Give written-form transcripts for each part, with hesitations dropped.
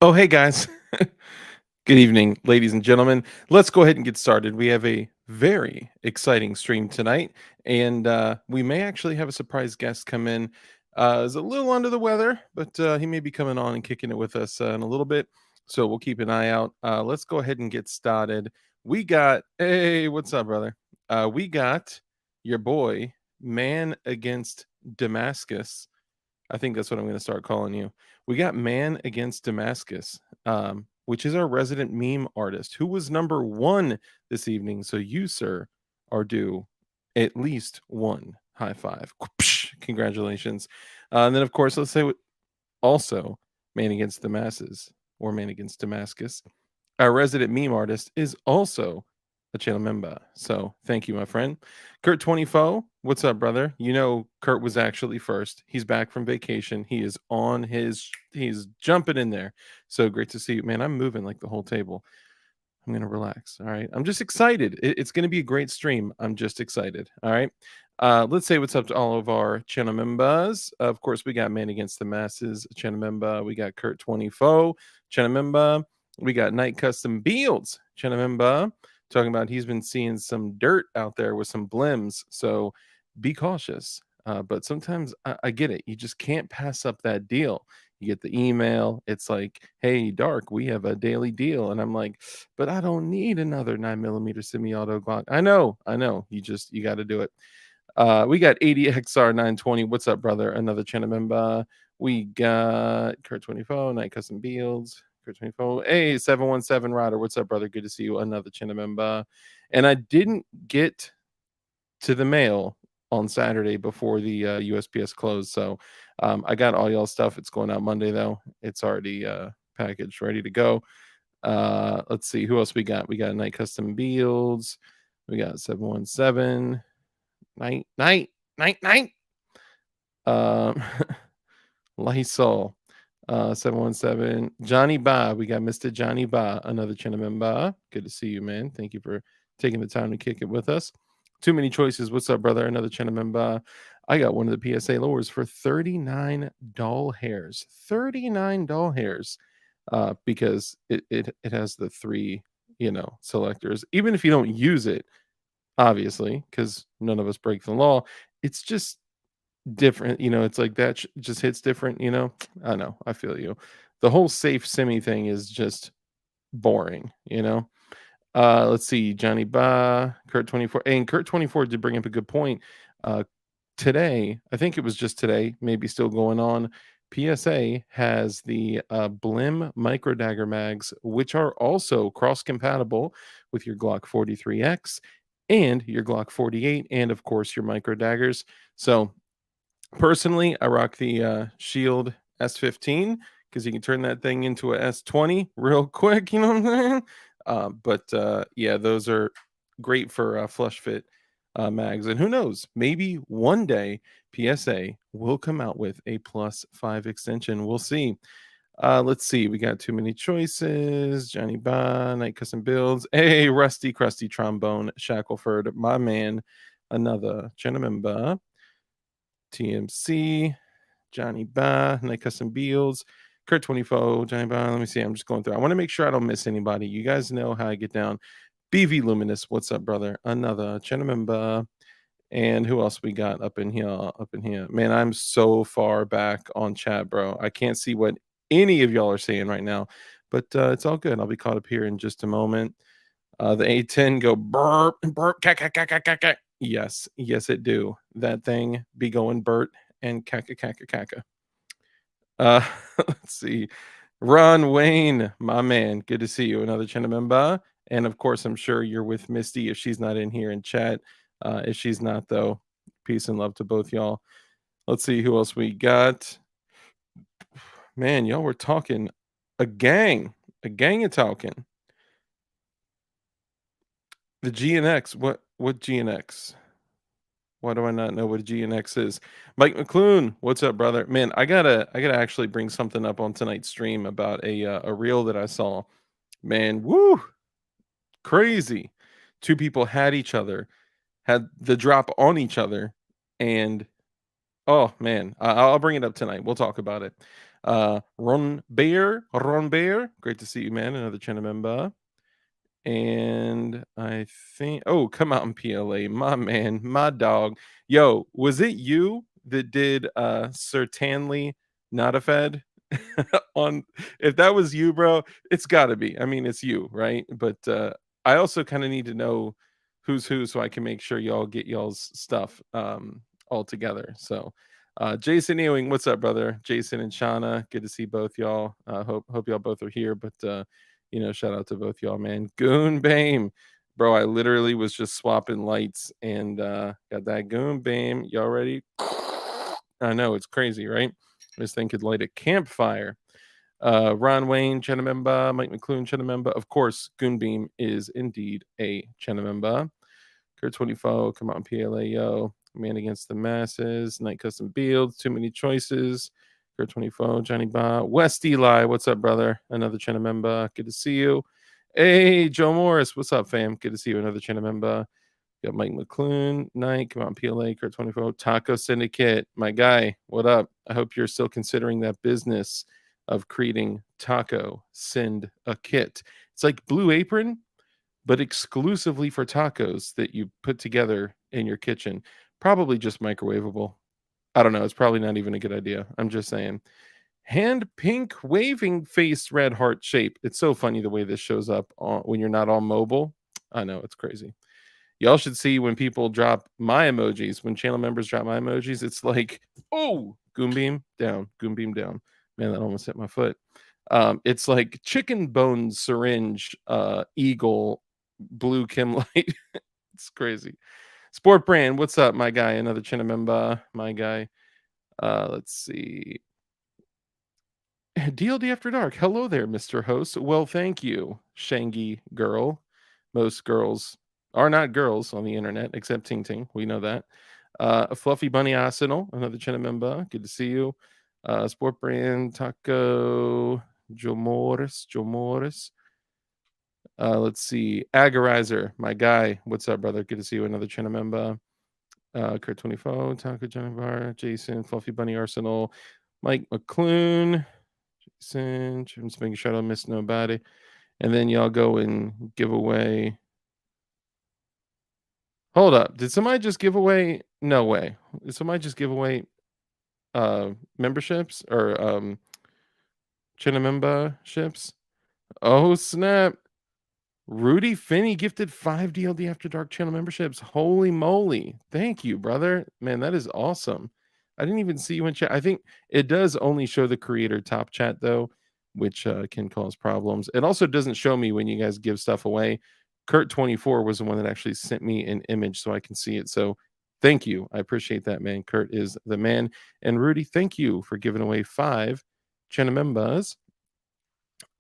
Oh, hey guys. Good evening, ladies and gentlemen. Let's go ahead and get started. We have a very exciting stream tonight, and we may actually have a surprise guest come in. Is a little under the weather, but he may be coming on and kicking it with us in a little bit. So we'll keep an eye out. Let's go ahead and get started. Hey, what's up, brother? We got your boy, Man Against Damascus. I think that's what I'm going to start calling you. We got Man Against Damascus, which is our resident meme artist, who was number one this evening. So you, sir, are due at least one high five. Congratulations. And then, of course, let's say also Man Against the Masses or Man Against Damascus. Our resident meme artist is also a channel member. So thank you, my friend. Kurt 24, what's up, brother? You know, Kurt was actually first. He's back from vacation. He's jumping in there. So great to see you, man. I'm moving like the whole table. I'm going to relax. All right. I'm just excited. It's going to be a great stream. I'm just excited. All right. Let's say what's up to all of our channel members. Of course, we got Man Against the Masses, channel member. We got Kurt 24, channel member. We got Night Custom Beals, channel member, talking about he's been seeing some dirt out there with some blims. So be cautious. But sometimes I get it. You just can't pass up that deal. You get the email. It's like, hey, Dark, we have a daily deal. And I'm like, but I don't need another 9mm semi-auto Glock. I know. You got to do it. We got ADXR 920. What's up, brother? Another channel member. We got Kurt 24, Night Custom Beals. Kurt 24. Hey, 717 Rider. What's up, brother? Good to see you. Another channel member. And I didn't get to the mail on Saturday before the USPS closed. So I got all y'all stuff. It's going out Monday, though. It's already packaged, ready to go. Let's see who else we got. We got Night Custom Beals. We got 717. Night. Lysol. 717. Johnny Ba. We got Mr. Johnny Ba, another channel member. Good to see you, man. Thank you for taking the time to kick it with us. Too many choices. What's up, brother? Another channel member. I got one of the PSA lowers for 39 doll hairs. 39 doll hairs. Because it has the three, selectors. Even if you don't use it, obviously, because none of us break the law, it's just different. It's like that just hits different. I know. I feel you. The whole safe semi thing is just boring. Let's see. Johnny Ba, Kurt 24. And Kurt 24 did bring up a good point. Today, I think it was just today, maybe still going on. PSA has the Blim micro dagger mags, which are also cross compatible with your Glock 43X and your Glock 48, and of course your micro daggers. So personally, I rock the Shield S15 because you can turn that thing into a S20 real quick. You know what I'm saying? Yeah, those are great for flush fit mags. And who knows? Maybe one day PSA will come out with a +5 extension. We'll see. Let's see. We got too many choices. Johnny Ba, Night Custom Builds. Hey, Rusty Crusty Trombone Shackleford, my man. Another channel member. TMC, Johnny Ba, Night Custom Beals, Kurt 24, Johnny Ba. Let me see. I'm just going through. I want to make sure I don't miss anybody. You guys know how I get down. BV Luminous, what's up, brother? Another channel member. And who else we got up in here? Man, I'm so far back on chat, bro. I can't see what any of y'all are saying right now, but it's all good. I'll be caught up here in just a moment. The A10 go burp, cack. Yes, it do. That thing be going Bert and caca. Let's see. Ron Wayne, my man. Good to see you. Another channel member. And of course, I'm sure you're with Misty if she's not in here in chat. If she's not, though, peace and love to both y'all. Let's see who else we got. Man, y'all were talking a gang of talking. The GNX. What GNX? Why do I not know what a GNX is? Mike McClune, what's up, brother? Man, I gotta actually bring something up on tonight's stream about a reel that I saw. Man, woo, crazy. Two people had the drop on each other, and oh man, I'll bring it up tonight. We'll talk about it. Ron Bear, great to see you, man. Another channel member. And I think, oh, come out in PLA, my man, my dog. Yo, was it you that did Certainly Not a Fed? On, if that was you, bro, it's gotta be. I mean, it's you, right? But I also kind of need to know who's who so I can make sure y'all get y'all's stuff all together. So Jason Ewing, what's up, brother? Jason and Shauna, good to see both y'all. Hope y'all both are here, but shout out to both y'all, man. Goon Bame. Bro, I literally was just swapping lights and got that Goon Bame. Y'all ready? I know, it's crazy, right? This thing could light a campfire. Ron Wayne, Chenamemba, Mike McClune, Chenamemba. Of course, Goonbeam is indeed a Chenamemba. Kurt 24, come on, PLA, yo. Man Against the Masses, Night Custom Builds, Too Many Choices. Kurt 24, Johnny Ba. West Eli, what's up, brother? Another Chenamemba. Good to see you. Hey, Joe Morris, what's up, fam? Good to see you. Another Chenamemba. Got Mike McClune, Night, come on, PLA, Kurt 24, Taco Syndicate, my guy, what up? I hope you're still considering that business of creating Taco Send a Kit. It's like Blue Apron, but exclusively for tacos that you put together in your kitchen. Probably just microwavable. I don't know. It's probably not even a good idea. I'm just saying. Hand pink waving face red heart shape. It's so funny the way this shows up when you're not on mobile. I know, it's crazy. Y'all should see when people drop my emojis, when channel members drop my emojis, it's like, oh, Goonbeam down, Goonbeam down. Man, that almost hit my foot. It's like chicken bone syringe, eagle, blue Kim light. It's crazy. Sport brand, what's up, my guy? Another Chinamemba, my guy. Let's see. DLD After Dark. Hello there, Mr. Host. Well, thank you, Shangy girl. Most girls are not girls on the internet, except Ting Ting. We know that. A Fluffy Bunny Arsenal, another Chinamemba. Good to see you. Sport brand, Taco, Joe Morris. Let's see. Agorizer, my guy. What's up, brother? Good to see you. Another Chinamemba. Kurt 24, Taco Janivar, Jason, Fluffy Bunny Arsenal, Mike McClune. I'm just making sure I don't miss nobody. And then y'all go and give away. Hold up. Did somebody just give away? No way. Did somebody just give away memberships or Chinamemba-ships? Oh, snap. Rudy Finney gifted 5 DLD After Dark channel memberships. Holy moly. Thank you, brother. Man, that is awesome. I didn't even see you in chat. I think it does only show the creator top chat, though, which can cause problems. It also doesn't show me when you guys give stuff away. Kurt24 was the one that actually sent me an image so I can see it. So thank you. I appreciate that, man. Kurt is the man. And Rudy, thank you for giving away 5 channel members.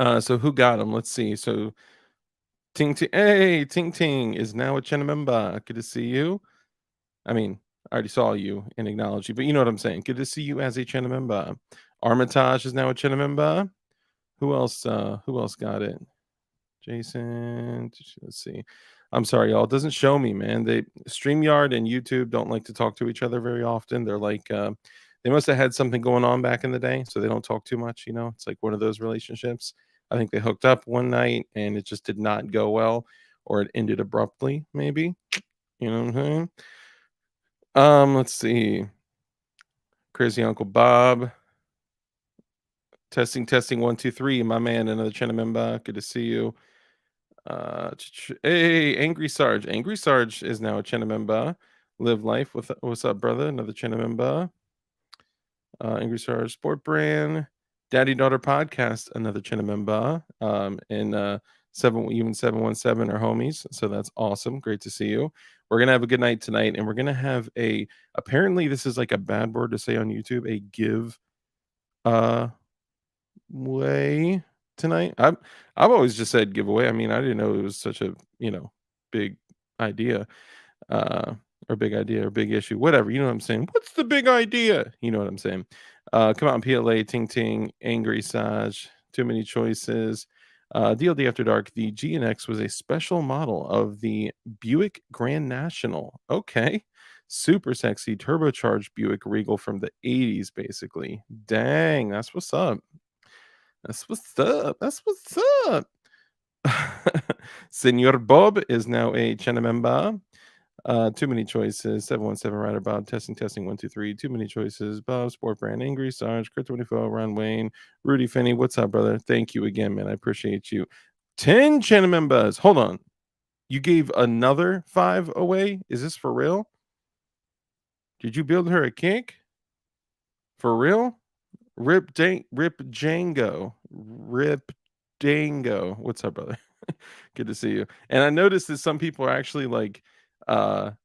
So who got them? Let's see. So Ting Ting, hey, Ting Ting is now a Chenamemba. Good to see you. I mean, I already saw you and acknowledged you, but you know what I'm saying. Good to see you as a Chenamemba. Armitage is now a Chenamemba. Who else got it? Jason. Let's see. I'm sorry, y'all. It doesn't show me, man. They StreamYard and YouTube don't like to talk to each other very often. They're like they must have had something going on back in the day, so they don't talk too much, It's like one of those relationships. I think they hooked up one night and it just did not go well, or it ended abruptly, maybe. You know what I'm saying? Let's see. Crazy Uncle Bob. Testing 1, 2, 3. My man, another Chenamemba. Good to see you. Hey, Angry Sarge. Angry Sarge is now a Chenamemba. Live life with what's up, brother? Another Chenamemba. Angry Sarge Sport Brand. Daddy Daughter Podcast, another Chenamemba. And 717 are homies. So that's awesome. Great to see you. We're gonna have a good night tonight, and we're gonna have apparently this is like a bad word to say on YouTube, a give way tonight. I've always just said giveaway. I mean, I didn't know it was such a big idea, or big idea or big issue, whatever. You know what I'm saying? What's the big idea? You know what I'm saying? Come on, PLA, Ting Ting, Angry Saj, Too Many Choices. DLD After Dark, the G&X was a special model of the Buick Grand National. Okay. super sexy turbocharged Buick Regal from the 80s, basically. Dang, that's what's up. That's what's up. That's what's up. Senor Bob is now a channel member. Too many choices. 717 Rider Bob. Testing 123. Too many choices. Bob, Sport Brand, Angry Sarge, Crit 24, Ron Wayne, Rudy Finney. What's up, brother? Thank you again, man. I appreciate you. 10 channel members. Hold on. You gave another 5 away? Is this for real? Did you build her a kink? For real? Rip Django. Rip Dango. What's up, brother? Good to see you. And I noticed that some people are actually like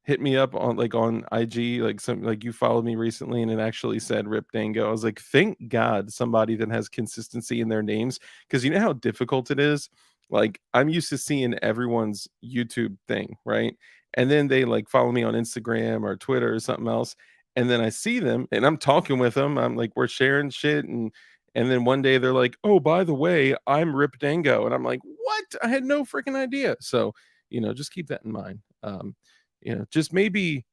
hit me up on on IG, like some like you followed me recently and it actually said Rip Dango. I was like, thank God somebody that has consistency in their names. Cause you know how difficult it is. Like I'm used to seeing everyone's YouTube thing, right? And then they like follow me on Instagram or Twitter or something else. And then I see them and I'm talking with them. I'm like, we're sharing shit and then one day they're like, "Oh, by the way, I'm Rip Dango." And I'm like, "What? I had no freaking idea." So, just keep that in mind. Just maybe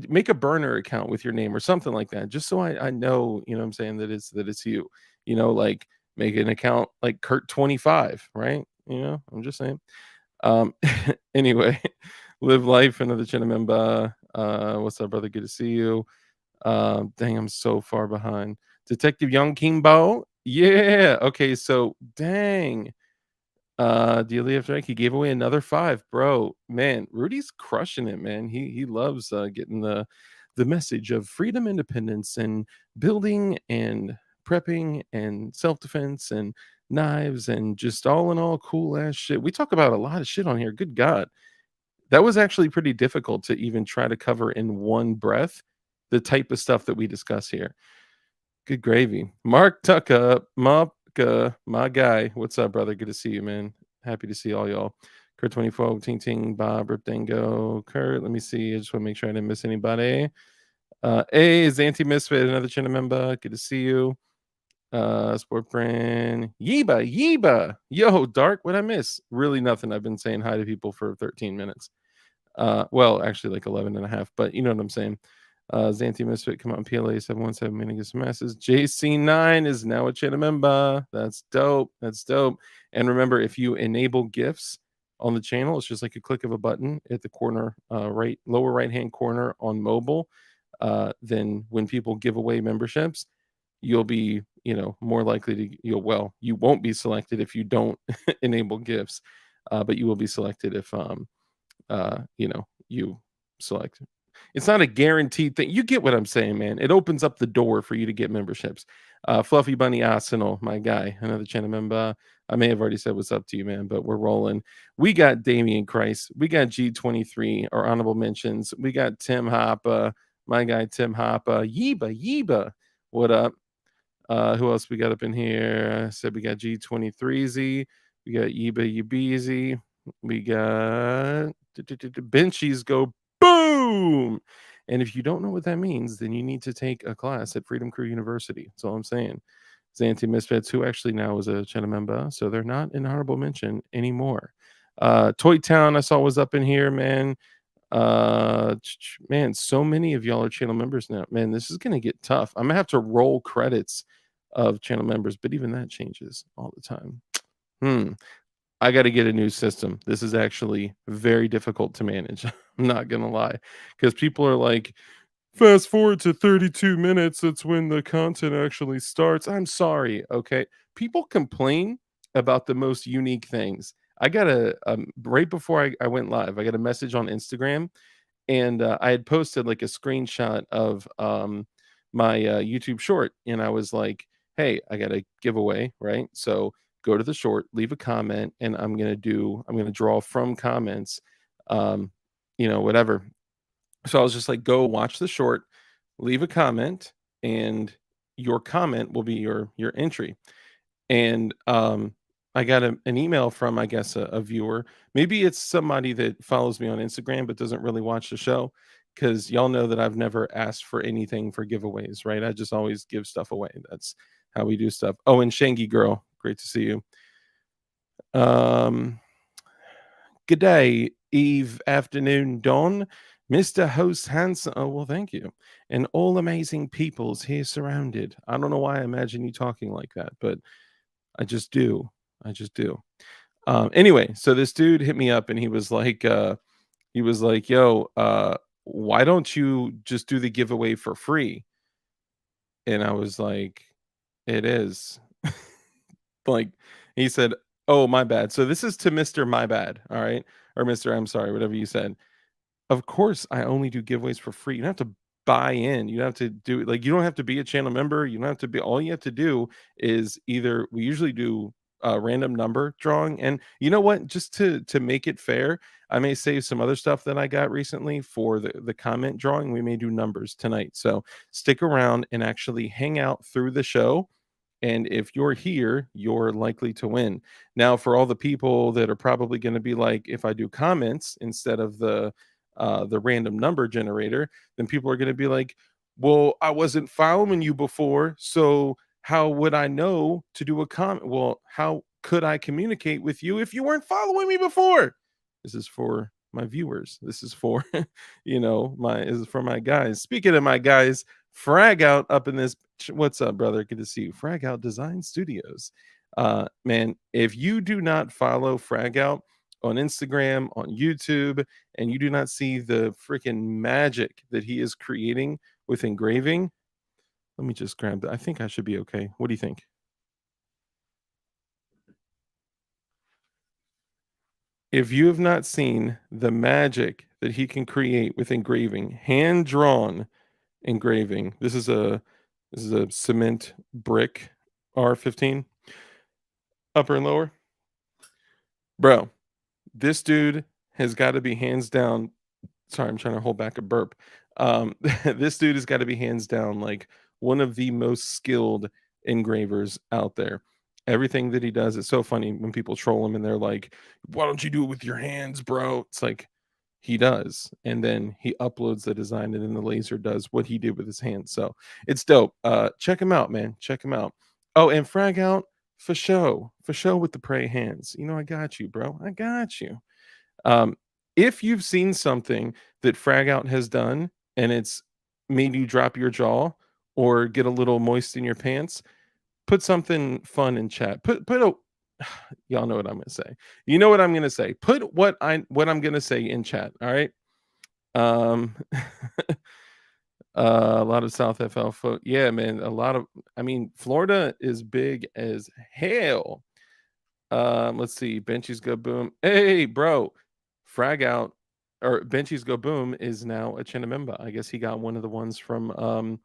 make a burner account with your name or something like that, just so I know, what I'm saying, that it's you. Like make an account like Kurt25, right? I'm just saying. Um, anyway, live life, another channel member. What's up, brother? Good to see you. Dang, I'm so far behind. Detective Young Kimbo. Yeah. Okay. So, dang. DLD after he gave away another 5, bro. Man, Rudy's crushing it, man. He loves getting the message of freedom, independence, and building and prepping and self-defense and knives and just all in all cool ass shit. We talk about a lot of shit on here. Good God. That was actually pretty difficult to even try to cover in one breath the type of stuff that we discuss here. Good gravy. Mark Tucka, Mopka, my guy. What's up, brother? Good to see you, man. Happy to see all y'all. Kurt 24, Ting Ting, Bob, Rip Dango, Kurt. Let me see. I just want to make sure I didn't miss anybody. A is Anti Misfit, another channel member. Good to see you. Sport brand. Yeba. Yo, Dark, what I miss? Really nothing. I've been saying hi to people for 13 minutes. Well, actually like 11 and a half, but you know what I'm saying. Xanthi Misfit, come on, PLA 717, Mingus some masses. JC9 is now a channel member. That's dope. That's dope. And remember, if you enable GIFs on the channel, it's just like a click of a button at the corner, lower right hand corner on mobile. Then when people give away memberships, you'll be, more likely to, you won't be selected if you don't enable GIFs, but you will be selected if, you select. It's not a guaranteed thing. You get what I'm saying, man. It opens up the door for you to get memberships. Fluffy Bunny Arsenal, my guy, another channel member. I may have already said what's up to you, man, but we're rolling. We got Damian Christ. We got G23, our honorable mentions. We got Tim Hoppa, my guy, Tim Hoppa. Yeba. What up? Who else we got up in here? I said we got G23Z. We got Yeba Yabeezy. We got Benchies go boom. And if you don't know what that means, then you need to take a class at Freedom Crew University. That's all I'm saying. Xanthi Misfits, who actually now is a channel member, so they're not an honorable mention anymore. Toy Town, I saw was up in here, man. Man, so many of y'all are channel members now. Man, this is gonna get tough. I'm gonna have to roll credits of channel members, but even that changes all the time. I got to get a new system. This is actually very difficult to manage. I'm not going to lie. Because people are like, fast forward to 32 minutes. That's when the content actually starts. I'm sorry. Okay. People complain about the most unique things. I got right before I went live, I got a message on Instagram and I had posted like a screenshot of my YouTube short. And I was like, hey, I got a giveaway. Right. So, go to the short, leave a comment, and I'm going to draw from comments, whatever. So I was just like, go watch the short, leave a comment, and your comment will be your entry. And I got an email from, I guess, a viewer. Maybe it's somebody that follows me on Instagram but doesn't really watch the show, because y'all know that I've never asked for anything for giveaways, right? I just always give stuff away. That's how we do stuff. Oh, and Shangy Girl, great to see you. Good day, eve, afternoon, dawn. Mr. Host Hanson. Oh, well, thank you. And all amazing peoples here surrounded. I don't know why I imagine you talking like that, but I just do. I just do. Anyway, so this dude hit me up and he was like, yo, why don't you just do the giveaway for free? And I was like, it is. Like, he said, oh, my bad. So this is to Mr. My Bad. All right. Or Mr. I'm sorry, whatever you said. Of course, I only do giveaways for free. You don't have to buy in. You don't have to do like you don't have to be a channel member. You don't have to be all you have to do is either we usually do a random number drawing. And you know what? Just to make it fair, I may save some other stuff that I got recently for the comment drawing. We may do numbers tonight. So stick around and actually hang out through the show, and if you're here, you're likely to win. Now, for all the people that are probably going to be like, if I do comments instead of the random number generator, then people are going to be like, well, I wasn't following you before, so how would I know to do a comment? Well, how could I communicate with you if you weren't following me before? This is for my viewers. This is for, my this is for my guys. Speaking of my guys, Frag Out up in this. What's up, brother? Good to see you. Frag Out Design Studios. Man, if you do not follow Frag Out on Instagram, on YouTube, and you do not see the freaking magic that he is creating with engraving, let me just grab that. I think I should be okay. What do you think? If you have not seen the magic that he can create with engraving, hand drawn engraving. This is a cement brick R15 upper and lower. Bro, this dude has got to be hands down. Sorry, I'm trying to hold back a burp. This dude has got to be hands down like one of the most skilled engravers out there. Everything that he does is so funny when people troll him and they're like, "Why don't you do it with your hands, bro?" It's like he does, and then he uploads the design, and then the laser does what he did with his hands. So it's dope. Check him out, man. Check him out. Oh, and frag out for show with the prey hands. You know, I got you, bro. I got you. Um, if you've seen something that Frag Out has done and it's made you drop your jaw or get a little moist in your pants, put something fun in chat. Put a y'all know what I'm gonna say. You know what I'm gonna say. Put what I'm gonna say in chat. All right. Um a lot of South FL folk. Yeah, man. A lot of I mean, Florida is big as hell. Let's see. Benchies Go Boom. Hey, bro. Frag Out or Benchies Go Boom is now a Chinamemba. I guess he got one of the ones from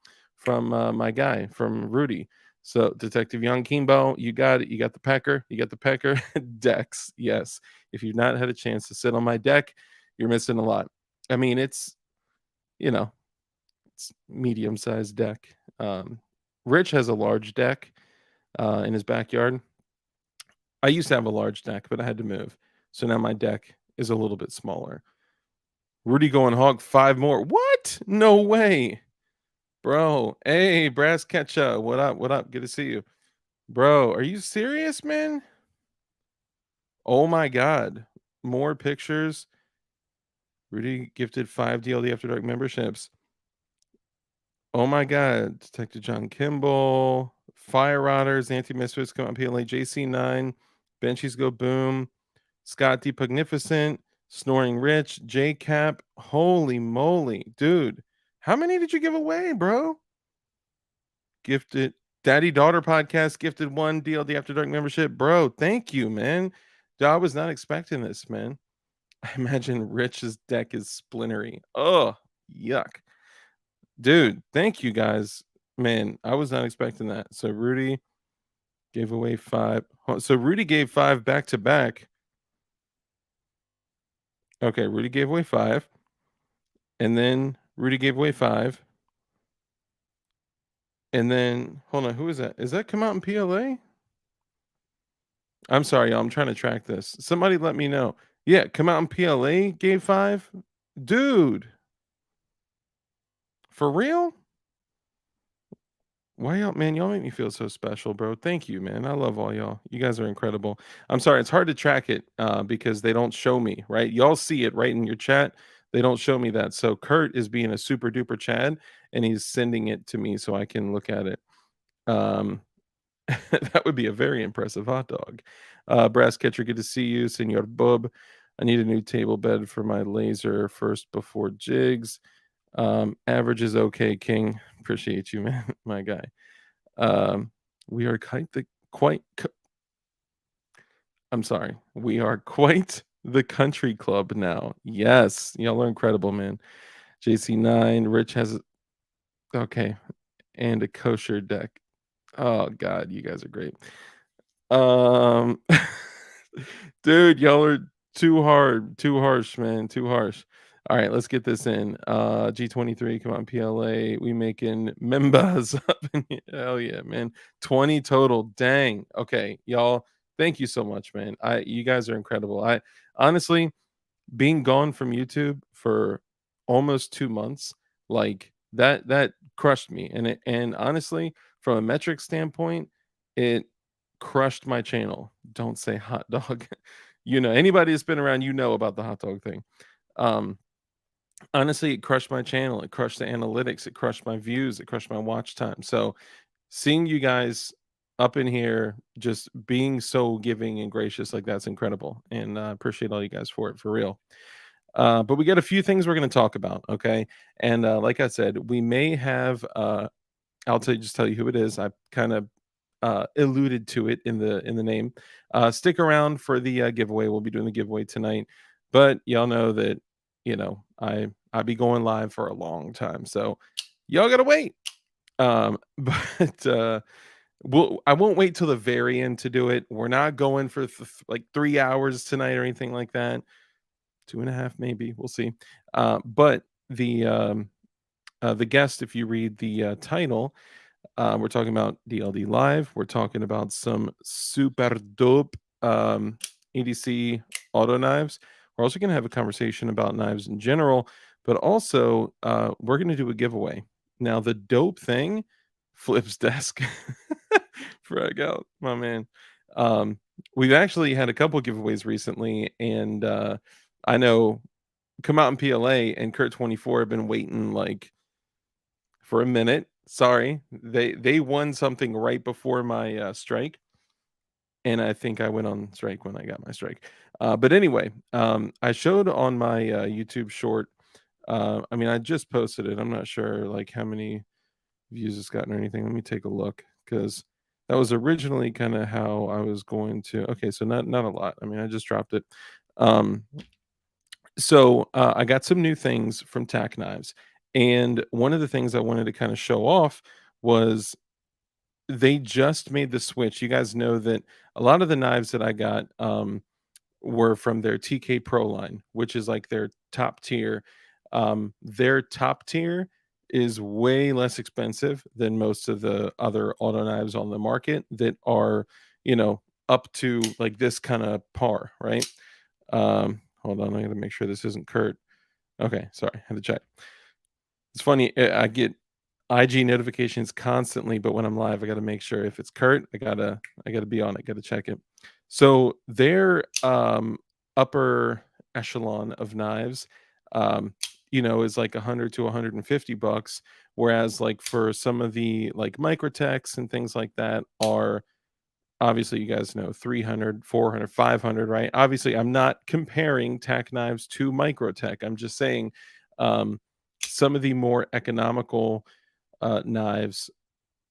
my guy from Rudy. So Detective Young Kimbo, you got it. You got the pecker. You got the pecker. Decks. Yes. If you've not had a chance to sit on my deck, you're missing a lot. I mean, you know, it's medium-sized deck. Rich has a large deck in his backyard. I used to have a large deck, but I had to move. So now my deck is a little bit smaller. Rudy going hog 5 more. What? No way. Bro. Hey, Brass Ketchup. What up? What up? Good to see you. Bro, are you serious, man? Oh my god. More pictures. Rudy gifted 5 DLD After Dark memberships. Oh my god. Detective John Kimball. Fire Rotters. Anti-Misfits come on PLA. JC9. Benchies Go Boom. Scott D. Pugnificent, Snoring Rich, J Cap. Holy moly, dude. How many did you give away, bro? Gifted Daddy Daughter Podcast gifted 1 DLD After Dark membership. Bro, thank you, man. Dude, I was not expecting this, man. I imagine Rich's deck is splintery. Oh, yuck. Dude, thank you guys. Man, I was not expecting that. So Rudy gave away 5. So Rudy gave 5 back to back. Okay, Rudy gave away 5. And then Rudy gave away 5. And then hold on, who is that? Is that come out in PLA? I'm sorry, y'all. I'm trying to track this. Somebody let me know. Yeah, come out in PLA gave 5. Dude, for real? Why y'all, man? Y'all make me feel so special, bro. Thank you, man. I love all y'all. You guys are incredible. I'm sorry, it's hard to track it because they don't show me, right? Y'all see it right in your chat. they don't show me that. So Kurt is being a super duper Chad, and he's sending it to me so I can look at it. Um, that would be a very impressive hot dog. Brass Catcher, good to see you. Senor Bub, I need a new table bed for my laser first before jigs. Average is okay, King. Appreciate you, man. My guy. We are I'm sorry. We are quite the country club now. Yes, y'all are incredible, man. JC9, Rich has okay, and a kosher deck. Oh God, you guys are great. Um, dude, y'all are too hard, too harsh, man, too harsh. All right, let's get this in. G23, come on, PLA. We making members up in here. Hell yeah, man. 20 total. Dang. Okay, y'all. Thank you so much, man. You guys are incredible. I honestly being gone from YouTube for almost 2 months, like that crushed me. And honestly, from a metric standpoint, it crushed my channel. Don't say hot dog. Anybody that's been around, about the hot dog thing. Um, honestly, it crushed my channel. It crushed the analytics. It crushed my views. It crushed my watch time. So seeing you guys up in here just being so giving and gracious, like that's incredible. And I appreciate all you guys for it, for real. But we got a few things we're going to talk about, okay? And like I said, we may have just tell you who it is. I kind of alluded to it in the name. Stick around for the giveaway. We'll be doing the giveaway tonight. But y'all know that I be going live for a long time, so y'all gotta wait. But I won't wait till the very end to do it. We're not going for like 3 hours tonight or anything like that. 2.5 maybe. We'll see. But the guest, if you read the title, we're talking about DLD Live. We're talking about some super dope EDC auto knives. We're also going to have a conversation about knives in general, but also we're going to do a giveaway. Now, the dope thing, Flip's desk. Frag out, my man. We've actually had a couple giveaways recently, and I know Come Out in PLA and Kurt24 have been waiting like for a minute. Sorry, they won something right before my strike, and I think I went on strike when I got my strike. But anyway, I showed on my YouTube short. I mean, I just posted it. I'm not sure like how many views it's gotten or anything. Let me take a look because that was originally kind of how I was going to. Okay, so not a lot. I mean, I just dropped it. So I got some new things from TAC Knives, and one of the things I wanted to kind of show off was they just made the switch. You guys know that a lot of the knives that I got were from their TK Pro line, which is like their top tier. Their top tier is way less expensive than most of the other auto knives on the market that are, up to like this kind of par, right? Hold on, I gotta make sure this isn't Kurt. Okay, sorry, I had to check. It's funny, I get IG notifications constantly, but when I'm live, I gotta make sure if it's Kurt, I gotta be on it, gotta check it. So their upper echelon of knives, is like 100 to 150 bucks, whereas like for some of the like Microtechs and things like that are obviously you guys know 300, 400, 500, right? Obviously, I'm not comparing tack knives to Microtech. I'm just saying some of the more economical knives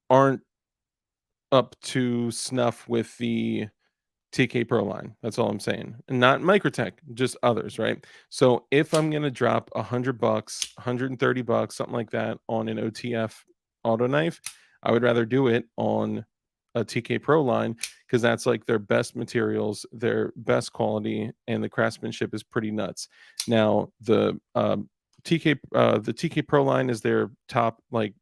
aren't up to snuff with the TK Pro line. That's all I'm saying. And not Microtech, just others, right? So if I'm gonna drop $100, $130, something like that on an OTF auto knife, I would rather do it on a TK Pro line because that's like their best materials, their best quality, and the craftsmanship is pretty nuts. Now the TK Pro line is their top, like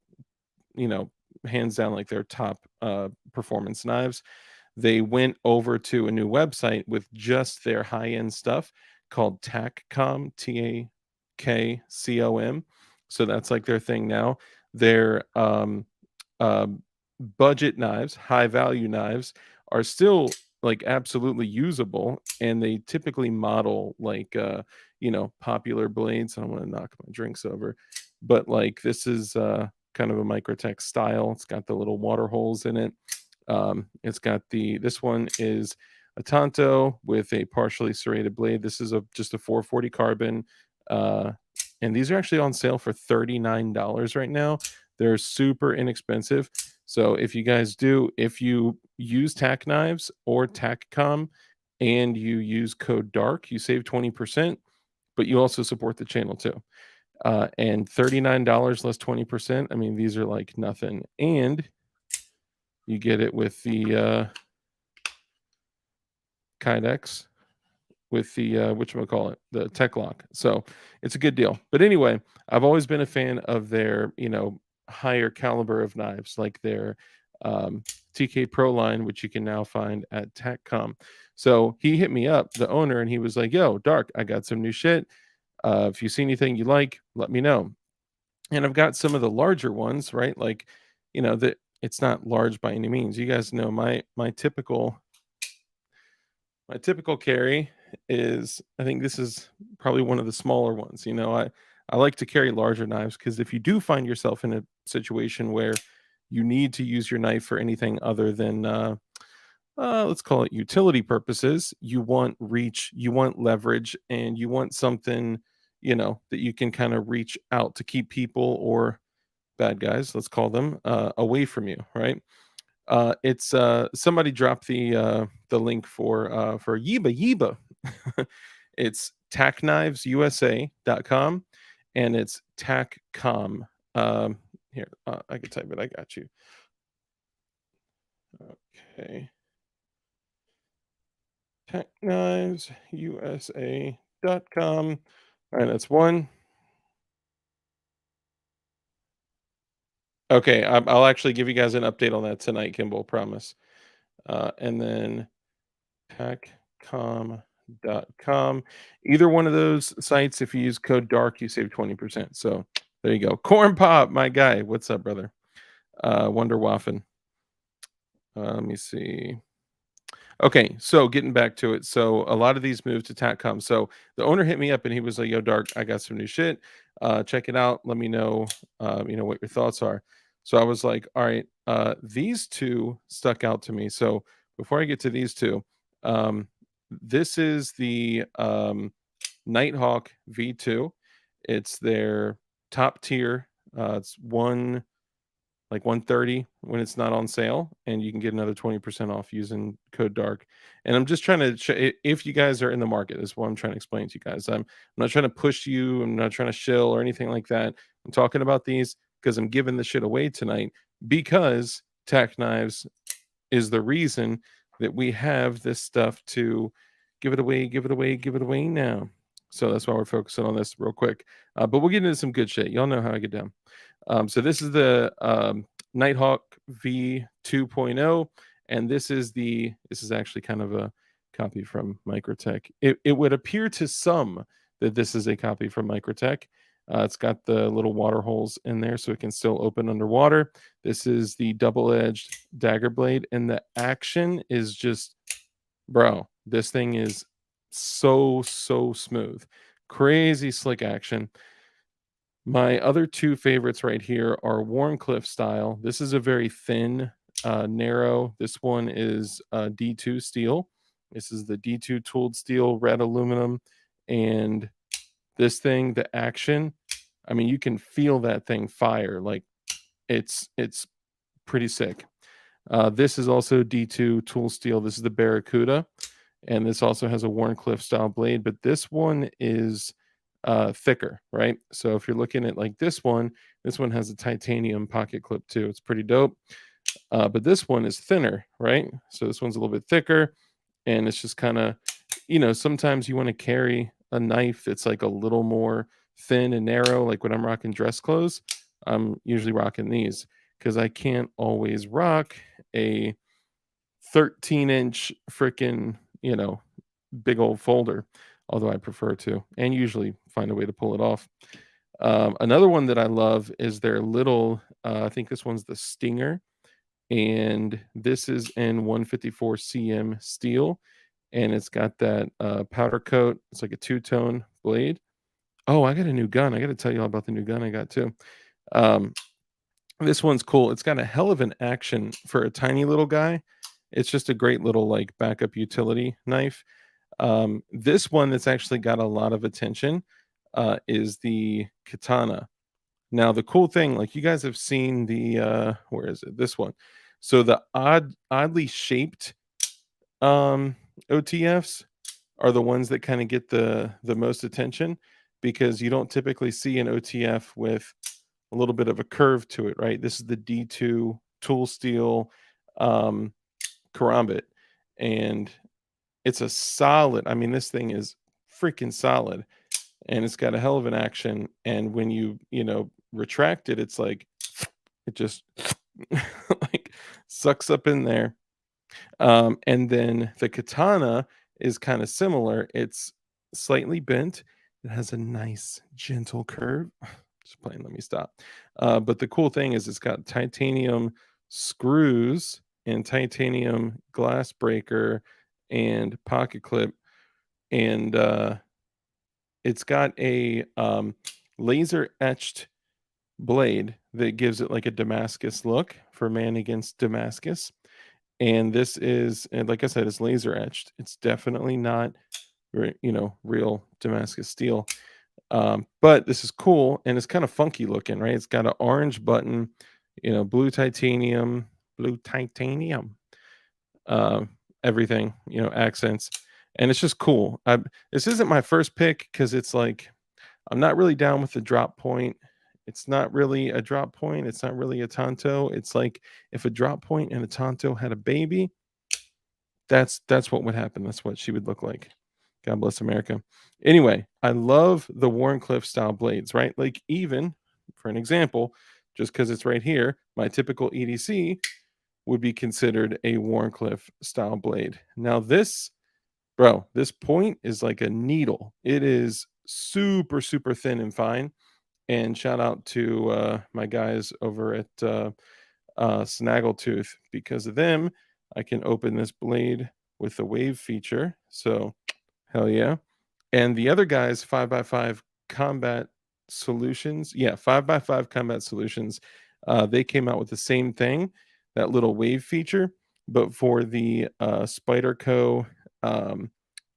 hands down, like their top performance knives. They went over to a new website with just their high-end stuff called TACCOM, TAKCOM. So that's like their thing now. Their budget knives, high value knives, are still like absolutely usable, and they typically model like popular blades. I don't want to knock my drinks over, but like this is kind of a Microtech style. It's got the little water holes in it. It's got this one is a Tanto with a partially serrated blade. This is just a 440 carbon. Uh, and these are actually on sale for $39 right now. They're super inexpensive. So if you use tack knives or TACCOM and you use code DARK, you save 20%, but you also support the channel too. And $39 less 20%. I mean, these are like nothing. And you get it with the Kydex with the whatchamacallit, the Tech Lock. So it's a good deal. But anyway, I've always been a fan of their, higher caliber of knives, like their TK Pro line, which you can now find at TACCOM. So he hit me up, the owner, and he was like, "Yo, Dark, I got some new shit. If you see anything you like, let me know." And I've got some of the larger ones, right? Like, that it's not large by any means. You guys know my typical carry is, I think this is probably one of the smaller ones. I like to carry larger knives because if you do find yourself in a situation where you need to use your knife for anything other than let's call it utility purposes, you want reach, you want leverage, and you want something that you can kind of reach out to keep people or bad guys, let's call them, away from you, right? It's somebody dropped the link for Yiba Yiba. It's tackknivesusa.com, and it's TACCOM. Here, I can type it. I got you. Okay. Tackknivesusa.com. All right, that's one. Okay, I'll actually give you guys an update on that tonight, Kimball, promise. And then packcom.com. Either one of those sites, if you use code DARK, you save 20%. So there you go. Corn Pop, my guy. What's up, brother? Wonder Waffen. Let me see. Okay, so getting back to it. So a lot of these moved to TACCOM. So the owner hit me up and he was like, "Yo, Dark, I got some new shit. Check it out. Let me know, what your thoughts are." So I was like, "All right." These two stuck out to me. So before I get to these two, um, this is the Nighthawk V2. It's their top tier. It's one like 130 when it's not on sale, and you can get another 20% off using code dark. And I'm just trying to if you guys are in the market, this is what I'm trying to explain to you guys. I'm not trying to push you, I'm not trying to shill or anything like that. I'm talking about these because I'm giving the shit away tonight, because Tack Knives is the reason that we have this stuff to give it away, give it away, give it away now. So that's why we're focusing on this real quick. But we'll get into some good shit. Y'all know how I get down. So this is the Nighthawk V 2.0, and this is actually kind of a copy from Microtech. It would appear to some that this is a copy from Microtech. It's got the little water holes in there so it can still open underwater. This is the double-edged dagger blade, and the action is just, bro, this thing is so smooth. Crazy slick action. My other two favorites right here are Warncliffe style. This is a very thin, narrow. This one is D2 steel. This is the D2 tooled steel, red aluminum. And this thing, the action, I mean, you can feel that thing fire. Like, it's pretty sick. This is also D2 tool steel. This is the Barracuda, and this also has a Warncliffe style blade, but this one is thicker, right? So if you're looking at like this one has a titanium pocket clip too. It's pretty dope. But this one is thinner, right? So this one's a little bit thicker, and it's just kind of, sometimes you want to carry a knife that's like a little more thin and narrow. Like when I'm rocking dress clothes, I'm usually rocking these because I can't always rock a 13-inch freaking, big old folder, although I prefer to, and usually find a way to pull it off. Another one that I love is their little, I think this one's the Stinger, and this is in 154 cm steel, and it's got that powder coat. It's like a two-tone blade. Oh, I got a new gun. I got to tell you all about the new gun I got too. Um, this one's cool. It's got a hell of an action for a tiny little guy. It's just a great little like backup utility knife. This one that's actually got a lot of attention is the katana. Now, the cool thing, like you guys have seen the where is it? This one. So the oddly shaped OTFs are the ones that kind of get the most attention because you don't typically see an OTF with a little bit of a curve to it, right? This is the D2 tool steel um, karambit, and it's a solid. I mean, this thing is freaking solid, and it's got a hell of an action. And when you retract it, it's like it just like sucks up in there. And then the katana is kind of similar. It's slightly bent. It has a nice gentle curve. Just playing. Let me stop. But the cool thing is it's got titanium screws and titanium glass breaker and pocket clip, and it's got a laser etched blade that gives it like a Damascus look for Man Against Damascus. And this is, and like I said, it's laser etched. It's definitely not, real Damascus steel. But this is cool and it's kind of funky looking, right? It's got an orange button, blue titanium, uh, everything, accents, and it's just cool. This isn't my first pick because it's like I'm not really down with the drop point. It's not really a drop point. It's not really a Tonto. It's like if a drop point and a Tonto had a baby, that's what would happen. That's what she would look like. God bless America. Anyway, I love the Warncliffe style blades, right? Like even for an example, just because it's right here, my typical EDC would be considered a Warncliffe style blade. Now this, bro, this point is like a needle. It is super, super thin and fine. And shout out to my guys over at Snaggletooth. Because of them, I can open this blade with the wave feature. So hell yeah. And the other guys, 5x5 Combat Solutions. Yeah, 5x5 Combat Solutions. They came out with the same thing, that little wave feature, but for the Spyderco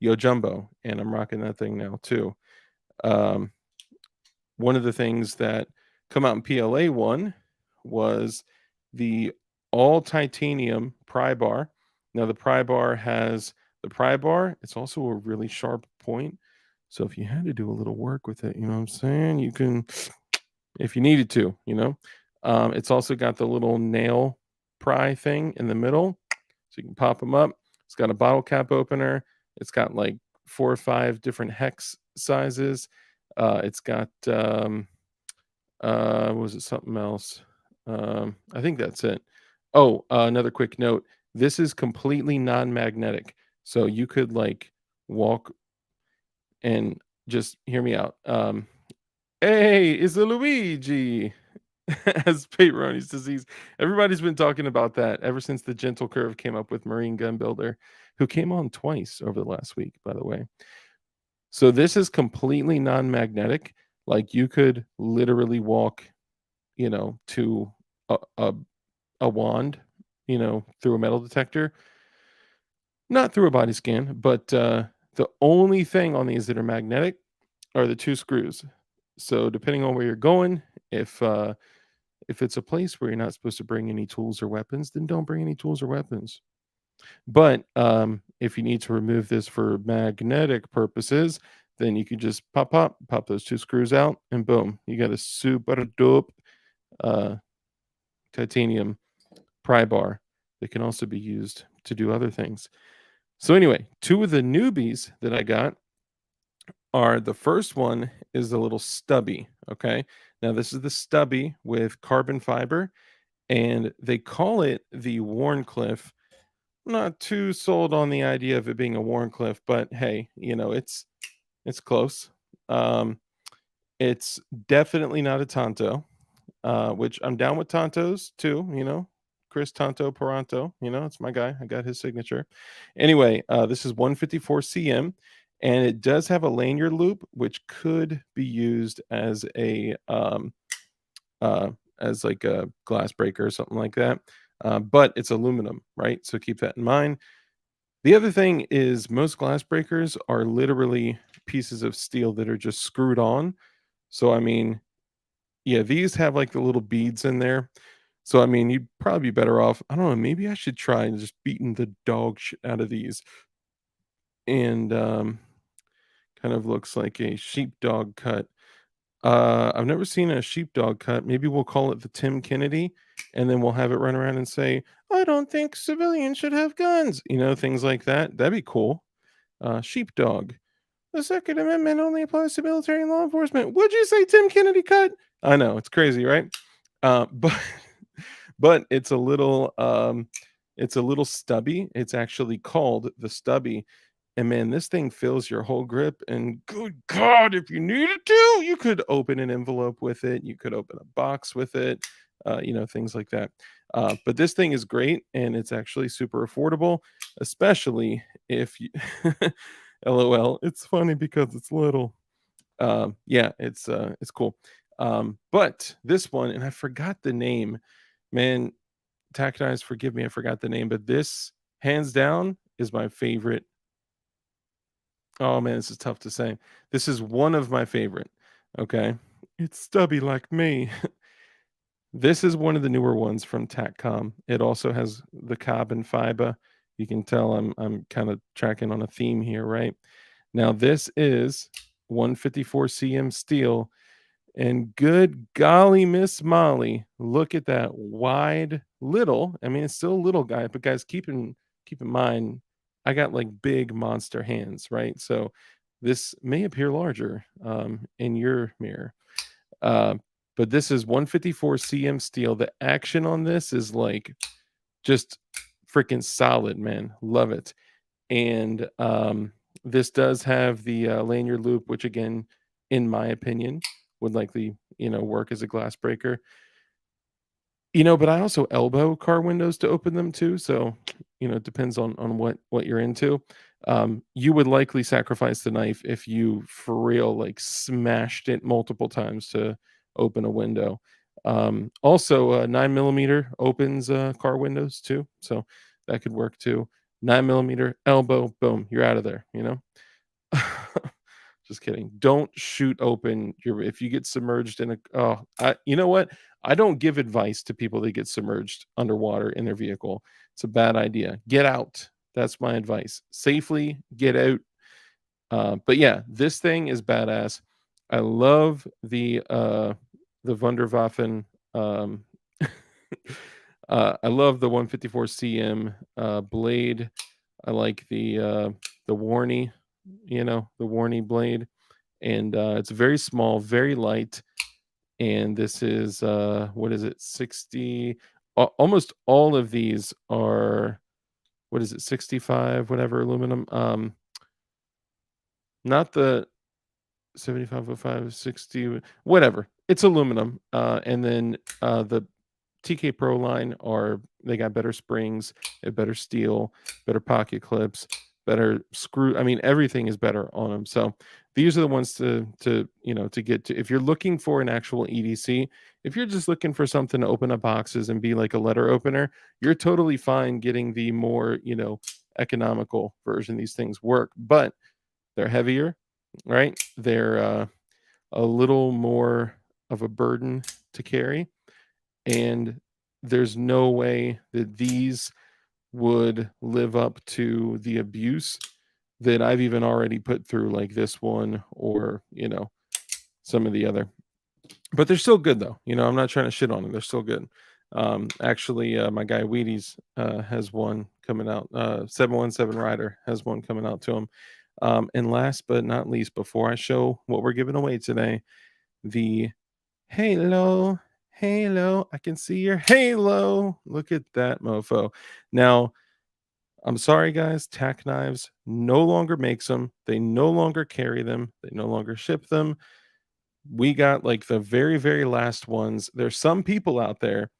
Yo Jumbo. And I'm rocking that thing now too. Um, One of the things that come out in PLA one was the all titanium pry bar. Now the pry bar has the pry bar. It's also a really sharp point. So if you had to do a little work with it, you know what I'm saying? You can, if you needed to. It's also got the little nail pry thing in the middle. So you can pop them up. It's got a bottle cap opener. It's got like 4 or 5 different hex sizes. It's got was it something else? I think that's it. Oh, another quick note. This is completely non-magnetic. So you could like walk and just hear me out. Hey, it's a Luigi. As Peyronie's disease. Everybody's been talking about that ever since the Gentle Curve came up with Marine Gun Builder, who came on twice over the last week, by the way. So this is completely non-magnetic. Like you could literally walk, to a wand, through a metal detector, not through a body scan, but the only thing on these that are magnetic are the 2 screws. So depending on where you're going, if it's a place where you're not supposed to bring any tools or weapons, then don't bring any tools or weapons. But if you need to remove this for magnetic purposes, then you can just pop those 2 screws out, and boom, you got a super dope uh, titanium pry bar that can also be used to do other things. So anyway, 2 of the newbies that I got are, the first one is a little stubby. Okay, now this is the stubby with carbon fiber, and they call it the Warncliffe. Not too sold on the idea of it being a Warncliffe, but hey, it's close. It's definitely not a Tonto, which I'm down with Tontos too. Chris Tanto Peranto. You know, it's my guy. I got his signature. Anyway, this is 154 cm, and it does have a lanyard loop, which could be used uh, as like a glass breaker or something like that. But it's aluminum, right? So keep that in mind. The other thing is most glass breakers are literally pieces of steel that are just screwed on. So I mean, yeah, these have like the little beads in there. So I mean, you'd probably be better off. I don't know. Maybe I should try and just beating the dog shit out of these, and kind of looks like a sheepdog cut. I've never seen a sheepdog cut. Maybe we'll call it the Tim Kennedy, and then we'll have it run around and say, "I don't think civilians should have guns." You know, things like that. That'd be cool. Sheepdog. The Second Amendment only applies to military and law enforcement. Would you say Tim Kennedy cut? I know it's crazy, right? But but it's a little stubby. It's actually called the stubby. And man, this thing fills your whole grip. And good God, if you needed to, you could open an envelope with it. You could open a box with it. You know, things like that. But this thing is great, and it's actually super affordable, especially if you. LOL. It's funny because it's little. Yeah, it's cool. But this one, and I forgot the name. Man, Tack Knives, forgive me, I forgot the name, but this hands down is my favorite. Oh man, this is tough to say. This is one of my favorite. Okay. It's stubby like me. This is one of the newer ones from TACCOM. It also has the carbon fiber. You can tell I'm kind of tracking on a theme here, right? Now this is 154 cm steel, and good golly, Miss Molly, look at that wide little. I mean, it's still a little guy, but guys, keep in mind, I got like big monster hands, right? So this may appear larger in your mirror. Uh, but this is 154 cm steel. The action on this is like just freaking solid, man. Love it. And this does have the lanyard loop, which again, in my opinion, would likely work as a glass breaker. But I also elbow car windows to open them too. So, it depends on what you're into. You would likely sacrifice the knife if you for real like smashed it multiple times to open a window. Also, 9 millimeter opens car windows too, so that could work too. 9 millimeter elbow, boom, you're out of there. Just kidding. Don't shoot open your if you get submerged in a you know what? I don't give advice to people that get submerged underwater in their vehicle. It's a bad idea. Get out. That's my advice. Safely get out. But yeah, this thing is badass. I love the Wunderwaffen. I love the 154 cm blade. I like the Warney, the Warney blade, and it's very small, very light. And this is what is it, 60? Almost all of these are, what is it, 65, whatever, aluminum. Not the 7505, 60, whatever. It's aluminum. And then the TK Pro line they got better springs, they have better steel, better pocket clips, better screw. I mean, everything is better on them. So these are the ones to get to. If you're looking for an actual EDC, if you're just looking for something to open up boxes and be like a letter opener, you're totally fine getting the more, economical version. These things work, but they're heavier, right? They're a little more of a burden to carry, and there's no way that these would live up to the abuse that I've even already put through, like this one, or some of the other. But they're still good though. I'm not trying to shit on them. They're still good. Actually, my guy Wheaties has one coming out. 717 Rider has one coming out to him. And last but not least, before I show what we're giving away today, the Halo, Halo, I can see your halo. Look at that mofo. Now, I'm sorry, guys. Tack Knives no longer makes them. They no longer carry them. They no longer ship them. We got like the very, very last ones. There's some people out there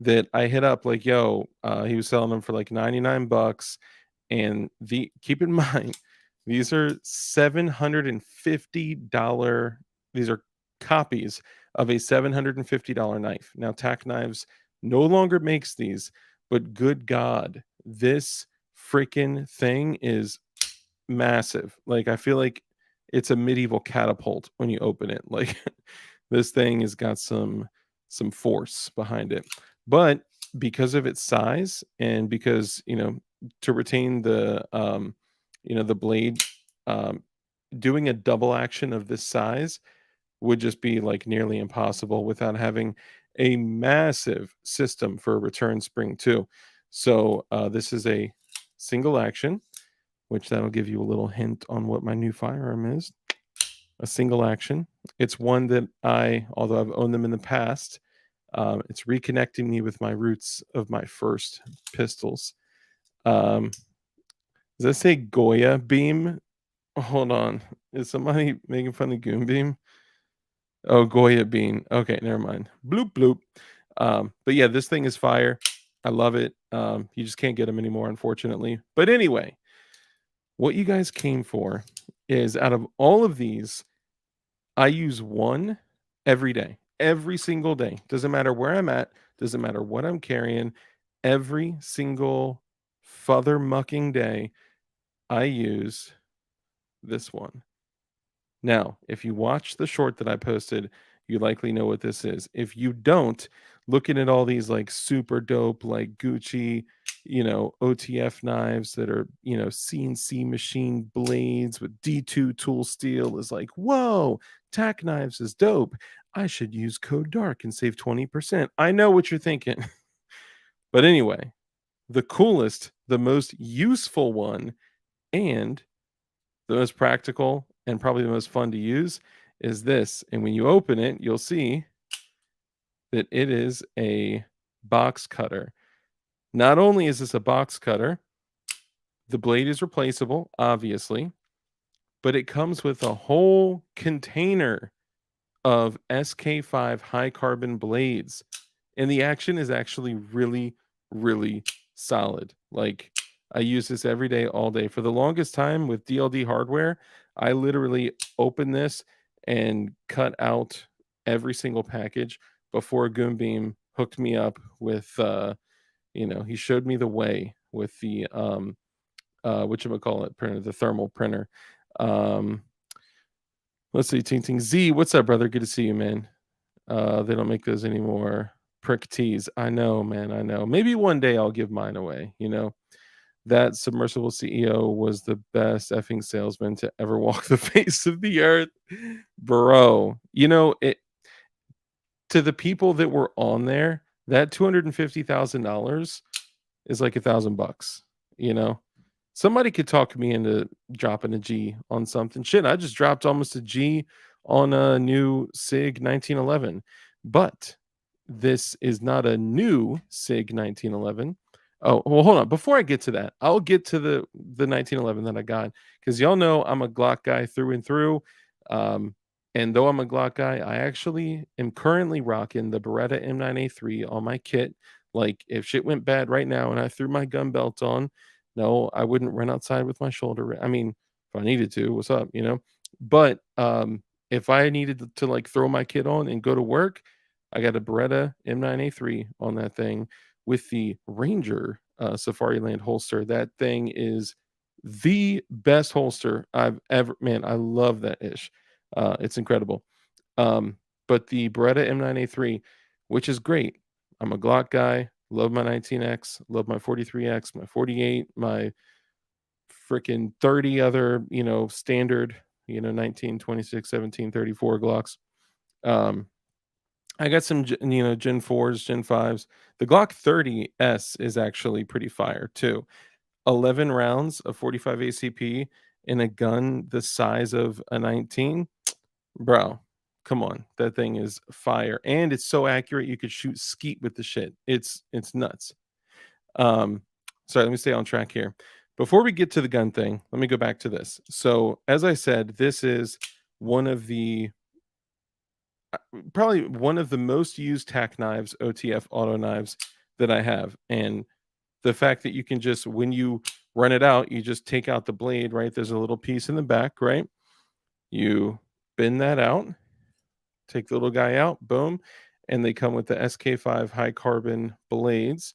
that I hit up like, yo, he was selling them for like 99 bucks. And keep in mind, these are $750. These are copies of a $750 knife. Now, Tac Knives no longer makes these, but good God, this freaking thing is massive. Like, I feel like it's a medieval catapult when you open it. Like, this thing has got some force behind it. But because of its size and because, to retain the blade, um, doing a double action of this size would just be like nearly impossible without having a massive system for a return spring too. So this is a single action, which that'll give you a little hint on what my new firearm is. A single action. It's one that although I've owned them in the past, it's reconnecting me with my roots of my first pistols. Um, does that say Goya beam? Hold on. Is somebody making fun of Goon Beam? Oh, Goya bean. Okay, never mind. Bloop bloop. But yeah, this thing is fire. I love it. You just can't get them anymore, unfortunately. But anyway, what you guys came for is out of all of these, I use one every day, every single day. Doesn't matter where I'm at, doesn't matter what I'm carrying. Every single father mucking day, I use this one. Now, if you watch the short that I posted, you likely know what this is. If you don't, looking at all these like super dope, like Gucci, OTF knives that are, CNC machine blades with D2 tool steel is like, whoa, Tac Knives is dope. I should use code DARK and save 20%. I know what you're thinking. But anyway, the coolest, the most useful one, and the most practical and probably the most fun to use is this. And when you open it, you'll see that it is a box cutter. Not only is this a box cutter, the blade is replaceable, obviously, but it comes with a whole container of SK5 high carbon blades. And the action is actually really, really solid. Like, I use this every day, all day. For the longest time with DLD hardware, I literally open this and cut out every single package before Goonbeam hooked me up with, he showed me the way with the, whatchamacallit printer, the thermal printer. Um, let's see, Ting Ting Z, what's up, brother? Good to see you, man. They don't make those anymore. Prick tees. I know, man. I know. Maybe one day I'll give mine away. That submersible CEO was the best effing salesman to ever walk the face of the earth, bro. It to the people that were on there. That $250,000 is like $1,000. You know, somebody could talk me into dropping a G on something. Shit, I just dropped almost a G on a new SIG 1911, but this is not a new SIG 1911. Oh, well, hold on. Before I get to that, I'll get to the 1911 that I got because y'all know I'm a Glock guy through and through. Um, and though I'm a Glock guy, I actually am currently rocking the Beretta M9A3 on my kit. Like, if shit went bad right now and I threw my gun belt on, no, I wouldn't run outside with my shoulder. I mean, if I needed to, what's up, But if I needed to like throw my kit on and go to work, I got a Beretta M9A3 on that thing with the Ranger Safari Land holster. That thing is the best holster I've ever. Man, I love that ish. It's incredible. But the Beretta M9A3, which is great. I'm a Glock guy. Love my 19X. Love my 43X, my 48, my freaking 30 other, standard, 19, 26, 17, 34 Glocks. Um, I got some, Gen 4s, Gen 5s. The Glock 30S is actually pretty fire too. 11 rounds of 45 ACP in a gun the size of a 19. Bro, come on. That thing is fire. And it's so accurate you could shoot skeet with the shit. It's nuts. Sorry, let me stay on track here. Before we get to the gun thing, let me go back to this. So, as I said, this is one of the probably one of the most used tack knives, OTF auto knives that I have. And the fact that you can just, when you run it out, you just take out the blade, right? There's a little piece in the back, right? You bend that out, take the little guy out, boom. And they come with the SK5 high carbon blades.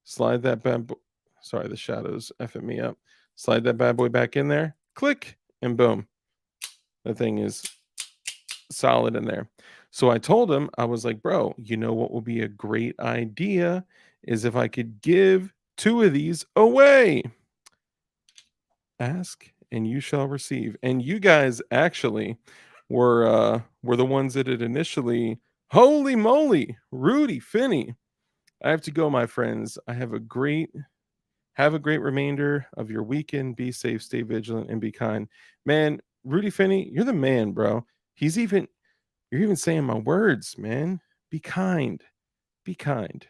Slide that bad boy, sorry, the shadows effing me up. Slide that bad boy back in there, click, and boom. The thing is solid in there. So I told him, I was like, bro, you know what would be a great idea is if I could give 2 of these away. Ask and you shall receive. And you guys actually were the ones that had initially, holy moly, Rudy Finney. I have to go, my friends. Have a great remainder of your weekend. Be safe, stay vigilant, and be kind. Man, Rudy Finney, you're the man, bro. He's even You're even saying my words, man. Be kind. Be kind.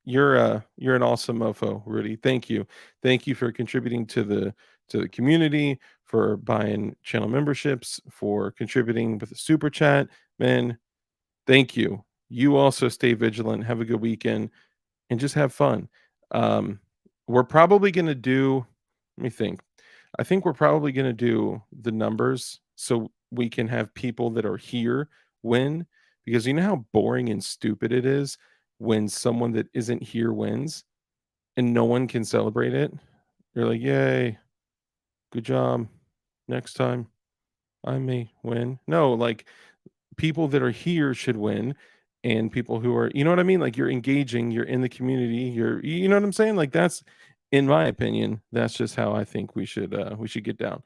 You're an awesome mofo, Rudy. Thank you. Thank you for contributing to the community, for buying channel memberships, for contributing with a super chat. Man, thank you. You also stay vigilant. Have a good weekend and just have fun. Um, we're probably gonna do, let me think. I think we're probably gonna do the numbers so we can have people that are here win, because you know how boring and stupid it is when someone that isn't here wins and no one can celebrate it. You're like, yay, good job. Next time I may win. No, like people that are here should win, and people who are, you know what I mean, like you're engaging, you're in the community, you know what I'm saying, like that's, in my opinion, that's just how I think we should get down.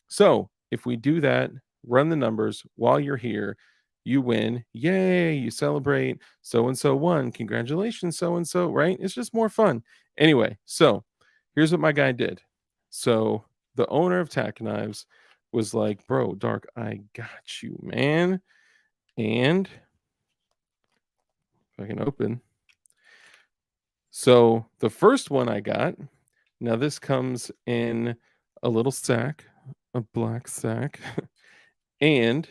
So if we do that, run the numbers while you're here, you win, yay, you celebrate, so and so won, congratulations, so and so, right? It's just more fun. Anyway, so here's what my guy did. So the owner of Tack Knives was like, bro, Dark, I got you, man. And if I can open. So the first one I got, now this comes in a little sack, a black sack. And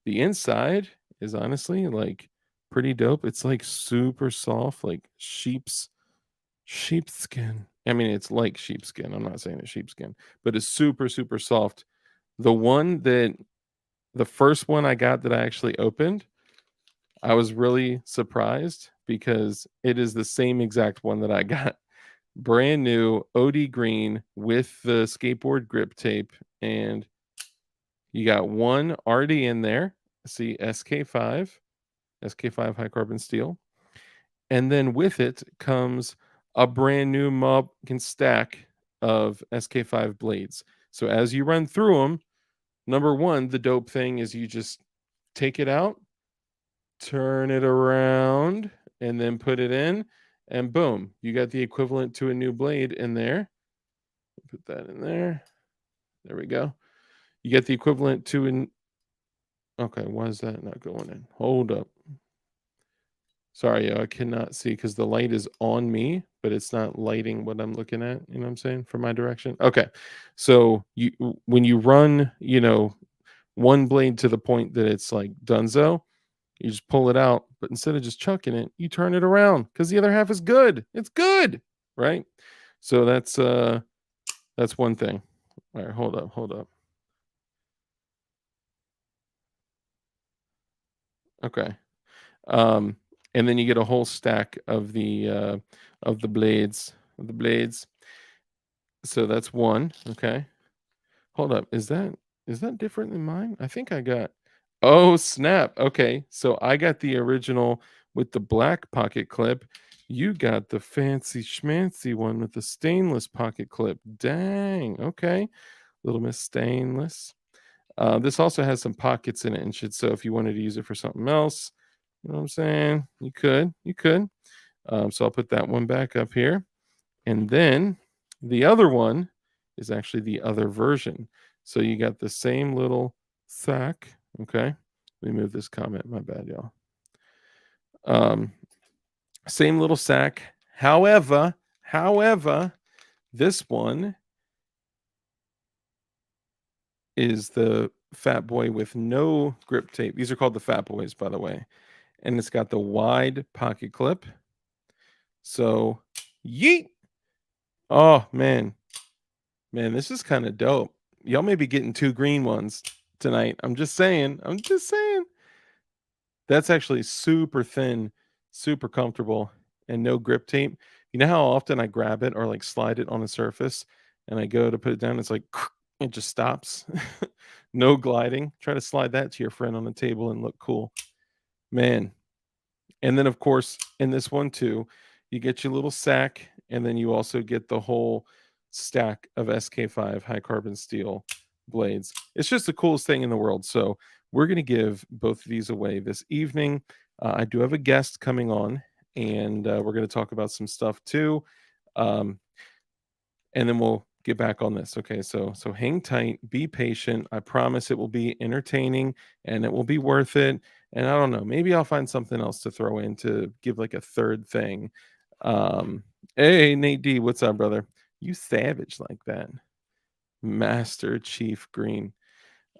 the inside is honestly like pretty dope. It's like super soft, like sheepskin. I mean, it's like sheepskin. I'm not saying it's sheepskin, but it's super, super soft. The first one I got that I actually opened, I was really surprised because it is the same exact one that I got. Brand new OD green with the skateboard grip tape. And you got one already in there. See, SK5 high carbon steel. And then with it comes a brand new mob can stack of SK5 blades. So as you run through them, number one, the dope thing is you just take it out, turn it around, and then put it in, and boom, you got the equivalent to a new blade in there. Put that in there. There we go. You get the equivalent to an, okay, why is that not going in? Hold up. Sorry, I cannot see because the light is on me, but it's not lighting what I'm looking at. You know what I'm saying? From my direction. Okay. So when you run, one blade to the point that it's like donezo, you just pull it out, but instead of just chucking it, you turn it around because the other half is good. It's good, right? So that's one thing. All right, hold up. Okay. Um, and then you get a whole stack of the blades. So that's one. Okay. Hold up. Is that different than mine? I think I got, oh snap. Okay. So I got the original with the black pocket clip. You got the fancy schmancy one with the stainless pocket clip. Dang. Okay. Little Miss Stainless. This also has some pockets in it and shit. So if you wanted to use it for something else, you know what I'm saying? You could. You could. So I'll put that one back up here. And then the other one is actually the other version. So you got the same little sack. Okay. Let me move this comment. My bad, y'all. Same little sack. However, this one is the Fat Boy with no grip tape. These are called the Fat Boys, by the way. And it's got the wide pocket clip. So, yeet. Oh, man. Man, this is kind of dope. Y'all may be getting 2 green ones tonight. I'm just saying. I'm just saying. That's actually super thin, super comfortable, and no grip tape. You know how often I grab it or like slide it on a surface and I go to put it down, it's like it just stops. No gliding. Try to slide that to your friend on the table and look cool. Man, and then, of course, in this one too, you get your little sack, and then you also get the whole stack of SK5 high carbon steel blades. It's just the coolest thing in the world. So we're going to give both of these away this evening. I do have a guest coming on, and we're going to talk about some stuff too. Um, and then we'll get back on this. Okay, so hang tight, be patient. I promise it will be entertaining and it will be worth it. And I don't know, maybe I'll find something else to throw in to give like a third thing. Um, hey Nate D, what's up, brother? You savage like that. Master Chief Green.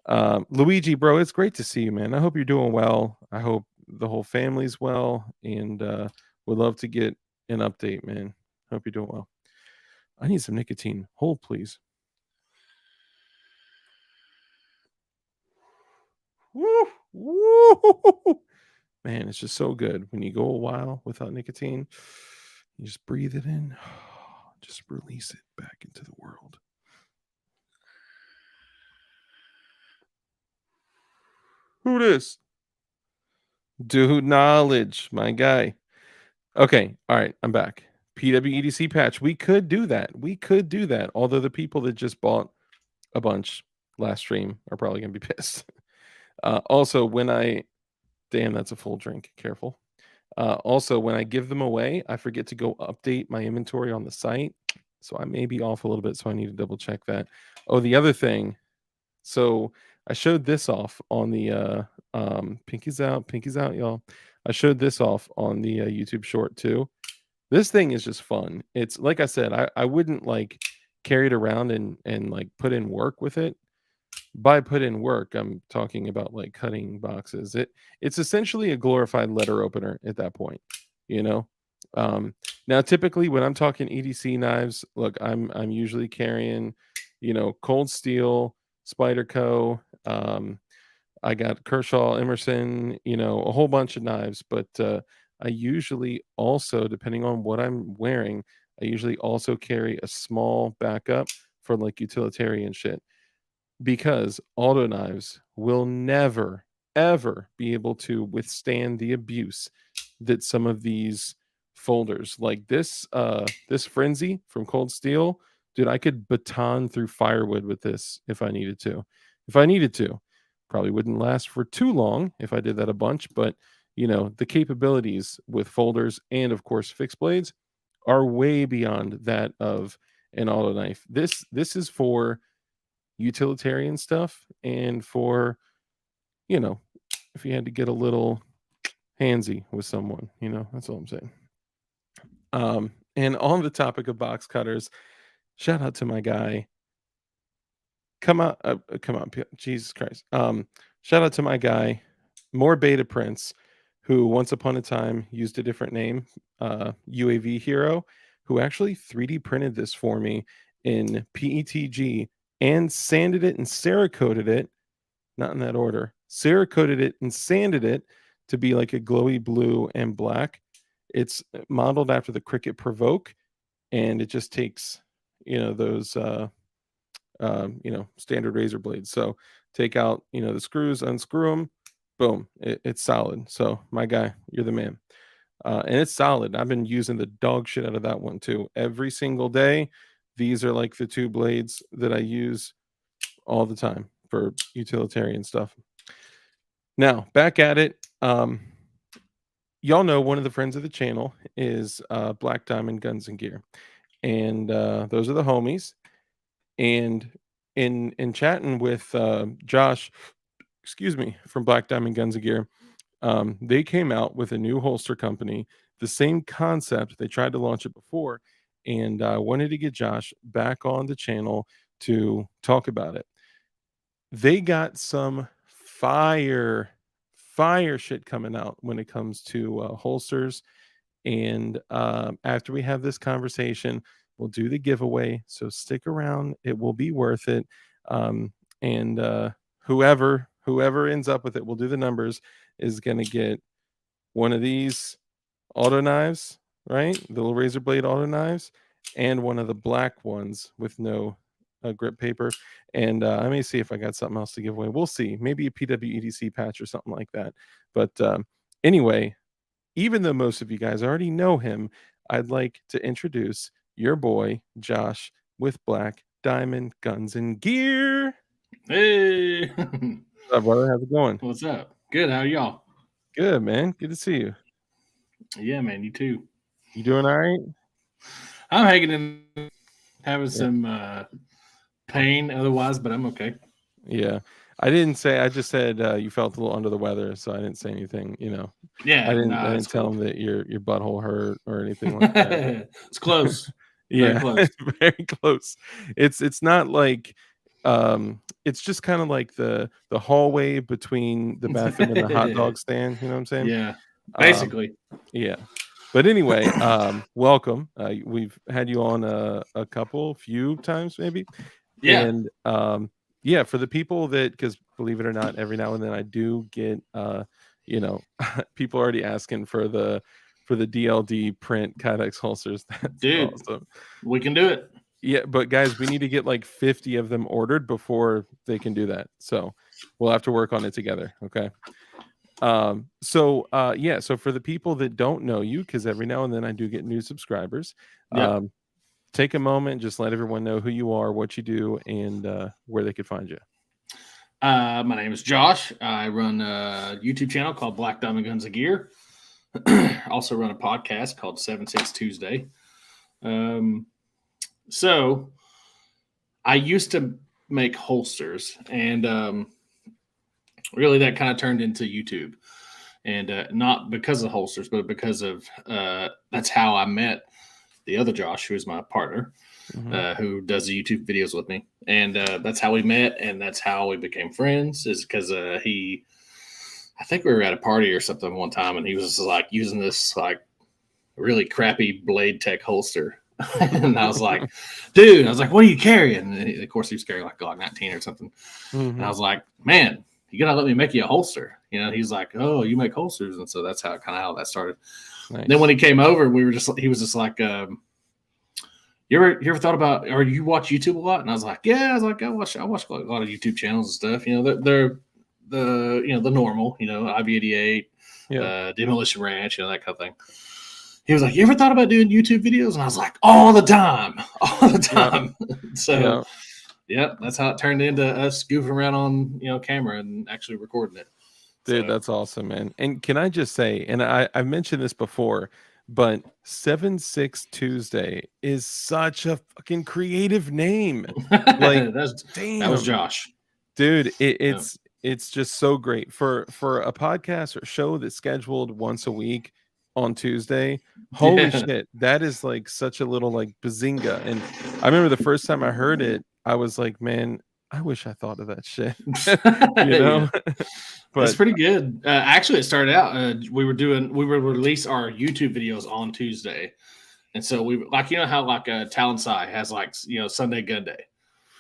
Luigi, bro, it's great to see you, man. I hope you're doing well. I hope the whole family's well, and would love to get an update, man. Hope you're doing well. I need some nicotine. Hold, please. Woo! Woo! Man, it's just so good when you go a while without nicotine. You just breathe it in, just release it back into the world. Who this? Dude, knowledge, my guy. Okay, all right, I'm back. PWEDC patch. We could do that. We could do that. Although the people that just bought a bunch last stream are probably gonna be pissed. Also, when I damn, that's a full drink. Careful. Also, when I give them away, I forget to go update my inventory on the site. So I may be off a little bit. So I need to double check that. Oh, the other thing. So I showed this off on the pinkies out, y'all. I showed this off on the YouTube short too. This thing is just fun. It's like I said, I wouldn't like carry it around and like put in work with it. By put in work, I'm talking about like cutting boxes. It's essentially a glorified letter opener at that point, you know. Now, typically, when I'm talking EDC knives, look, I'm usually carrying, Cold Steel, Spyderco. I got Kershaw, Emerson, a whole bunch of knives, but I usually also, depending on what I'm wearing, I usually also carry a small backup for like utilitarian shit because auto knives will never ever be able to withstand the abuse that some of these folders like this frenzy from Cold Steel, dude, I could baton through firewood with this if I needed to. Probably wouldn't last for too long if I did that a bunch, but the capabilities with folders and of course fixed blades are way beyond that of an auto knife. This is for utilitarian stuff and for you know if you had to get a little handsy with someone, that's all I'm saying. And on the topic of box cutters, shout out to my guy, come on, Jesus Christ. Shout out to my guy, more beta prints, who once upon a time used a different name, UAV Hero, who actually 3D printed this for me in PETG and sanded it and Cerakoted it, not in that order. Cerakoted it and sanded it to be like a glowy blue and black. It's modeled after the Cricut Provoke, and it just takes, those standard razor blades. So take out, the screws, unscrew them, boom, it's solid. So my guy, you're the man. And it's solid. I've been using the dog shit out of that one too. Every single day. These are like the two blades that I use all the time for utilitarian stuff. Now, back at it. Y'all know one of the friends of the channel is Black Diamond Guns and Gear. And those are the homies. And in chatting with Josh, excuse me, from Black Diamond Guns and Gear, they came out with a new holster company, the same concept. They tried to launch it before, and I wanted to get Josh back on the channel to talk about it. they got some fire shit coming out when it comes to holsters. And after we have this conversation, we'll do the giveaway. So stick around; it will be worth it. And whoever ends up with it, we'll do the numbers. Is going to get one of these auto knives, right? The little razor blade auto knives, and one of the black ones with no grip paper. And I may see if I got something else to give away. We'll see. Maybe a PWEDC patch or something like that. But anyway, even though most of you guys already know him, I'd like to introduce your boy, Josh, with Black Diamond Guns and Gear. Hey, What's up, brother? How's it going? what's up? Good. How are y'all? Good, man. Good to see you. Yeah, man. You too. You doing all right? I'm hanging in, having Yeah. some pain otherwise, but I'm okay. Yeah. I didn't say, I just said you felt a little under the weather, so I didn't say anything, I Yeah, didn't I nah, didn't it's tell cool. him that your butthole hurt or anything like that. It's close. Very Yeah, close. very close. It's not like it's just kind of like the hallway between the bathroom and the hot dog stand, you know what I'm saying? Yeah, Um basically. yeah. But anyway, welcome. We've had you on few times maybe. Yeah, And yeah, for the people that, because believe it or not, every now and then I do get you know people already asking for the DLD print Kydex holsters. That's dude, awesome. we can do it. Yeah, but guys, we need to get like 50 of them ordered before they can do that. So we'll have to work on it together. Okay. So for the people that don't know you, because every now and then I do get new subscribers, Yep. um, take a moment, just let everyone know who you are, what you do, and where they could find you. My name is Josh. I run a YouTube channel called Black Diamond Guns and Gear. Also run a podcast called 76 Tuesday. Um, so I used to make holsters, and really that kind of turned into YouTube. And not because of holsters, but because of that's how I met the other Josh, who is my partner, Hmm. who does the YouTube videos with me. And that's how we met, and that's how we became friends. Is because I think we were at a party or something one time, and he was like using this like really crappy Blade Tech holster. And I was like, dude, I was like, what are you carrying? And of course, he was carrying like Glock 19 or something. And I Hmm. was like, man, you gotta let me make you a holster. He's like, oh, you make holsters. And so that's how that started. And then when Nice. he came over, he was just like, you ever thought about, or you watch YouTube a lot? And I was like, yeah, I watch a lot of YouTube channels and stuff. They're the normal, IB88, Yeah. Demolition Ranch, that kind of thing. He was like, you ever thought about doing YouTube videos? And I was like, all the time, all the Yeah. time. So, Yeah. yeah, that's how it turned into us goofing around on, camera and actually recording it. Dude, So, that's awesome, man. And can I just say, and I've mentioned this before, but 7-6 Tuesday is such a fucking creative name. Like, that was damn. Josh. Dude, Yeah. it's just so great for a podcast or show that's scheduled once a week on Tuesday. Holy Yeah. shit, that is like such a little like bazinga. And I remember the first time I heard it, I was like, man, I wish I thought of that shit. you Yeah. know? It's But pretty good. Actually, it started out. We would release our YouTube videos on Tuesday, and so we like how like Talon Sai has like Sunday Gun Day,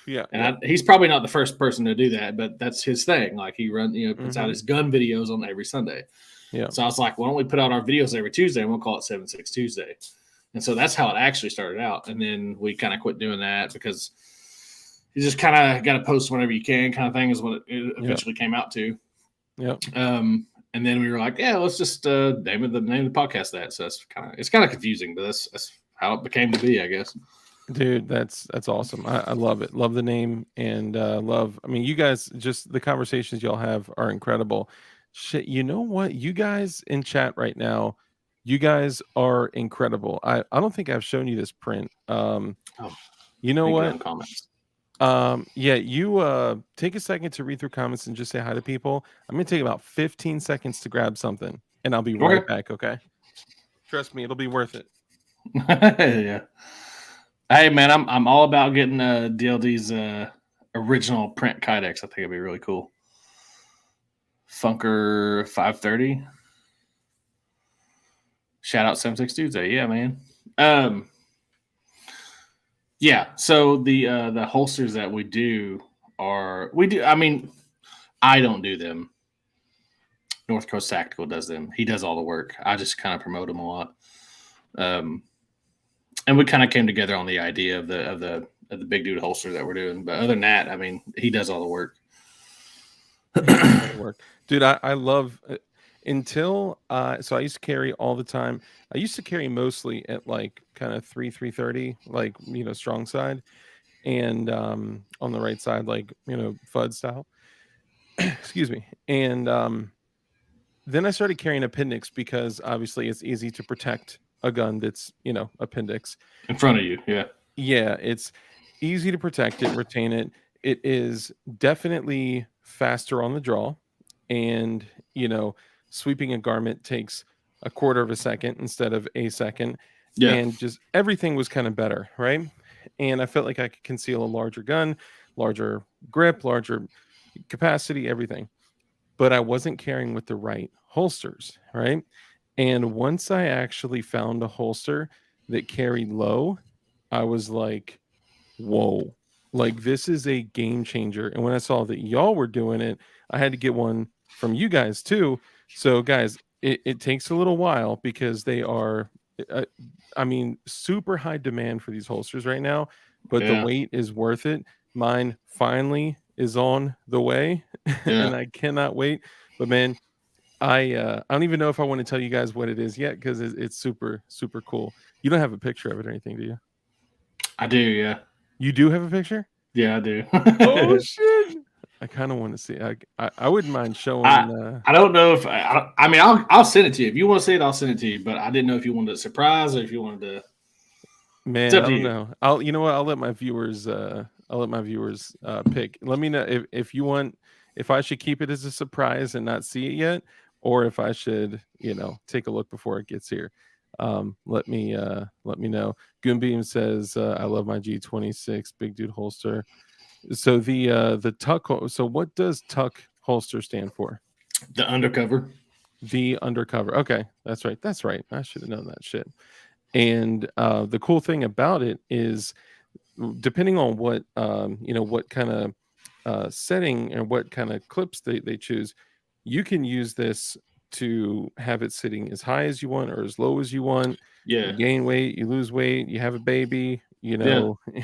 yeah, and yeah. he's probably not the first person to do that, but that's his thing. Like he puts out Hmm. his gun videos on every Sunday. Yeah. So I was like, why don't we put out our videos every Tuesday and we'll call it 7-6 Tuesday? And so that's how it actually started out, and then we kind of quit doing that because you just kind of got to post whenever you can, kind of thing is what it Yeah. eventually came out to. Yeah. And then we were like, yeah, let's just name the podcast that. So it's kind of confusing, but that's how it became to be, I guess. Dude, that's awesome. I love it. Love the name and love. I mean, you guys, just the conversations y'all have are incredible. Shit, you know what? You guys in chat right now, you guys are incredible. I don't think I've shown you this print. Oh, You know thank you what? on comments. Yeah, you take a second to read through comments and just say hi to people. I'm gonna take about 15 seconds to grab something, and I'll be right Okay. back. Okay, trust me, it'll be worth it. Yeah. Hey man, I'm all about getting DLD's original print Kydex. I think it'd be really cool. Funker 530. Shout out 76 Tuesday. Yeah, man. Yeah. So the holsters that we do. I mean, I don't do them. North Coast Tactical does them. He does all the work. I just kind of promote them a lot. And we kind of came together on the idea of the big dude holster that we're doing. But other than that, I mean, he does all the work. Work, dude. I love until so I used to carry all the time. I used to carry mostly at like kind of 330, like strong side, and on the right side, like FUD style. Excuse me. And then I started carrying appendix because obviously it's easy to protect a gun that's appendix in front of you. Yeah, it's easy to protect it, retain it. It is definitely faster on the draw, and sweeping a garment takes a quarter of a second instead of a second. Yeah. And just everything was kind of better, right? And I felt like I could conceal a larger gun, larger grip, larger capacity, everything. But I wasn't carrying with the right holsters, right? And once I actually found a holster that carried low, I was like, whoa, like this is a game changer. And when I saw that y'all were doing it, I had to get one from you guys too. So guys, it takes a little while because they are, I mean, super high demand for these holsters right now, but the wait is worth it. Mine finally is on the way and I cannot wait. But man, I don't even know if I want to tell you guys what it is yet because it's super, super cool. You don't have a picture of it or anything, do you? I do, yeah. You do have a picture? Yeah, I do. Oh shit! I kind of want to see. I wouldn't mind showing. I don't know if I mean I'll send it to you if you want to see it. I'll send it to you, but I didn't know if you wanted a surprise or if you wanted to. Man, I don't know. You know what? I'll let my viewers. Pick. Let me know if you want. If I should keep it as a surprise and not see it yet, or if I should, take a look before it gets here. Let me know. Goonbeam says, I love my G26 big dude holster. So the TUC. So what does TUC holster stand for? The undercover. The undercover. Okay, that's right. That's right. I should have known that shit. And the cool thing about it is, depending on what what kind of setting and what kind of clips they choose, you can use this to have it sitting as high as you want or as low as you want. Yeah. You gain weight, you lose weight, you have a baby, you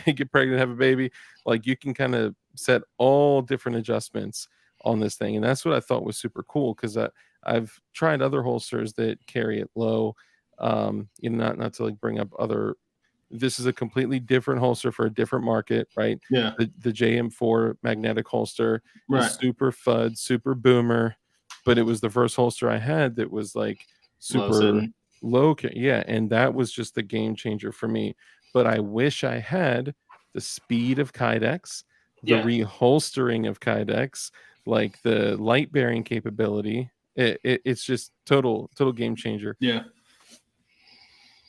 get pregnant, have a baby. Like you can kind of set all different adjustments on this thing. And that's what I thought was super cool because I've tried other holsters that carry it low. Not to like bring up other. This is a completely different holster for a different market, right? Yeah. The JM4 magnetic holster Right. is super FUD, super boomer, but it was the first holster I had that was like super low. Yeah, and that was just the game changer for me. But I wish I had the speed of Kydex, the reholstering of Kydex, like the light bearing capability. It's just total game changer. Yeah.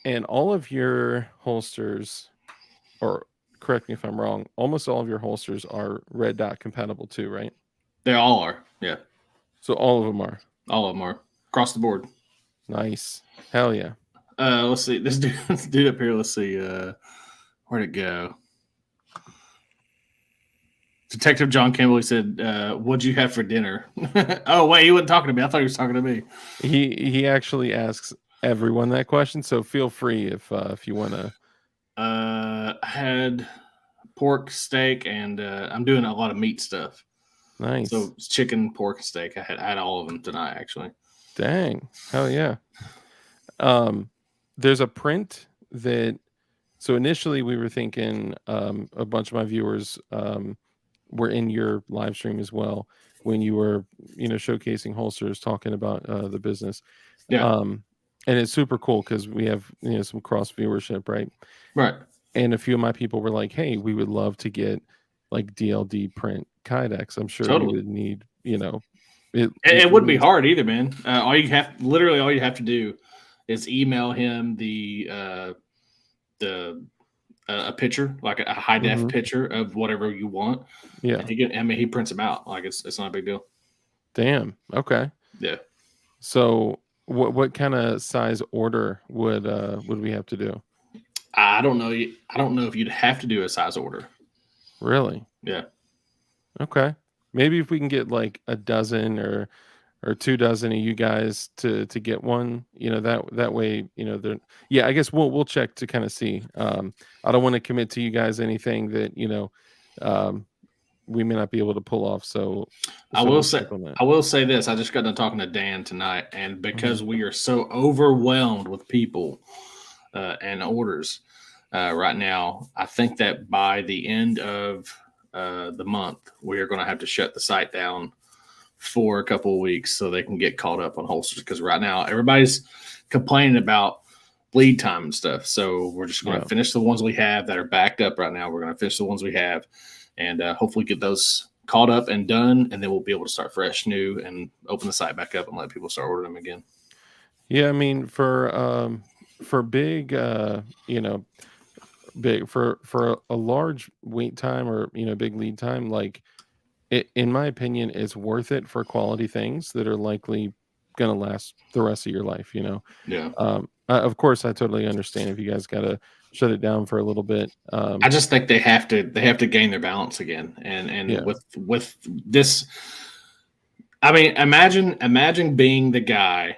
And all of your holsters, or correct me if I'm wrong, almost all of your holsters are red dot compatible too, right? They all are. Yeah. So all of them are. All of them are across the board. Nice. Hell yeah. Let's see. This dude up here. Let's see. Where'd it go? Detective John Campbell, he said, what'd you have for dinner? Oh, wait, he wasn't talking to me. I thought he was talking to me. He actually asks everyone that question, so feel free if you want to. I had pork, steak, and I'm doing a lot of meat stuff. Nice. So it's chicken, pork, and steak. I had all of them tonight, actually. Dang. Hell yeah. There's a print that, so initially we were thinking a bunch of my viewers were in your live stream as well when you were showcasing holsters, talking about the business. And it's super cool because we have some cross viewership, right? And a few of my people were like, hey, we would love to get like DLD print Kydex. I'm sure we would need it wouldn't be hard either, man. All you have to do is email him the a picture, like a high def Mhm. picture of whatever you want, and Yeah. he prints them out. Like it's not a big deal. Damn. Okay. Yeah. So what kinda size order would we have to do? I don't know. I don't know if you'd have to do a size order. Really? Yeah. Okay. Maybe if we can get like a dozen or 2 dozen of you guys to get one, that way, they're yeah, I guess we'll check to kinda see. I don't wanna commit to you guys anything that, um, we may not be able to pull off, I so will we'll say check on that. I will say this. I just got done talking to Dan tonight, and Mhm. because we are so overwhelmed with people and orders right now, I think that by the end of the month, we are going to have to shut the site down for a couple of weeks so they can get caught up on holsters. Because right now, everybody's complaining about lead time and stuff. So we're just going Yeah. to finish the ones we have that are backed up right now. We're going to finish the ones we have, and hopefully get those caught up and done, and then we'll be able to start fresh, new, and open the site back up and let people start ordering them again. Yeah, I mean, for big, big for a large wait time or, big lead time, like, in my opinion, it's worth it for quality things that are likely gonna last the rest of your life, you know? Yeah. Of course, I totally understand if you guys gotta shut it down for a little bit. I just think they have to gain their balance again, and Yeah. with this, I mean, imagine being the guy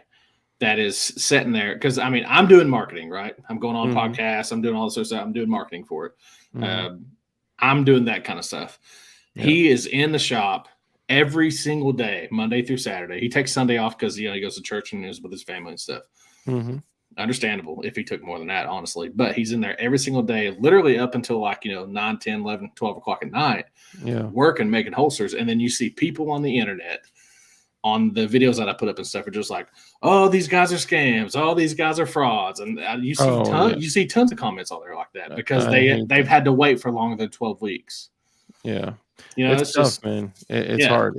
that is sitting there, because I mean, I'm doing marketing, right? I'm going on Mhm, podcasts, I'm doing all this sort of stuff, I'm doing marketing for it. mhm. Um, I'm doing that kind of stuff. Yeah. He is in the shop every single day, Monday through Saturday. He takes Sunday off because he goes to church and is with his family and stuff. Mhm. Understandable if he took more than that, honestly. But he's in there every single day, literally up until 9, 10, 11, 12 o'clock at night, Yeah. working, making holsters. And then you see people on the internet, on the videos that I put up and stuff, are just like, "Oh, these guys are scams. Oh, these guys are frauds." And Oh, yeah. you see tons of comments on there like that because I hate they've that. had to wait for longer than 12 weeks. Yeah. It's It's tough, just, man. It's yeah, hard.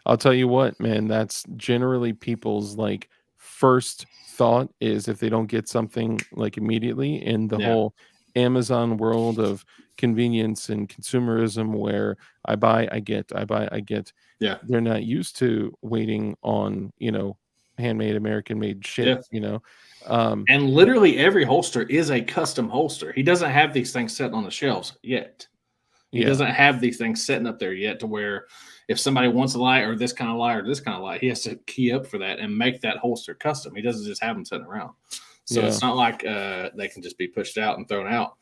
I'll tell you what, man, that's generally people's, like, first thought is if they don't get something, like, immediately in the yeah, whole Amazon world of convenience and consumerism where I buy, I get, I buy, I get. yeah, They're not used to waiting on, handmade, American-made shit, yeah. you know? Um, And literally every holster is a custom holster. He doesn't have these things sitting on the shelves yet. He yeah, doesn't have these things sitting up there yet to where if somebody wants a light or this kind of light or this kind of light, he has to key up for that and make that holster custom. He doesn't just have them sitting around. So yeah, it's not like they can just be pushed out and thrown out.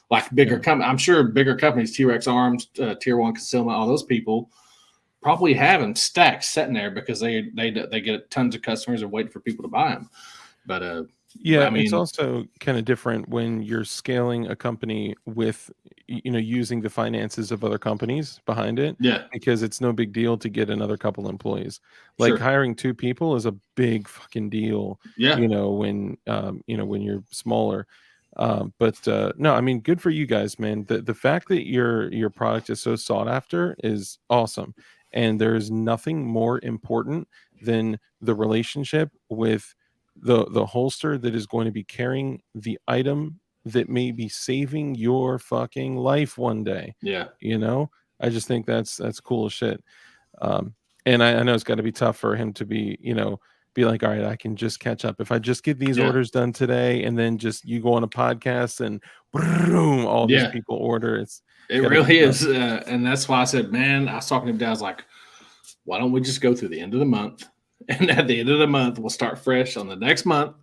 Like yeah. I'm sure bigger companies, T-Rex Arms, Tier 1 Concealment, all those people probably have them stacked sitting there because they get tons of customers and waiting for people to buy them. But Yeah, I it's mean, also kind of different when you're scaling a company with, using the finances of other companies behind it, yeah, because it's no big deal to get another couple employees. Like sure, hiring 2 people is a big fucking deal, yeah, when you're smaller. But no, I mean, good for you guys, man. The fact that your product is so sought after is awesome, and there's nothing more important than the relationship with the holster that is going to be carrying the item that may be saving your fucking life one day, yeah, you know? I just think that's cool as shit. Um, and I know it's gotta be tough for him to be like, "All right, I can just catch up. If I just get these yeah, orders done today," and then just you go on a podcast and boom, all these yeah. people order. It's It gotta be really tough. is, and that's why I said, man, I was talking to him. Dad, I was like, why don't we just go through the end of the month, and at the end of the month, we'll start fresh on the next month,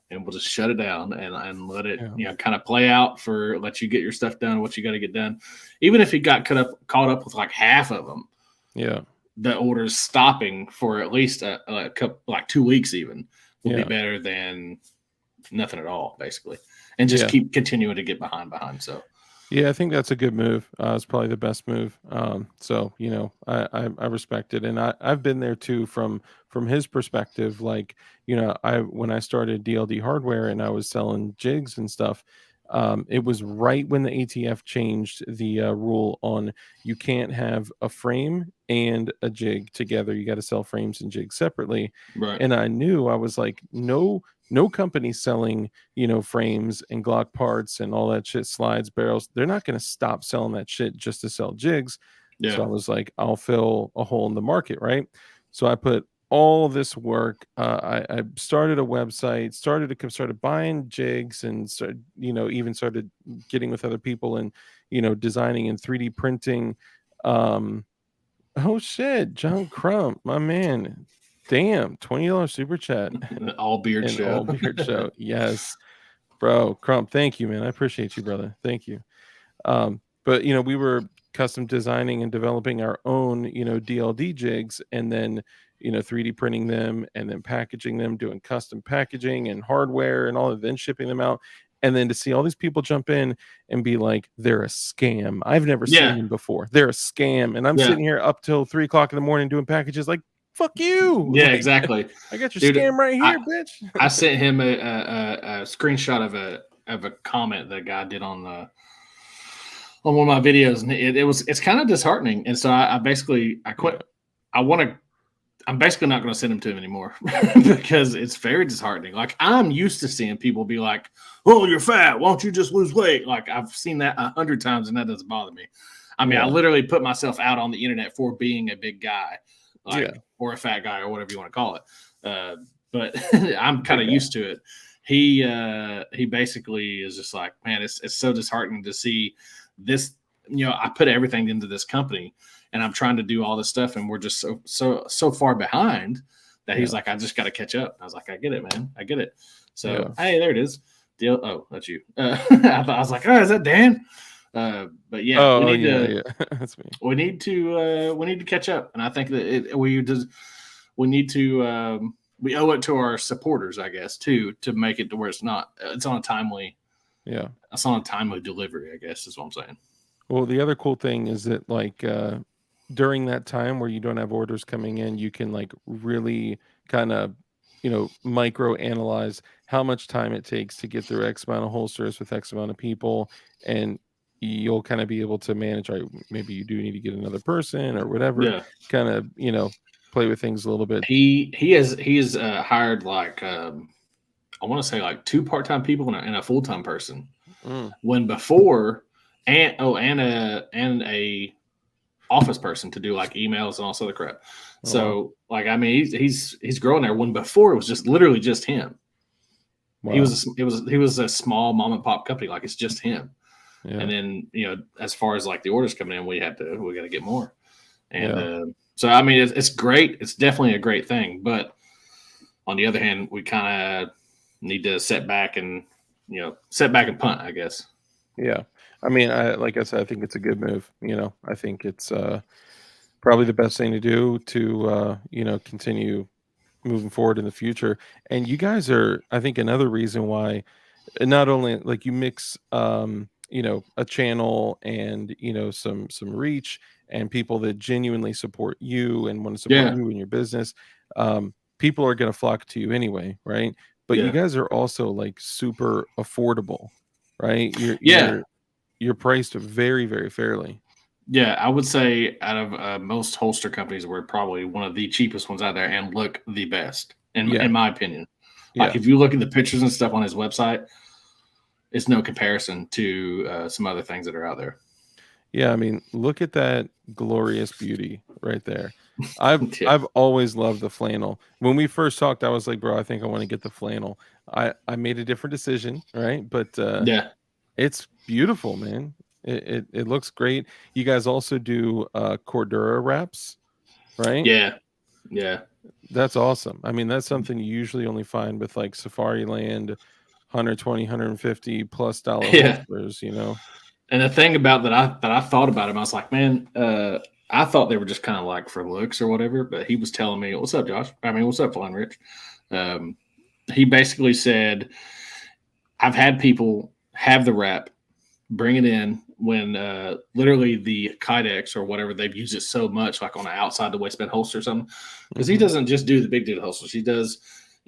and we'll just shut it down and let it, Yeah. kind of play out for let you get your stuff done, what you got to get done. Even if he got caught up with like half of them, Yeah. the orders stopping for at least a couple, like 2 weeks, even would be Yeah. better than nothing at all, basically, and just Yeah. keep continuing to get behind. So Yeah, I think that's a good move. It's probably the best move. So I respect it, and I've been there too from his perspective. Like I when I started DLD hardware and I was selling jigs and stuff, it was right when the ATF changed the rule on you can't have a frame and a jig together. You got to sell frames and jigs separately. right, And I knew I was like, no no company selling, frames and Glock parts and all that shit, slides, barrels. They're not going to stop selling that shit just to sell jigs. So Yeah. I was like, I'll fill a hole in the market, right? So I put all of this work. I started a website, started buying jigs, and started, even started getting with other people and designing and 3D printing. Oh shit, John Crump, my man. Damn, $20 super chat All beard and all show. beard show. Yes, bro. Crump, thank you, man. I appreciate you, brother. Thank you. But we were custom designing and developing our own, DLD jigs, and then 3D printing them and then packaging them, doing custom packaging and hardware and all of, then shipping them out. And then to see all these people jump in and be like, they're a scam. I've never seen Yeah. them before. They're a scam. And I'm Yeah. sitting here up till 3 o'clock in the morning doing packages like, fuck you. Yeah, Like, exactly. I got your Dude, scam right here, bitch. I sent him a screenshot of a comment that guy did on one of my videos, and it's kind of disheartening. And so I basically quit. I'm basically not going to send him to him anymore because it's very disheartening. Like, I'm used to seeing people be like, "Oh, you're fat. Why don't you just lose weight?" Like, I've seen that 100 times, and that doesn't bother me. I mean, I literally put myself out on the internet for being a big guy, or a fat guy, or whatever you want to call it. But I'm kind of used to it. He basically is just like, man, it's so disheartening to see this. I put everything into this company, and I'm trying to do all this stuff, and we're just so far behind that he's like, I just got to catch up. I was like, I get it, man, I get it. So hey, there it is. Oh, that's you. I was like, oh, is that Dan? But yeah, we need to. That's me. We need to catch up, and I think that we need to. We owe it to our supporters, I guess, too, to make it to where it's on a timely. Yeah, it's on a timely delivery, I guess is what I'm saying. Well, the other cool thing is that like during that time where you don't have orders coming in, you can like really kind of micro analyze how much time it takes to get through X amount of holsters with X amount of people, and you'll kind of be able to manage. Right, maybe you do need to get another person or whatever. Yeah. Kind of play with things a little bit. He has hired like I want to say like 2 part-time people and a full-time person. When before and a office person to do like emails and all sort of crap. So like, I mean, he's growing there. When before it was just literally just him. Wow. He was a small mom and pop company. Like, it's just him. Yeah. And then, as far as like the orders coming in, we got to get more. And so, I mean, it's great. It's definitely a great thing. But on the other hand, we kind of need to set back and punt, I guess. Yeah. I mean, like I said, I think it's a good move. I think it's probably the best thing to do to, continue moving forward in the future. And you guys are, I think, another reason why not only like you mix, a channel and, some reach and people that genuinely support you and want to support you in your business. People are going to flock to you anyway. Right. But you guys are also like super affordable, right? You're priced very, very fairly. Yeah, I would say out of most holster companies, we're probably one of the cheapest ones out there and look the best, in my opinion. Like, if you look at the pictures and stuff on his website, it's no comparison to some other things that are out there. Yeah, I mean, look at that glorious beauty right there. I've always loved the flannel. When we first talked, I was like, bro, I think I want to get the flannel. I made a different decision, right? But it's beautiful, man. It looks great. You guys also do Cordura wraps, right? Yeah. That's awesome. I mean, that's something you usually only find with like Safari Land, 120, 150 plus dollar holsters, And the thing about that I thought about him, I was like, man, I thought they were just kind of like for looks or whatever. But he was telling me, "What's up, Josh? I mean, what's up, Flying Rich?" He basically said, "I've had people have the wrap, bring it in when literally the Kydex or whatever, they've used it so much, like on an outside the waistband holster or something, because he doesn't just do the big dude holsters. He does."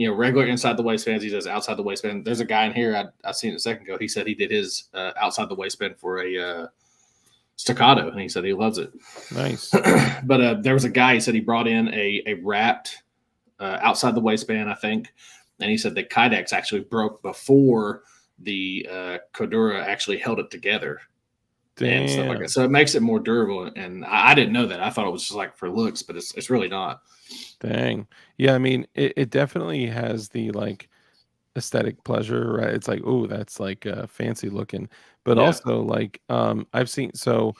Regular inside the waistbands. He does outside the waistband. There's a guy in here I seen it a second ago. He said he did his outside the waistband for a staccato, and he said he loves it. Nice. But there was a guy. He said he brought in a wrapped outside the waistband, I think, and he said the Kydex actually broke before the Cordura actually held it together and stuff like that. Damn. So it makes it more durable. And I didn't know that. I thought it was just like for looks, but it's really not. Dang. Yeah, I mean, it definitely has the like aesthetic pleasure, right? It's like, oh, that's like fancy looking. But Yeah. also like I've seen some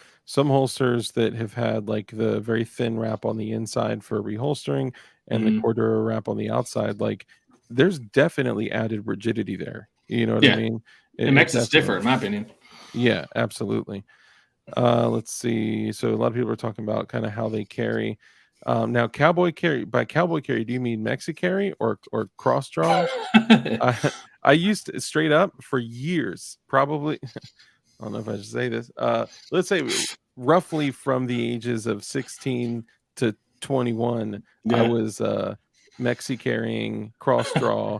holsters that have had like the very thin wrap on the inside for reholstering and the Hmm. Cordura wrap on the outside, like there's definitely added rigidity there. You know what I Yeah. mean? It It makes it stiffer, definitely. in my opinion. Yeah, absolutely. Let's see. So a lot of people are talking about kind of how they carry. Now, cowboy carry by cowboy carry, do you mean Mexi carry or cross draw? I I used to, straight up for years, probably. I don't know if I should say this. Let's say roughly from the ages of 16 to 21, I Yeah. was Mexi carrying cross draw.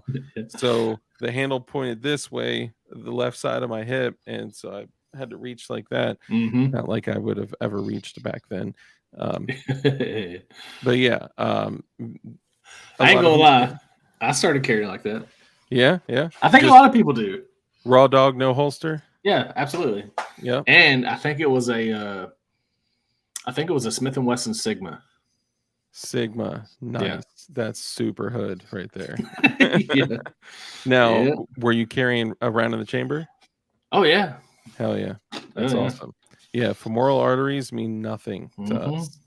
So the handle pointed this way, the left side of my hip, and so I had to reach like that. Hmm. Not like I would have ever reached back then. Um, but yeah, a I ain't lot of gonna people. lie. I started carrying like that. Yeah, yeah. I think a Just lot of people do. raw dog, no holster. Yeah, absolutely. Yep. And I think it was a Smith and Wesson Sigma. Sigma, Yeah. nice. That's super hood right there. Yeah. Now, Yeah. were you carrying around in the chamber? Oh yeah. Hell yeah. Oh That's yeah. awesome. Yeah, femoral arteries mean nothing to Hmm. us.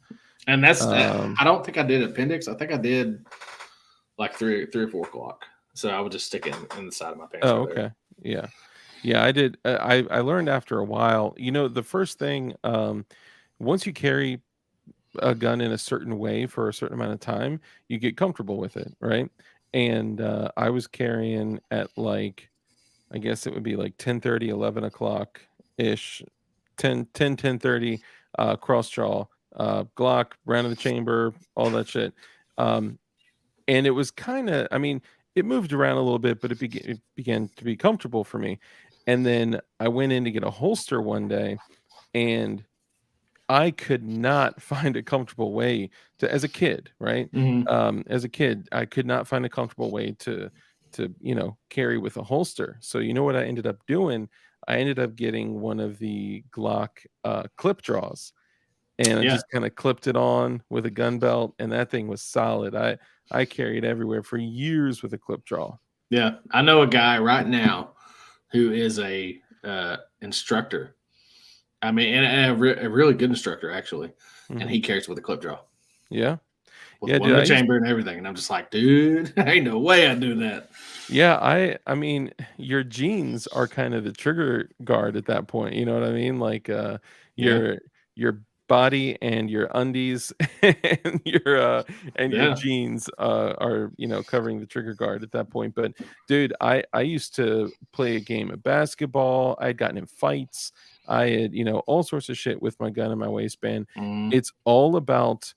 And that's that. Um, I don't think I did appendix. I think I did like three or 4 o'clock. So I would just stick it in the side of my pants oh, right there. okay. Yeah. Yeah, I did. I learned after a while, the first thing, once you carry a gun in a certain way for a certain amount of time, you get comfortable with it, right? And I was carrying at like I guess it would be like 10:30, 11 o'clock ish, 10:30, cross draw, Glock, round of the chamber, all that shit. Um, and it was kind of, I mean, it moved around a little bit, but it began to be comfortable for me. And then I went in to get a holster one day, and I could not find a comfortable way to, as a kid, right? Hmm. As a kid, I could not find a comfortable way to carry with a holster. So you know what I ended up doing? I ended up getting one of the Glock clip draws, and I Yeah. just kind of clipped it on with a gun belt, and that thing was solid. I carried everywhere for years with a clip draw. Yeah. I know a guy right now who is a instructor. I mean, and a really good instructor actually, and Hmm. he carries with a clip draw Yeah, with yeah, one dude. in the I used chamber and everything. And I'm just like, dude, ain't no way I do that. Yeah, I mean, your jeans are kind of the trigger guard at that point, you know what I mean? Like, Yeah. your body and your undies and your Yeah. jeans, are, covering the trigger guard at that point. But dude, I used to play a game of basketball. I'd gotten in fights. I had, all sorts of shit with my gun in my waistband. Mm, It's all about,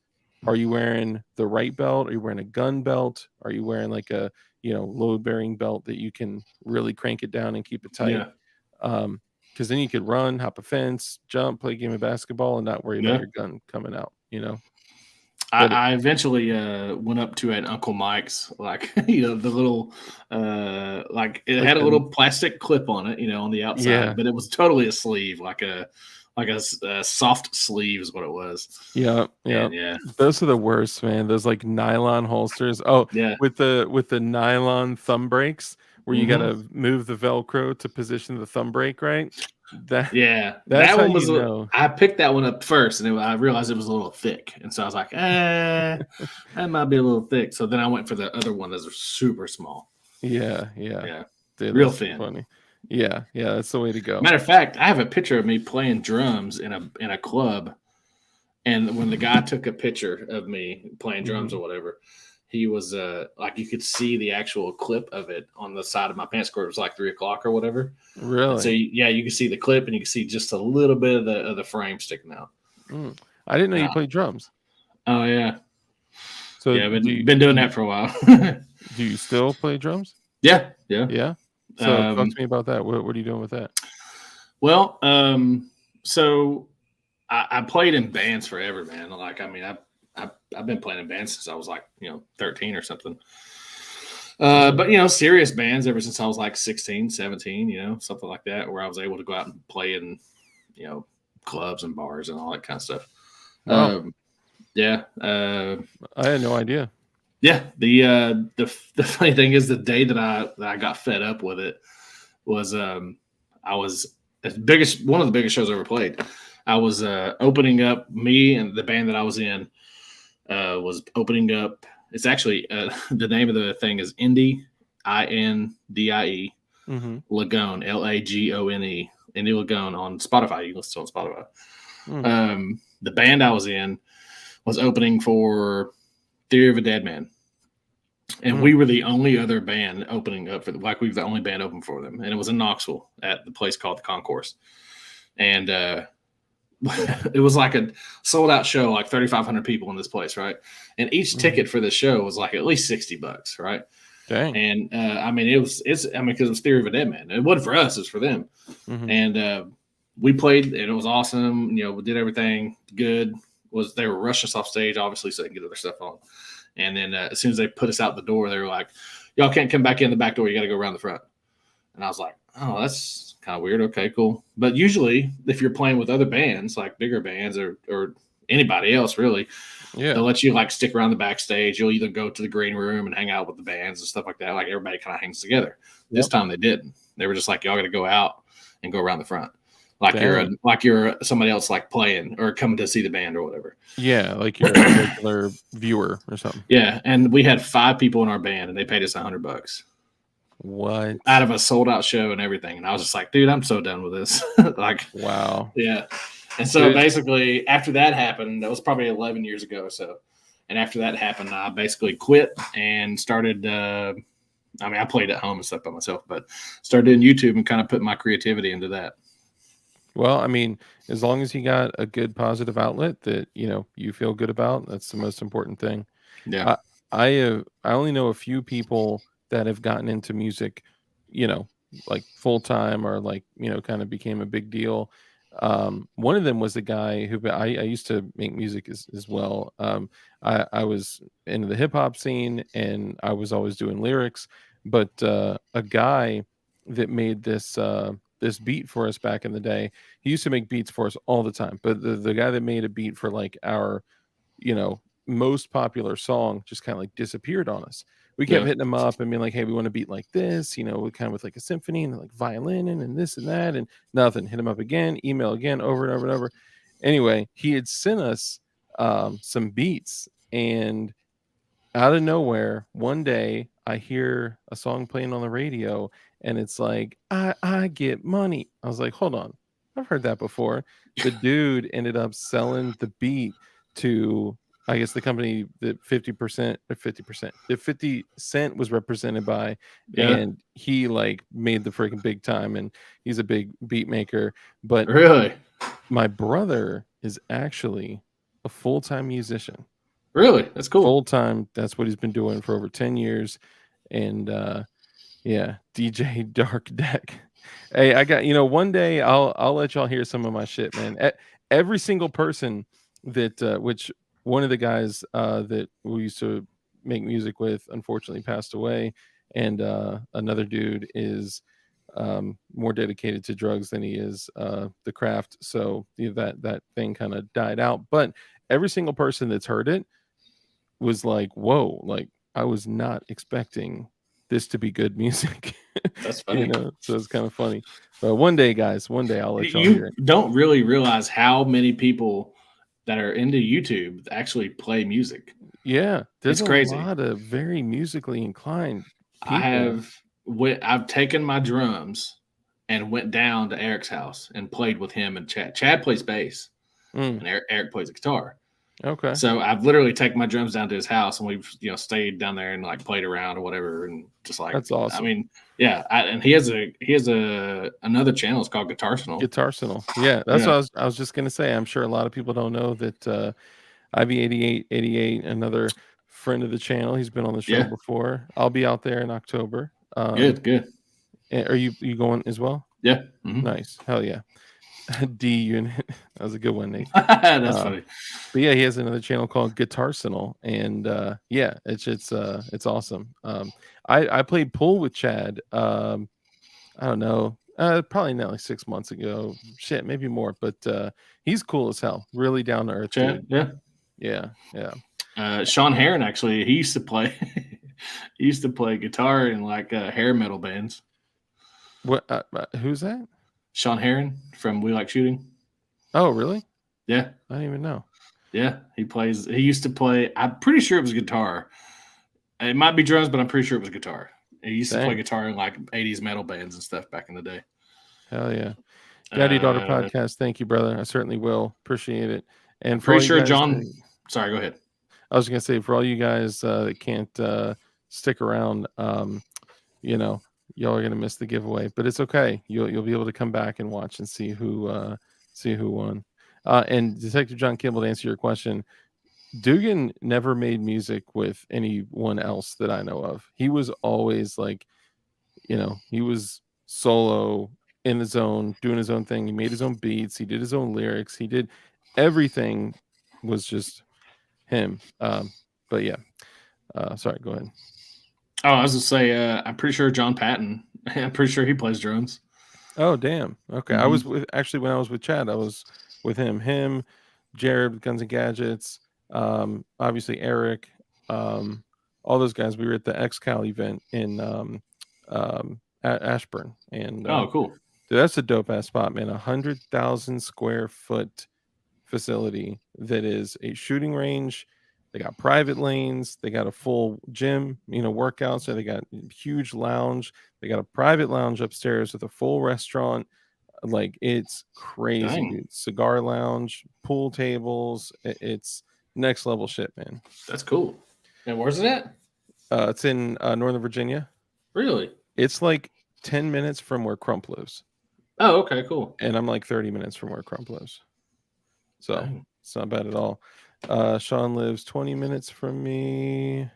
are you wearing the right belt? Are you wearing a gun belt? Are you wearing like a load bearing belt that you can really crank it down and keep it tight. yeah. Because then you could run, hop a fence, jump, play a game of basketball, and not worry about Yeah. your gun coming out. I, But I eventually went up to an Uncle Mike's, like the little, like it like had a the little plastic clip on it, on the outside, yeah, but it was totally a sleeve, like a soft sleeve is what it was. yeah, yeah. And yeah, Those are the worst, man. Those like nylon holsters. Oh, yeah, with the nylon thumb brakes where you hmm, gotta move the Velcro to position the thumb brake right. That yeah. that's That how one you was. know. I picked that one up first, and I realized it was a little thick, and so I was like, that might be a little thick. So then I went for the other one that's super small. Yeah, yeah. Yeah, Dude, real that's so thin. funny. Yeah, yeah, that's the way to go. Matter of fact, I have a picture of me playing drums in a club, and when the guy took a picture of me playing drums Mhm. or whatever, he was like you could see the actual clip of it on the side of my pants skirt. It was like 3 o'clock or whatever, and so Really? yeah, you can see the clip and you can see just a little bit of the frame sticking out. Mm. I didn't know you Yeah. played drums. Oh yeah, So yeah. do you Been do doing you that for a while. do you still play drums? Yeah, yeah. Yeah? So talk to Um, me about that. What are you doing with that? well, so I played in bands forever, man. Like, I mean, I've been playing in bands since I was like, 13 or something. But serious bands ever since I was like 16, 17, something like that, where I was able to go out and play in, clubs and bars and all that kind of stuff. Wow. Yeah. I had no idea. Yeah. The funny thing is, the day that I got fed up with it was I was one of the biggest shows I ever played. I was opening up. Me and the band that I was in was opening up. It's actually the name of the thing is Indie, Indie, Mm-hmm. Lagone, Lagone, Indie Lagone on Spotify. You can listen to it on Spotify. Mm. The band I was in was opening for Theory of a Dead Man. And we were the only other band opening up for we were the only band open for them. And it was in Knoxville at the place called the Concourse. And it was like a sold out show, like 3,500 people in this place, right? And each ticket for the show was like at least $60, right? Dang. And because it was Theory of a Dead Man. It wasn't for us, it was for them. Mm-hmm. And we played, and it was awesome. We did everything good. They were rushing us off stage, obviously, so they can get other stuff on. And then as soon as they put us out the door, they were like, "Y'all can't come back in the back door. You got to go around the front." And I was like, "Oh, that's kind of weird. Okay, cool." But usually, if you're playing with other bands, like bigger bands or anybody else, really, they'll let you like stick around the backstage. You'll either go to the green room and hang out with the bands and stuff like that. Like everybody kind of hangs together. Yep. This time they didn't. They were just like, "Y'all got to go out and go around the front." Like you're somebody else like playing or coming to see the band or whatever. Yeah, like you're a regular viewer or something. Yeah, and we had 5 people in our band, and they paid us $100. What? Out of a sold out show and everything. And I was just like, dude, I'm so done with this. Like, wow. Yeah. And so basically, after that happened, that was probably 11 years ago or so. And after that happened, I basically quit and started. I played at home and stuff by myself, but started doing YouTube and kind of put my creativity into that. Well, I mean, as long as you got a good positive outlet that you feel good about, that's the most important thing. Yeah, I only know a few people that have gotten into music, like full time or like kind of became a big deal. One of them was a guy who I used to make music as well. I was into the hip hop scene and I was always doing lyrics, but a guy that made this beat for us back in the day. He used to make beats for us all the time. But the guy that made a beat for like our, most popular song just kind of like disappeared on us. We kept hitting him up and being like, "Hey, we want a beat like this, kind of with like a symphony and like violin and this and that," and nothing. Hit him up again, email again, over and over and over. Anyway, he had sent us some beats, and out of nowhere, one day I hear a song playing on the radio, and it's like, I get money. I was like, hold on, I've heard that before. The dude ended up selling the beat to, I guess, the company that 50% or 50%, that 50 Cent was represented by, and he like made the freaking big time, and he's a big beat maker. But really, my brother is actually a full-time musician. Really? That's cool. Full time. That's what he's been doing for over 10 years. And DJ Dark Deck. Hey, I got, one day I'll let y'all hear some of my shit, man. Every single person that which one of the guys that we used to make music with unfortunately passed away, and another dude is more dedicated to drugs than he is the craft. So that thing kind of died out. But every single person that's heard it was like, whoa, like I was not expecting this to be good music. That's funny. So it's kind of funny. But one day, guys, I'll let y'all hear it. You don't really realize how many people that are into YouTube actually play music. Yeah, there's it's crazy. A lot of very musically inclined people. I've taken my drums and went down to Eric's house and played with him and Chad. Chad plays bass, and Eric plays the guitar. Okay. So I've literally taken my drums down to his house, and we've stayed down there and like played around or whatever, and just like that's awesome. I mean, yeah, and he has another channel. It's called Guitarsenal. Guitarsenal. Yeah, that's what I was just gonna say. I'm sure a lot of people don't know that IV8888, another friend of the channel. He's been on the show before. I'll be out there in October. Good. Are you going as well? Yeah. Mm-hmm. Nice. Hell yeah. D Unit. That was a good one, Nate. That's Uh, funny. but yeah, he has another channel called Guitarsenal, and yeah, it's awesome. I played pool with Chad. I don't know, probably not like 6 months ago. Shit, maybe more. But he's cool as hell. Really down to earth Chad, dude. yeah. Yeah, yeah. Sean Heron actually, he used to play. He used to play guitar in like hair metal bands. What? Who's that? Sean Heron from We Like Shooting. Oh, really? Yeah, I didn't even know. yeah. He plays. He used to play. I'm pretty sure it was guitar. It might be drums, but I'm pretty sure it was guitar. He used to play Dang, guitar in like '80s metal bands and stuff back in the day. hell yeah. Daddy Daughter Uh, Podcast. Thank you, brother. I certainly will appreciate it. And for all Pretty you sure guys, John. Sorry, go ahead. I was gonna say for all you guys that can't stick around, you know, y'all are gonna miss the giveaway, but it's okay. You'll be able to come back and watch and see who won. And Detective John Campbell, to answer your question, Dugan never made music with anyone else that I know of. He was always like, he was solo in his own, doing his own thing. He made his own beats. He did his own lyrics. He did everything was just him. But yeah, sorry, go ahead. Oh, I was gonna say. I'm pretty sure John Patton. I'm pretty sure he plays drums. Oh, damn. Okay. I was Mm-hmm. with actually when I was with Chad, I was with him, Jared, Guns and Gadgets, obviously Eric, um, all those guys. We were at the XCal event in Ashburn, and Oh, cool. dude, that's a dope ass spot, man. 100,000 square foot facility that is a shooting range. They got private lanes. They got a full gym, workouts. So they got huge lounge. They got a private lounge upstairs with a full restaurant. Like it's crazy, Dang, dude. Cigar lounge, pool tables. It's next level shit, man. that's cool. And where's it at? It's in Northern Virginia. Really? It's like 10 minutes from where Crump lives, Oh, okay, cool. and I'm like 30 minutes from where Crump lives. So Dang. it's not bad at all. Sean lives 20 minutes from me.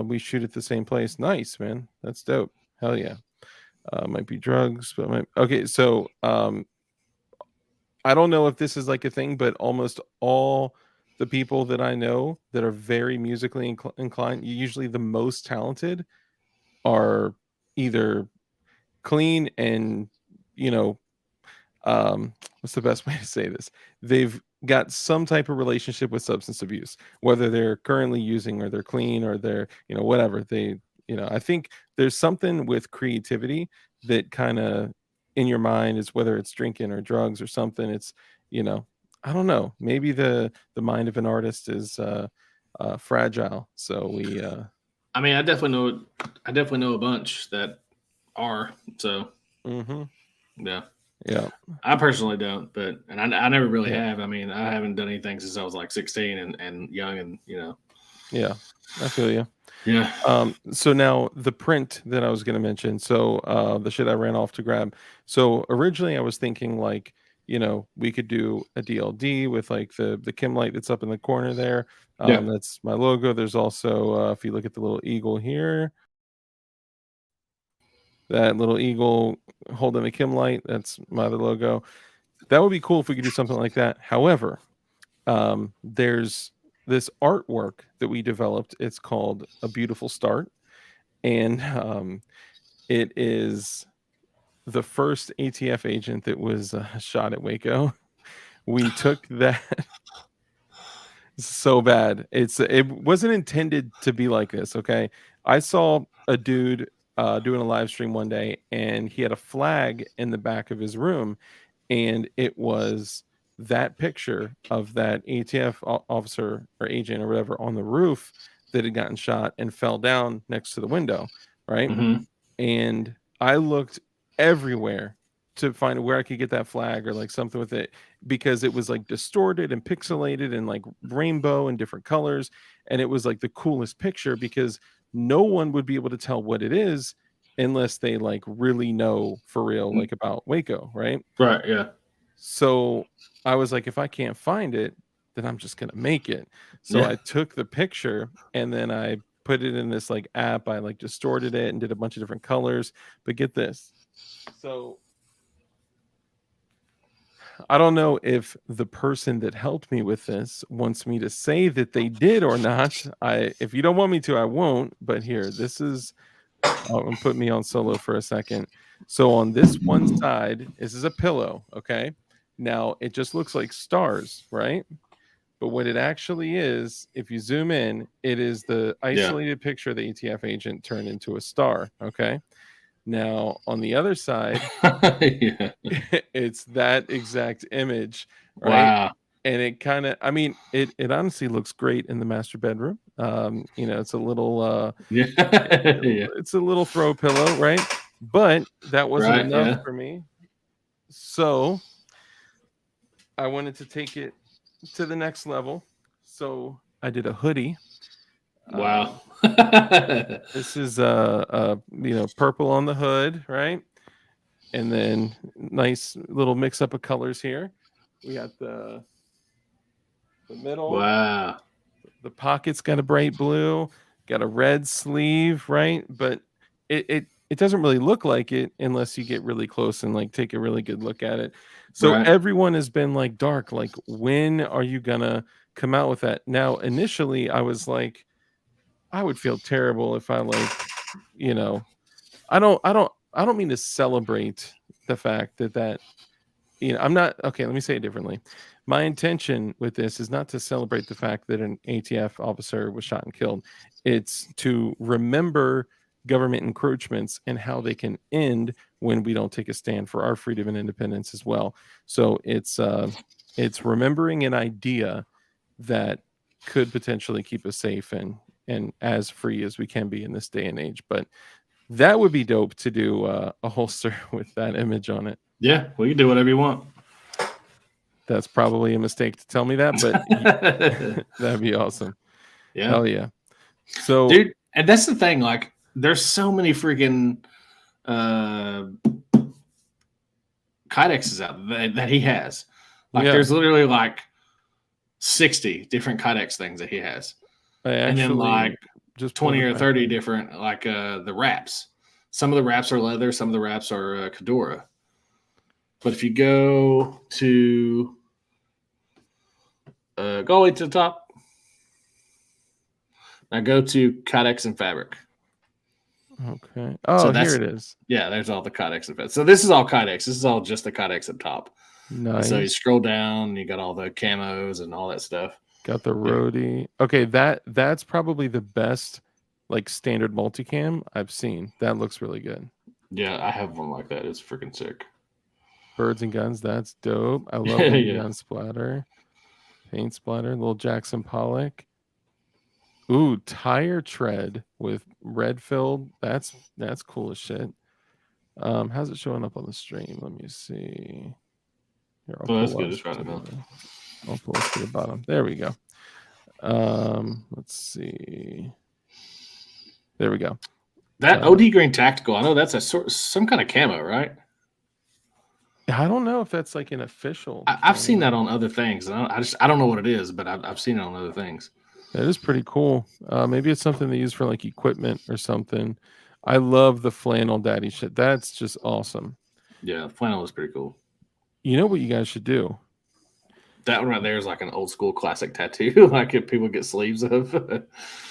We shoot at the same place. Nice, man. That's dope. Hell yeah. Might be drugs, but okay. So I don't know if this is like a thing, but almost all the people that I know that are very musically inclined, usually the most talented, are either clean and you know what's the best way to say this? They've got some type of relationship with substance abuse, whether they're currently using or they're clean or they're, whatever. I think there's something with creativity that kind of in your mind is whether it's drinking or drugs or something. It's, you know, I don't know. Maybe the mind of an artist is fragile. So I mean, I definitely know a bunch that are. So mhm, yeah, yeah, I personally don't, but I never really yeah, have. I mean, I haven't done anything since I was like 16 and young, and yeah. I feel you. yeah, So now the print that I was going to mention, so the shit I ran off to grab. So originally I was thinking like, we could do a DLD with like the Kim light that's up in the corner there. yeah. That's my logo. There's also if you look at the little eagle here, that little eagle holding the Kim light, that's my other logo. That would be cool if we could do something like that. However, there's this artwork that we developed. It's called A Beautiful Start, and it is the first ATF agent that was shot at Waco. We took that so bad. It wasn't intended to be like this. Okay, I saw a dude doing a live stream one day, and he had a flag in the back of his room, and it was that picture of that ATF officer or agent or whatever on the roof that had gotten shot and fell down next to the window, right? Hmm. And I looked everywhere to find where I could get that flag or like something with it because it was like distorted and pixelated and like rainbow and different colors. And it was like the coolest picture because no one would be able to tell what it is unless they like really know for real, like about Waco, right? Right. Yeah. So I was like, if I can't find it, then I'm just gonna make it. So Yeah. I took the picture and then I put it in this like app. I like distorted it and did a bunch of different colors. But get this. So I don't know if the person that helped me with this wants me to say that they did or not. If you don't want me to, I won't. But here, this is. Put me on solo for a second. So on this one side, this is a pillow. Okay. Now it just looks like stars, right? But what it actually is, if you zoom in, it is the isolated picture of the ATF agent turned into a star. Okay. Now on the other side, Yeah. it's that exact image, right? Wow. And it kind of, I mean, it honestly looks great in the master bedroom. It's a little Yeah. Yeah. it's a little throw pillow, right? But that wasn't Right. enough Yeah. for me. So I wanted to take it to the next level. So I did a hoodie. Wow. This is purple on the hood, right? And then nice little mix up of colors here. We got the middle. Wow. The pocket's got a bright blue, got a red sleeve, right? But it doesn't really look like it unless you get really close and like take a really good look at it. So Right. everyone has been like, Dark, like when are you gonna come out with that? Now initially I was like, I would feel terrible if I I don't mean to celebrate the fact that I'm not okay. Let me say it differently. My intention with this is not to celebrate the fact that an ATF officer was shot and killed. It's to remember government encroachments and how they can end when we don't take a stand for our freedom and independence as well. So it's remembering an idea that could potentially keep us safe and as free as we can be in this day and age. But that would be dope to do a holster with that image on it. Yeah. Well, you can do whatever you want. That's probably a mistake to tell me that, but that'd be awesome. Yeah. Hell yeah. So, Dude, and that's the thing. Like, there's so many freaking kydexes out that he has. Like, yeah, there's literally like 60 different kydex things that he has. I And then like just 20 or 30 different, like the wraps. Some of the wraps are leather, some of the wraps are Kedora. But if you go to go all the way to the top, now go to kydex and fabric. Okay. Oh, So here it is. Yeah, there's all the kydex and fabric. So this is all kydex. This is all just the kydex up top. Nice. So you scroll down, you got all the camos and all that stuff. Got the roadie. Okay, that's probably the best like standard multicam I've seen. That looks really good. Yeah, I have one like that. It's freaking sick. Birds and guns, that's dope. I love the neon splatter. Paint splatter, little Jackson Pollock. Ooh, tire tread with red filled. That's cool as shit. How's it showing up on the stream? Let me see. Here, that's good. It's right about. I'll pull us to the bottom. There we go. Let's see. There we go. That OD green tactical. I know that's some kind of camo, right? I don't know if that's like an official. I've seen that on other things. I don't know what it is, but I've seen it on other things. That is pretty cool. Maybe it's something they use for like equipment or something. I love the flannel daddy shit. That's just awesome. Yeah, flannel is pretty cool. You know what you guys should do? That one right there is like an old school classic tattoo, like if people get sleeves of.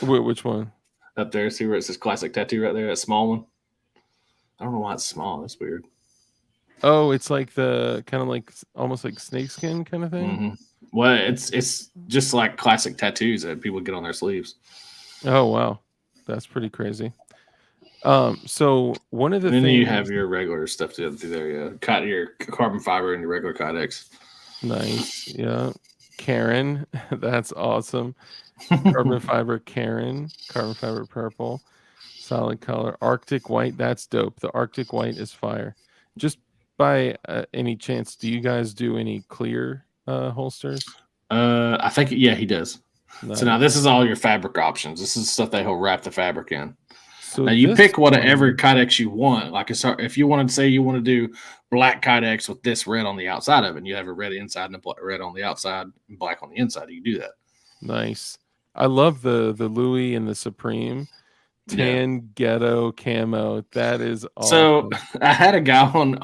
Which one? Up there, see where it says classic tattoo right there, that small one. I don't know why it's small. That's weird. Oh, it's like the kind of like almost like snakeskin kind of thing. Mm-hmm. Well, it's just like classic tattoos that people get on their sleeves. Oh wow, that's pretty crazy. So one of the and then things you have your regular stuff to there, yeah, your carbon fiber and your regular kydex. Nice, yeah. Karen, that's awesome. Carbon fiber Karen, carbon fiber purple, solid color, Arctic white. That's dope. The Arctic white is fire. Just by any chance, do you guys do any clear holsters? I think he does. Nice. So now this is all your fabric options. This is stuff that he'll wrap the fabric in. So now you pick whatever kydex you want. Like if you want to say you want to do black kydex with this red on the outside of it, and you have a red inside and a red on the outside and black on the inside, you can do that. Nice. I love the Louis and the Supreme. Yeah. Tan ghetto camo. That is So awesome. I had a guy on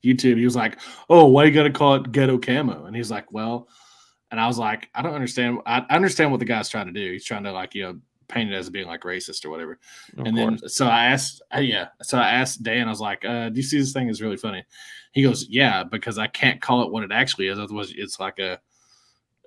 YouTube. He was like, "Oh, why you gotta call it ghetto camo?" And he's like, "Well," and I was like, "I don't understand. I understand what the guy's trying to do. He's trying to like paint it as being like racist or whatever." Of And then course. so I asked, yeah, so I asked Dan. I was like, "Do you see this thing is really funny?" He goes, "Yeah, because I can't call it what it actually is. Otherwise, it's like a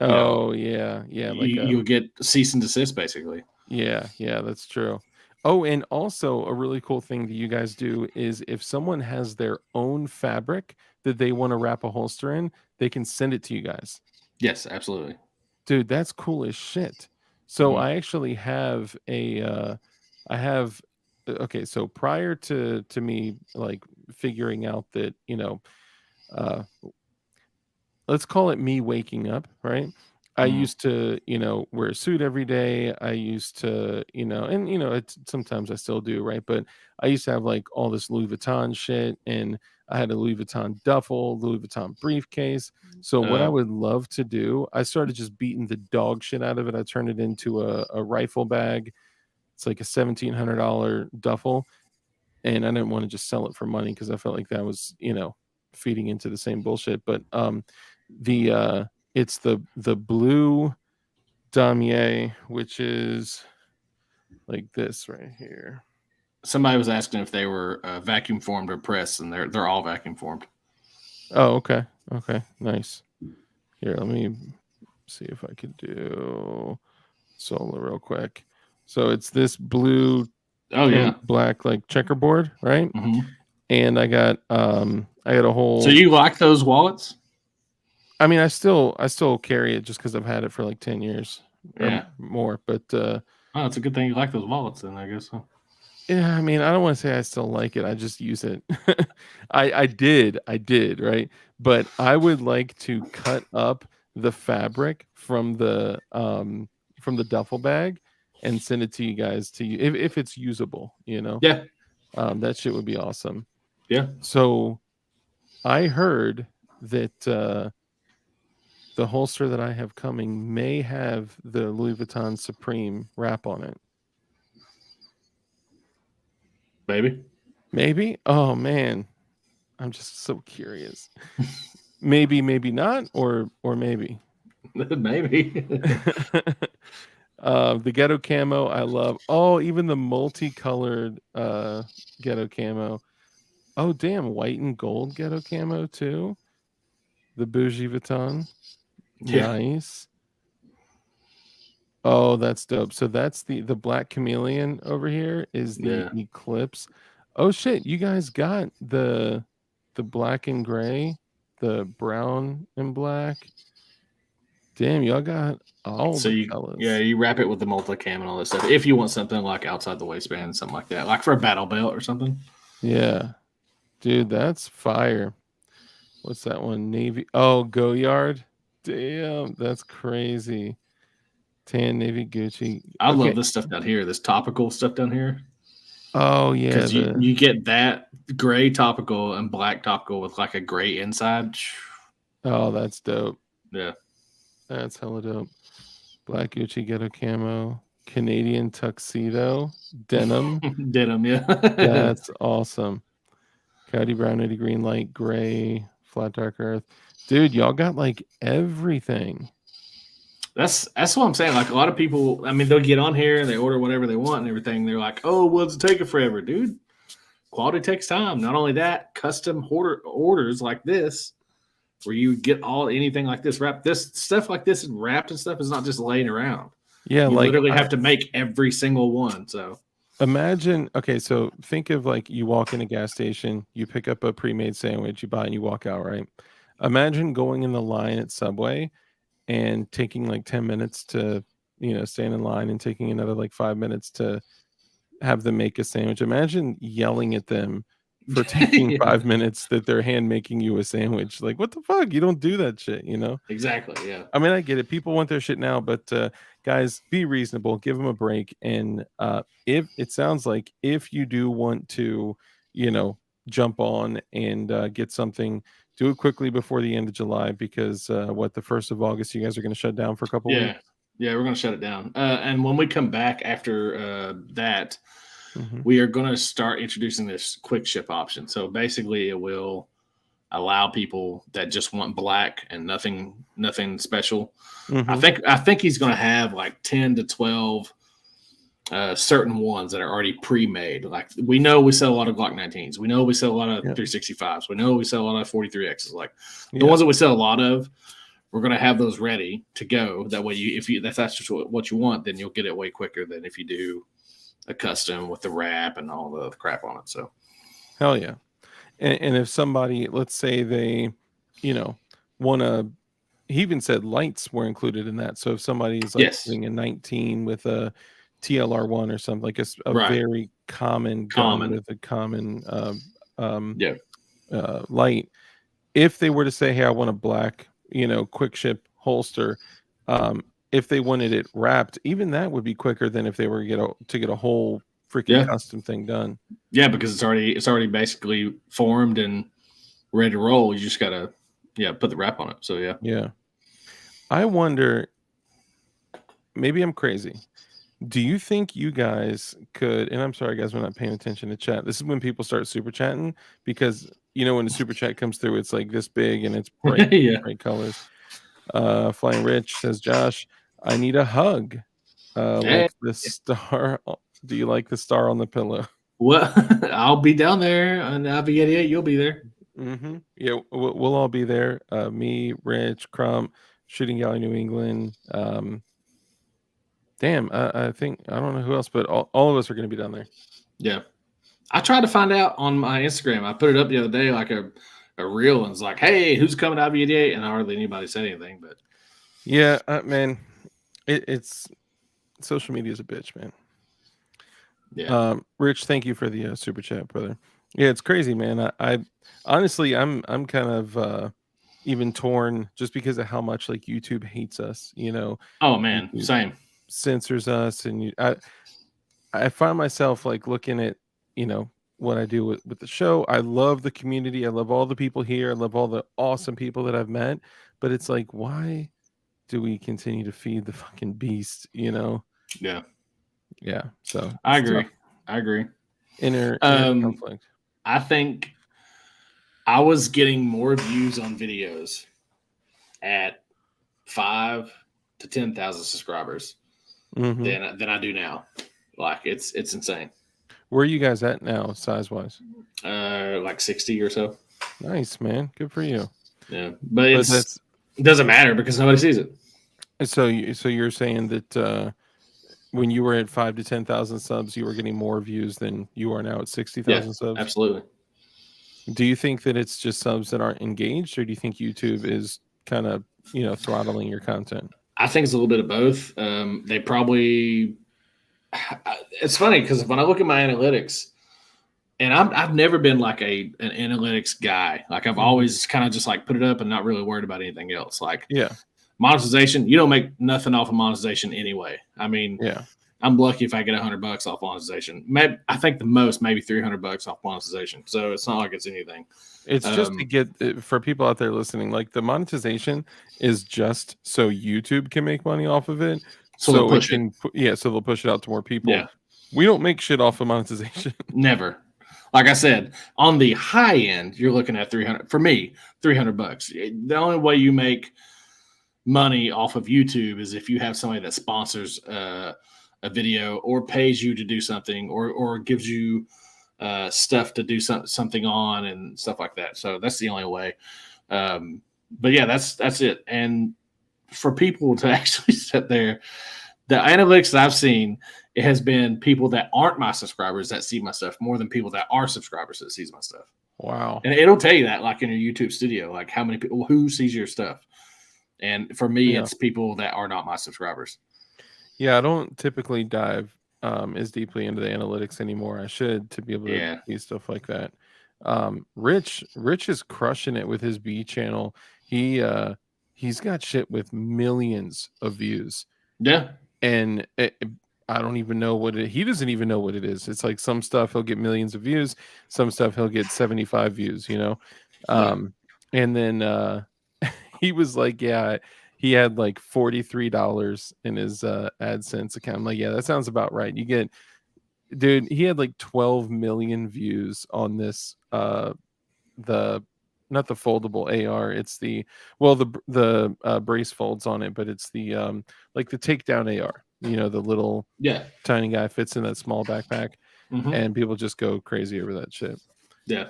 you know Oh yeah, yeah, like you'll get cease and desist basically." yeah, yeah, that's true. Oh, and also a really cool thing that you guys do is if someone has their own fabric that they want to wrap a holster in, they can send it to you guys. Yes, absolutely. Dude, that's cool as shit. So Hmm. I actually have I have okay, so prior to me like figuring out that, uh let's call it me waking up, right? I Hmm. used to, wear a suit every day. I used to, and it's sometimes I still do, right? But I used to have like all this Louis Vuitton shit, and I had a Louis Vuitton duffel, Louis Vuitton briefcase. So what I Uh, would love to do, I started just beating the dog shit out of it. I turned it into a rifle bag. It's like a $1,700 duffel, and I didn't want to just sell it for money because I felt like that was, feeding into the same bullshit. But the it's the blue damier, which is like this right here. Somebody was asking if they were vacuum formed or pressed, and they're all vacuum formed. Oh, okay. Okay, nice. Here, let me see if I could do solar real quick. So it's this blue Oh and yeah. black like checkerboard, right? Hmm. And I got a So whole you like those wallets? I mean, I still carry it just because I've had it for like 10 years or Yeah. more. But Oh, it's a good thing you like those wallets, then I guess. Huh? yeah, I mean, I don't want to say I still like it. I just use it. I did, right? But I would like to cut up the fabric from the duffel bag and send it to you guys to you if it's usable. Yeah. That shit would be awesome. Yeah. So I heard that the holster that I have coming may have the Louis Vuitton Supreme wrap on it. Maybe. Maybe? Oh man, I'm just so curious. Maybe, maybe not, or maybe. Maybe. The ghetto camo, I love. Oh, even the multicolored ghetto camo. Oh, damn, white and gold ghetto camo too. The bougie Vuitton. Yeah. Nice. Oh, that's dope. So that's the black chameleon over here is the Yeah. eclipse. Oh shit, you guys got the black and gray, the brown and black. Damn, y'all got all So the yeah, colors. you wrap it with the multicam and all that stuff. If you want something like outside the waistband, something like that, like for a battle belt or something. Yeah. Dude, that's fire. What's that one? Navy. Oh, Go Yard. Damn, that's crazy. Tan Navy Gucci. I love Okay. this stuff down here, this topical stuff down here, Oh yeah, because you the you get that gray topical and black topical with like a gray inside. oh, that's dope. Yeah. That's hella dope. Black Gucci Ghetto Camo, Canadian Tuxedo, Denim. Denim, yeah. That's awesome. Coyote Brown, Eddie Green, Light Gray, Flat Dark Earth. Dude, y'all got like everything. That's what I'm saying. Like a lot of people, I mean, they'll get on here and they order whatever they want and everything. They're like, "Oh, well, it's taking forever, dude." Quality takes time. Not only that, custom orders like this, where you get all anything like this wrapped, this stuff like this and wrapped and stuff is not just laying around. Yeah, You like literally have to make every single one. So imagine, okay, so think of like you walk in a gas station, you pick up a pre-made sandwich, you buy it and you walk out, right? Imagine going in the line at Subway and taking like 10 minutes to, stand in line and taking another like 5 minutes to have them make a sandwich. Imagine yelling at them for taking yeah, 5 minutes that they're hand making you a sandwich. Like, what the fuck? You don't do that shit? exactly. Yeah. I mean, I get it. People want their shit now, but guys, be reasonable. Give them a break. And if it sounds like if you do want to, you know, jump on and get something, do it quickly before the end of July because the 1st of August, you guys are going to shut down for a couple Yeah. weeks. Yeah, we're gonna shut it down. And when we come back after that, Hmm. we are gonna start introducing this quick ship option. So basically, it will allow people that just want black and nothing special. Hmm. I think he's gonna have like 10 to 12 certain ones that are already pre-made. Like we know we sell a lot of Glock 19s. We know we sell a lot of Yeah. 365s. We know we sell a lot of 43Xs. Like the Yeah. ones that we sell a lot of, we're gonna have those ready to go. That way, if that's just what you want, then you'll get it way quicker than if you do a custom with the wrap and all the crap on it. So Hell yeah. And if somebody, let's say they, you know, want to, he even said lights were included in that. So if somebody's like yes, using a 19 with a TLR1 or something, like a right, very common gun common, with a common um, yeah, light, if they were to say, hey, I want a black, quick ship holster, um, if they wanted it wrapped, even that would be quicker than if they were to get a whole freaking yeah, custom thing done. yeah, because it's already basically formed and ready to roll. You just gotta put the wrap on it. So yeah, Yeah. I wonder, maybe I'm crazy. Do you think you guys could, and I'm sorry guys, we're not paying attention to chat. This is when people start super chatting because when the super chat comes through, it's like this big and it's bright, yeah. bright colors. Flying Rich says, Josh, I need a hug. Hey, Like the star. Do you like the star on the pillow? well, I'll be down there on Avi 88. You'll be there. Mm-hmm. Yeah, we'll all be there. Me, Rich, Crump, Shooting Gallery New England. Damn, I think I don't know who else, but all of us are going to be down there. Yeah. I tried to find out on my Instagram. I put it up the other day, like a reel, and it's like, "Hey, who's coming to IB88?" And hardly anybody said anything. But Yeah, man, it's social media is a bitch, man. yeah, Rich, thank you for the super chat, brother. Yeah, it's crazy, man. I honestly, I'm kind of even torn just because of how much like YouTube hates us. oh man, YouTube same. censors us, and I find myself like looking at what I do with the show. I love the community. I love all the people here. I love all the awesome people that I've met. But it's like, why do we continue to feed the fucking beast? Yeah, Yeah. So I it's agree. tough. I agree. Inner Um, conflict. I think I was getting more views on videos at 5 to 10,000 subscribers Hmm. than I do now. Like it's insane. Where are you guys at now, size wise? Like 60 or so. Nice, man. Good for you. Yeah, but But that's it doesn't matter because nobody sees it. so you're saying that when you were at 5 to 10,000 subs, you were getting more views than you are now at Yeah, 60,000 subs. absolutely. Do you think that it's just subs that aren't engaged, or do you think YouTube is kind of throttling your content? I think it's a little bit of both. They probably. It's funny because when I look at my analytics, and I've never been like an analytics guy. Like I've Hmm. always kind of just like put it up and not really worried about anything else. Like Yeah, monetization, you don't make nothing off of monetization anyway. I mean, yeah. I'm lucky if I get $100 off monetization. Maybe, I think the most maybe $300 off monetization. So it's not like it's anything. It's just to Um, get for people out there listening, like the monetization is just so YouTube can make money off of it. so they'll So it push it. can, so they'll push it out to more people. Yeah, We don't make shit off of monetization. never. Like I said, on the high end, you're looking at 300. For me, $300. The only way you make money off of YouTube is if you have somebody that sponsors a video or pays you to do something or gives you stuff to do something on and stuff like that. So that's the only way. But yeah, that's it. And for people to actually sit there, the analytics that I've seen, it has been people that aren't my subscribers that see my stuff more than people that are subscribers that sees my stuff. Wow. And it'll tell you that, like in your YouTube studio, like how many people who sees your stuff. And for me, Yeah. it's people that are not my subscribers. Yeah, I don't typically dive as deeply into the analytics anymore. I should to be able to Yeah, see stuff like that. Rich is crushing it with his B channel. He's got shit with millions of views, yeah, and I don't even know he doesn't even know what it is. It's like some stuff he'll get millions of views, some stuff he'll get 75 views. yeah. And then he was like, yeah, he had like $43 in his AdSense account. I'm like, yeah, that sounds about right. You get, dude, he had like 12 million views on this the not the foldable AR, it's the brace folds on it, but it's the like the takedown AR. You know, the little Yeah. tiny guy fits in that small backpack, Mm-hmm. and people just go crazy over that shit. Yeah.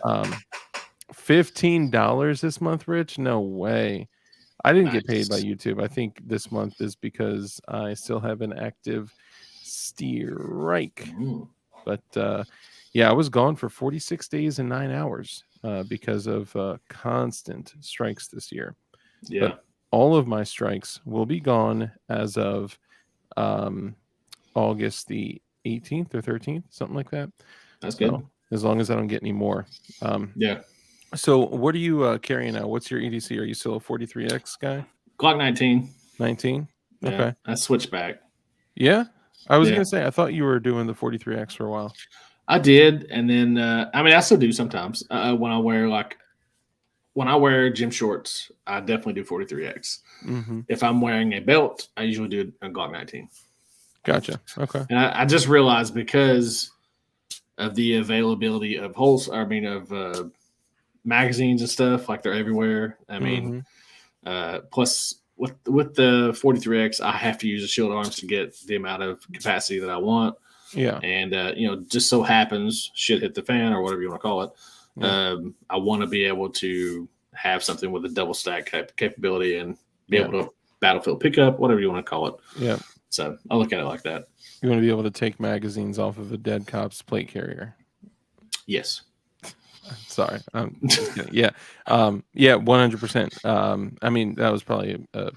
$15 this month, Rich? No way. I didn't get paid by Nice. YouTube. I think this month is because I still have an active strike. Mm. But yeah, I was gone for 46 days and 9 hours because of constant strikes this year. Yeah. But all of my strikes will be gone as of August the 18th or 13th, something like that. That's So good. as long as I don't get any more. Yeah. So what are you carrying now? What's your EDC? Are you still a 43X guy? Glock 19. 19? Yeah. Okay. I switched back. Yeah? I was Yeah. going to say, I thought you were doing the 43X for a while. I did, and then I mean, I still do sometimes when I wear gym shorts. I definitely do 43X. Mm-hmm. If I'm wearing a belt, I usually do a Glock 19. Gotcha. Okay. And I just realized because of the availability of of magazines and stuff, like they're everywhere. I mean, plus with the 43X, I have to use the shield arms to get the amount of capacity that I want. Yeah. And just so happens shit hit the fan or whatever you want to call it. Yeah. I want to be able to have something with a double stack capability and be able to battlefield pickup, whatever you want to call it. Yeah. So I look at it like that. You want to be able to take magazines off of a dead cop's plate carrier. Yes. Sorry, I'm just kidding. Yeah, 100%. I mean, that was probably a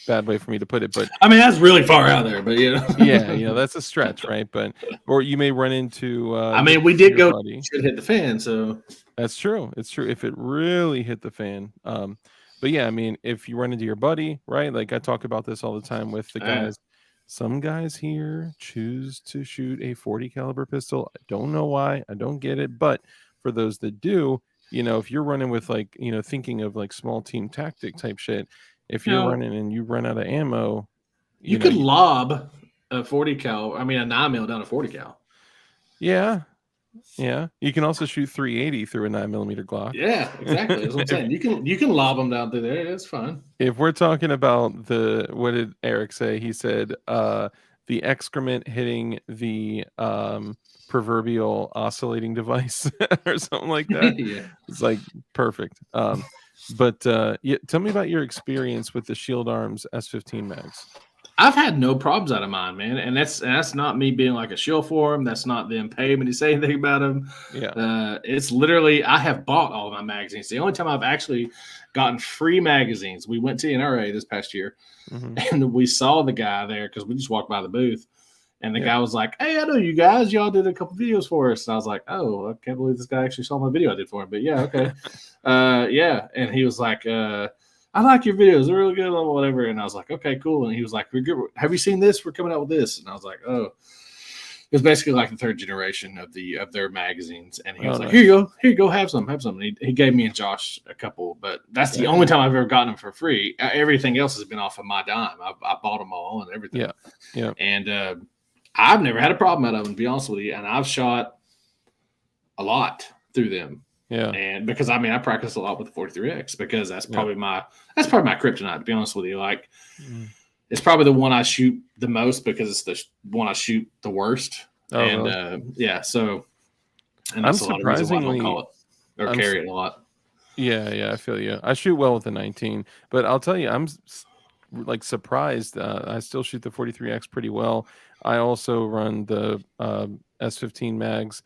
bad way for me to put it, but I mean that's really far out there. But yeah, that's a stretch, right? But or you may run into. I mean, we did go buddy. Should hit the fan, so That's true. It's true if it really hit the fan. But yeah, I mean, if you run into your buddy, right? Like I talk about this all the time with the guys. Some guys here choose to shoot a 40 caliber pistol. I don't know why. I don't get it, but for those that do, if you're running with like, thinking of like small team tactic type shit, if you're running and you run out of ammo, you could lob a 40 cal. I mean, a 9mm down a 40 cal. Yeah. Yeah. You can also shoot 380 through a 9mm Glock. Yeah, exactly. That's what I'm saying. You can lob them down through there. It's fine. If we're talking about what did Eric say? He said the excrement hitting the proverbial oscillating device or something like that. Yeah. It's like perfect. But tell me about your experience with the Shield Arms S15 mags. I've had no problems out of mine, man, and that's not me being like a shill for them. That's not them paying me to say anything about them. Yeah, it's literally I have bought all of my magazines. The only time I've actually gotten free magazines, we went to NRA this past year, and we saw the guy there because we just walked by the booth, and the guy was like, "Hey, I know you guys. Y'all did a couple videos for us." And I was like, "Oh, I can't believe this guy actually saw my video I did for him." But yeah, okay, yeah, and he was like. I like your videos. They're really good or whatever. And I was like, okay, cool. And he was like, have you seen this? We're coming out with this. And I was like, oh, it was basically like the third generation of their magazines. And he was like, here you go. Have some. And he gave me and Josh a couple, but that's the only time I've ever gotten them for free. Everything else has been off of my dime. I bought them all and everything. Yeah. Yeah. And I've never had a problem out of them, to be honest with you. And I've shot a lot through them. Yeah, and because I mean I practice a lot with the 43X because that's probably my kryptonite, to be honest with you. Like it's probably the one I shoot the most because it's the one I shoot the worst. So and that's a lot of reasons why I don't call it or carry it a lot. Yeah, I feel you. I shoot well with the 19, but I'll tell you, I'm like surprised. I still shoot the 43X pretty well. I also run the S15 mags.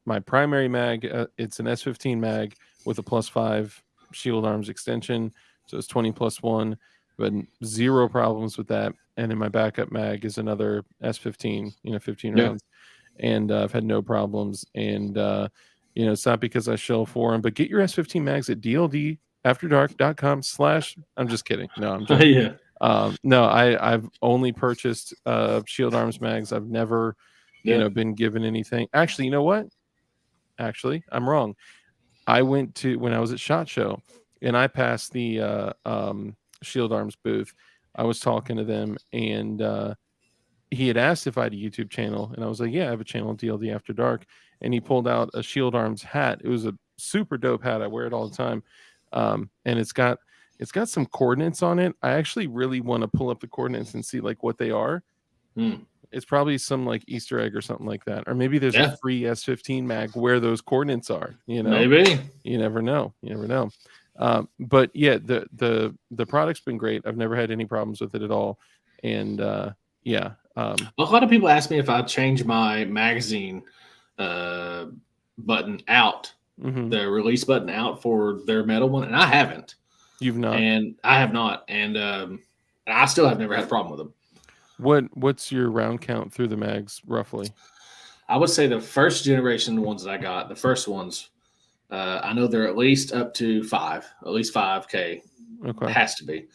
My primary mag, it's an S15 mag with a +5 shield arms extension, so it's 20+1, but zero problems with that. And then my backup mag is another S15, 15 rounds, and I've had no problems. And it's not because I shell for them, but get your S15 mags at DLD afterdark.com/ I'm just kidding. No, I'm joking. No, I've only purchased shield arms mags. I've never been given anything. Actually, you know what? Actually, I'm wrong. I went to when I was at SHOT Show, and I passed the Shield Arms booth. I was talking to them, and he had asked if I had a YouTube channel, and I was like, yeah, I have a channel, DLD After Dark. And he pulled out a Shield Arms hat. It was a super dope hat. I wear it all the time. And it's got some coordinates on it. I actually really want to pull up the coordinates and see like what they are. It's probably some like Easter egg or something like that. Or maybe there's a free S15 mag where those coordinates are, you know? Maybe. You never know. You never know. But yeah, the product's been great. I've never had any problems with it at all. And yeah. A lot of people ask me if I change my magazine button out, the release button out for their metal one, and I haven't. You've not? And I have not. And I still have never had a problem with them. What's your round count through the mags roughly? I would say the first generation ones that I got, the first ones, I know they're at least up to 5K. Okay. It has to be.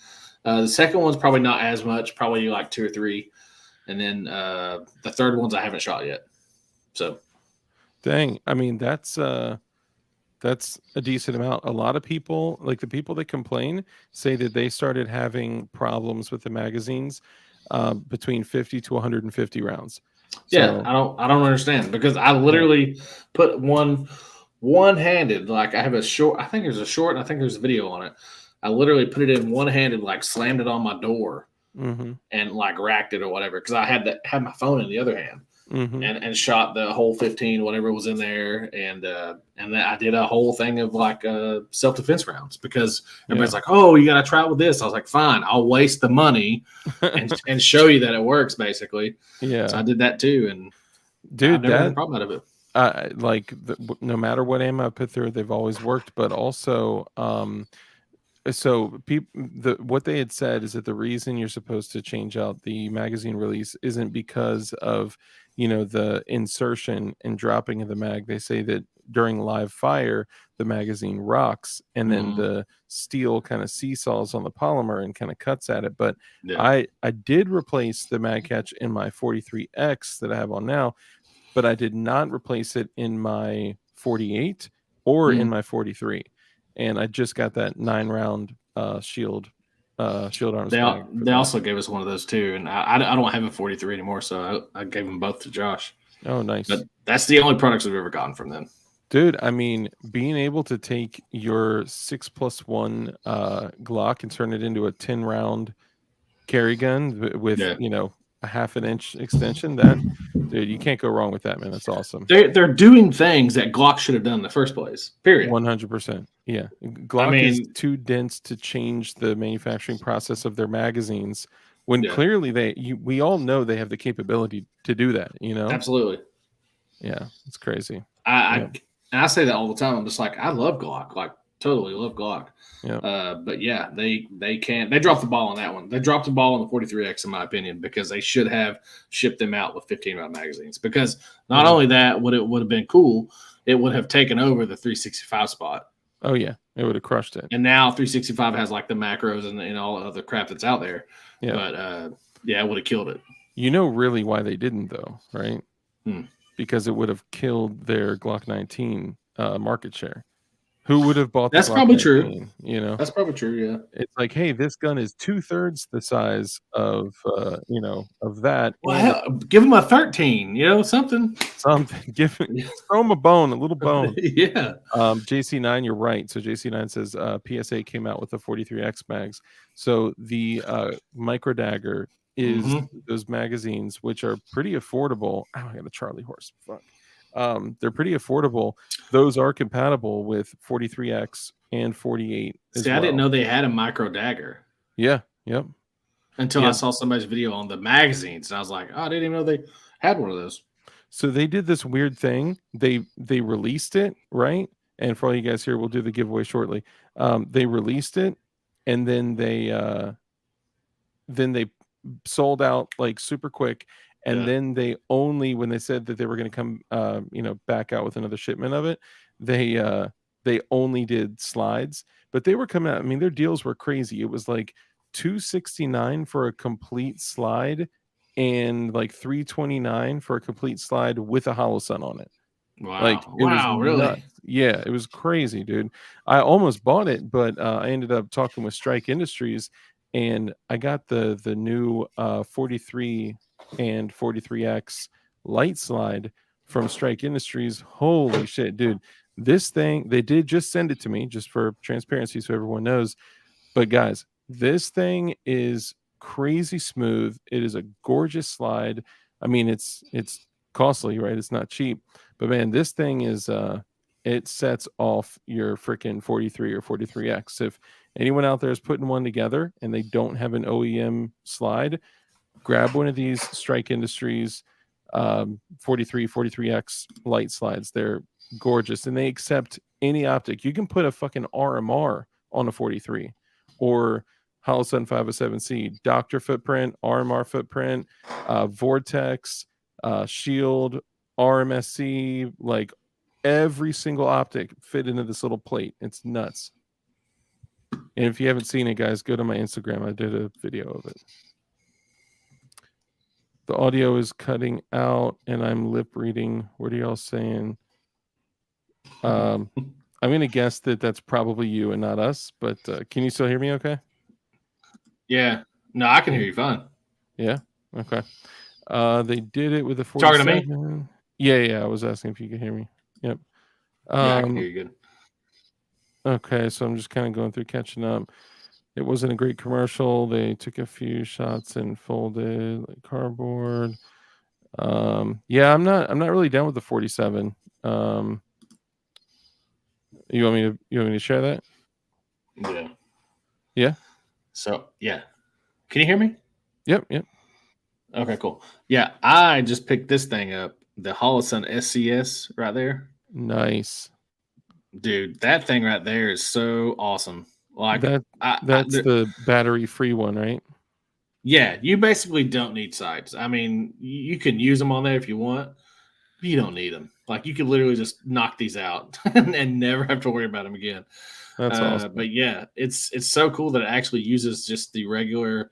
The second one's probably not as much, probably like 2 or 3. And then the third ones I haven't shot yet. So, dang, I mean that's a decent amount. A lot of people, like the people that complain, say that they started having problems with the magazines between 50 to 150 rounds. Yeah, I don't understand, because I literally put one-handed, like I have a short. I think there's a short. And I think there's a video on it. I literally put it in one-handed, like slammed it on my door. And like racked it or whatever, because I had my phone in the other hand, and shot the whole 15, whatever was in there, and then I did a whole thing of like self-defense rounds, because everybody's like, "Oh, you got to try with this." I was like, "Fine, I'll waste the money and show you that it works." Basically, yeah. So I did that too, and dude, I've never had a problem out of it. Like no matter what ammo I put through, they've always worked. But also, so what they had said is that the reason you're supposed to change out the magazine release isn't because of, you know, the insertion and dropping of the mag. They say that during live fire, the magazine rocks, and then the steel kind of seesaws on the polymer and kind of cuts at it. But I did replace the mag catch in my 43X that I have on now, but I did not replace it in my 48 or in my 43. And I just got that 9-round shield arms. They also gave us one of those too, and I don't have a 43 anymore, so I gave them both to Josh. Oh, nice. But that's the only products I've ever gotten from them. Dude, I mean, being able to take your 6+1 Glock and turn it into a 10-round carry gun with you know, a 1/2 inch extension, that, dude, you can't go wrong with that, man. That's awesome. They're doing things that Glock should have done in the first place. Period. 100%. Yeah, Glock is too dense to change the manufacturing process of their magazines, when clearly we all know they have the capability to do that. You know, absolutely. Yeah, it's crazy. I say that all the time. I'm just like, I love Glock, like totally love Glock. Yeah. But yeah, they dropped the ball on that one. They dropped the ball on the 43X, in my opinion, because they should have shipped them out with 15-round magazines. Because not only that, would have been cool, it would have taken over the 365 spot. Oh yeah, it would have crushed it. And now 365 has like the macros and all the other crap that's out there. Yeah. But yeah, it would have killed it. You know really why they didn't though, right? Because it would have killed their Glock 19 market share. Who would have bought? That's probably true. You know, that's probably true. Yeah, it's like, hey, this gun is 2/3 the size of you know, of that. Well, hell, give them a 13. You know, something. Give throw them a bone, a little bone. Yeah. JC9, you're right. So JC9 says PSA came out with the 43X mags. So the micro dagger is those magazines, which are pretty affordable. Oh, I got a Charlie horse. Fuck. They're pretty affordable. Those are compatible with 43X and 48. See, I didn't know they had a micro dagger. Yeah. Yep. Until I saw somebody's video on the magazines, and I was like, oh, I didn't even know they had one of those. So they did this weird thing. They released it, right? And for all you guys here, we'll do the giveaway shortly. They released it, and then they sold out like super quick. And then they only, when they said that they were going to come, you know, back out with another shipment of it, they only did slides. But they were coming out. I mean, their deals were crazy. It was like $269 for a complete slide, and like $329 for a complete slide with a hollow sun on it. Wow! Like, it was really? Nuts. Yeah, it was crazy, dude. I almost bought it, but I ended up talking with Strike Industries, and I got the new 43 and 43X light slide from Strike Industries. Holy shit, dude. This thing, they did just send it to me just for transparency so everyone knows. But guys, this thing is crazy smooth. It is a gorgeous slide. I mean, it's costly, right? It's not cheap. But man, this thing is it sets off your freaking 43 or 43X. If anyone out there is putting one together and they don't have an OEM slide, grab one of these Strike Industries 43, 43X light slides. They're gorgeous and they accept any optic. You can put a fucking RMR on a 43 or Holosun 507C, Doctor footprint, RMR footprint, Vortex, Shield, RMSC, like every single optic fit into this little plate. It's nuts. And if you haven't seen it, guys, go to my Instagram. I did a video of it. The audio is cutting out and I'm lip reading. What are y'all saying? I'm going to guess that that's probably you and not us, but can you still hear me okay? Yeah. No, I can hear you fine. Yeah. Okay. They did it with a 47. Talking to me? Yeah. I was asking if you could hear me. Yep. Yeah, I can hear you good. Okay, so I'm just kind of going through catching up. It wasn't a great commercial. They took a few shots and folded like cardboard. Yeah, I'm not really down with the 47. You want me to share that? Yeah. Yeah. So yeah. Can you hear me? Yep. Okay, cool. Yeah, I just picked this thing up, the Holosun SCS right there. Nice. Dude, that thing right there is so awesome. Like that's the battery-free one, right? Yeah, you basically don't need sights. I mean, you can use them on there if you want. But you don't need them. Like you could literally just knock these out and never have to worry about them again. That's awesome. But yeah, it's so cool that it actually uses just the regular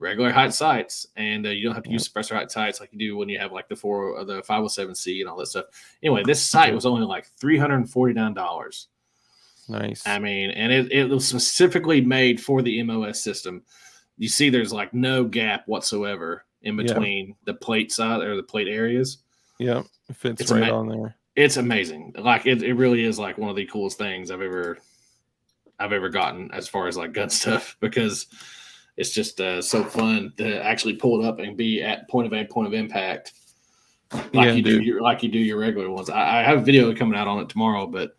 height sights, and you don't have to use suppressor height sights like you do when you have like the 507C and all that stuff. Anyway, this sight was only like $349. Nice. I mean, and it was specifically made for the MOS system. You see, there's like no gap whatsoever in between the plate side or the plate areas. Yeah, it fits right on there. It's amazing. Like it really is like one of the coolest things I've ever gotten as far as like gun stuff, because it's just so fun to actually pull it up and be at point of impact, like you do your regular ones. I have a video coming out on it tomorrow, but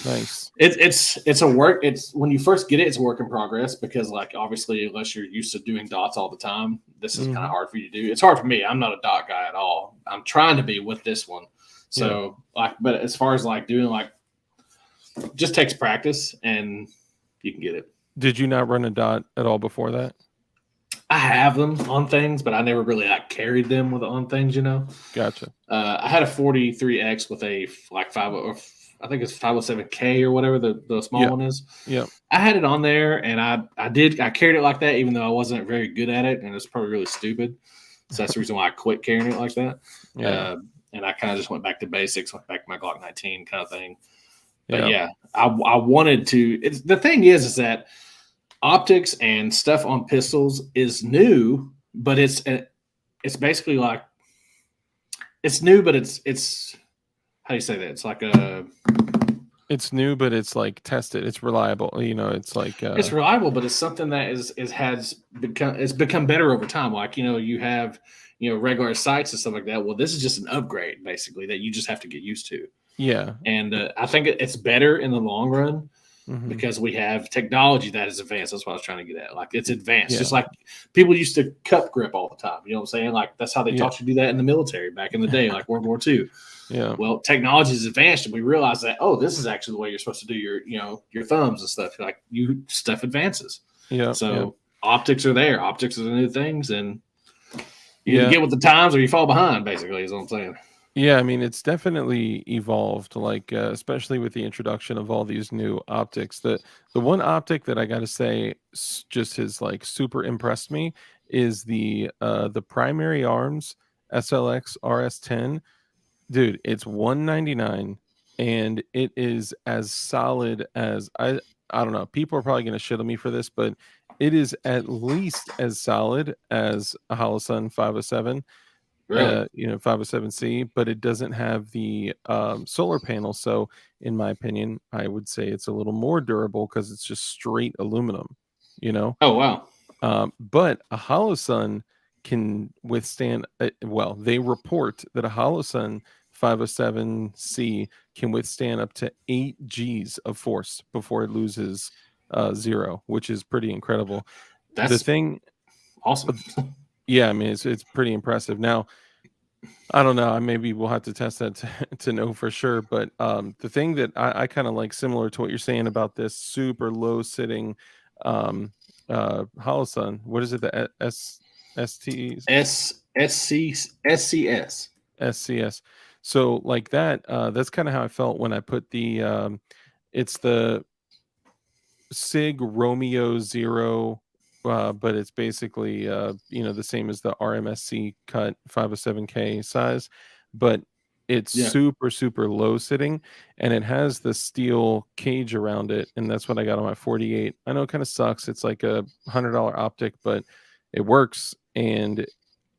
nice. It's a work. It's when you first get it, it's a work in progress, because like obviously unless you're used to doing dots all the time, this is kind of hard for you to do. It's hard for me. I'm not a dot guy at all. I'm trying to be with this one. So but as far as like doing like, just takes practice and you can get it. Did you not run a dot at all before that? I have them on things, but I never really carried them on things, you know. Gotcha. I had a 43X with a like 5, or I think it's 507K or whatever the small one is. Yeah. I had it on there, and I carried it like that, even though I wasn't very good at it, and it's probably really stupid. So that's the reason why I quit carrying it like that. Yeah. And I kind of just went back to basics, went back to my Glock 19 kind of thing. But I wanted to. The thing is that optics and stuff on pistols is new, but it's basically like, it's new, but it's how do you say that? It's like it's new, but it's like tested. It's reliable. You know, it's like it's reliable, but it's something that has become better over time. Like, you know, you have, you know, regular sights and stuff like that. Well, this is just an upgrade basically that you just have to get used to. Yeah. And I think it's better in the long run, because we have technology that is advanced. That's what I was trying to get at. Like, it's advanced. Just like people used to cup grip all the time. You know what I'm saying? Like, that's how they taught you to do that in the military back in the day, like World War II. Yeah. Well, technology is advanced, and we realize that, oh, this is actually the way you're supposed to do your thumbs and stuff. Like, stuff advances. Yeah. So optics are there. Optics are the new things, and you either get with the times or you fall behind, basically, is what I'm saying. Yeah, I mean, it's definitely evolved, like especially with the introduction of all these new optics. The one optic that I got to say just has like super impressed me is the primary arms SLX RS10. Dude, it's $199 and it is as solid as I don't know. People are probably going to shit on me for this, but it is at least as solid as a Holosun 507, Really? 507C, but it doesn't have the solar panel. So, in my opinion, I would say it's a little more durable because it's just straight aluminum, you know. Oh wow. But a Holosun can withstand. Well, they report that a Holosun 507C can withstand up to 8 Gs of force before it loses zero, which is pretty incredible. The That's thing, awesome. yeah, I mean, it's pretty impressive. Now, I don't know. Maybe we'll have to test that to know for sure. But the thing that I kind of like, similar to what you're saying about this super low sitting um, Holosun, what is it? The STs? SCS. SCS. So like that, that's kind of how I felt when I put it's the Sig Romeo Zero, but it's basically the same as the RMSC cut 507K size, but it's Yeah. super low sitting, and it has the steel cage around it, and that's what I got on my 48. I know it kind of sucks. It's like a $100 optic, but it works, and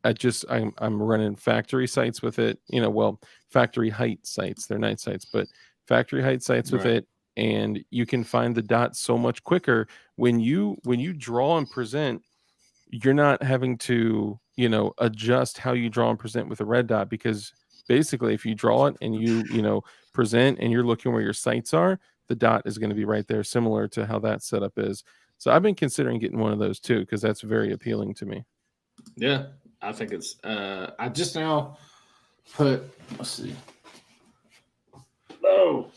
I'm running factory sights with it. Well, factory height sights. They're night sights, but factory height sights with Right. it, and you can find the dots so much quicker when you draw and present. You're not having to adjust how you draw and present with a red dot, because basically if you draw it and you present and you're looking where your sights are, the dot is going to be right there, similar to how that setup is. So I've been considering getting one of those too, because that's very appealing to me. Yeah. I think it's. I just now put. Let's see. Oh.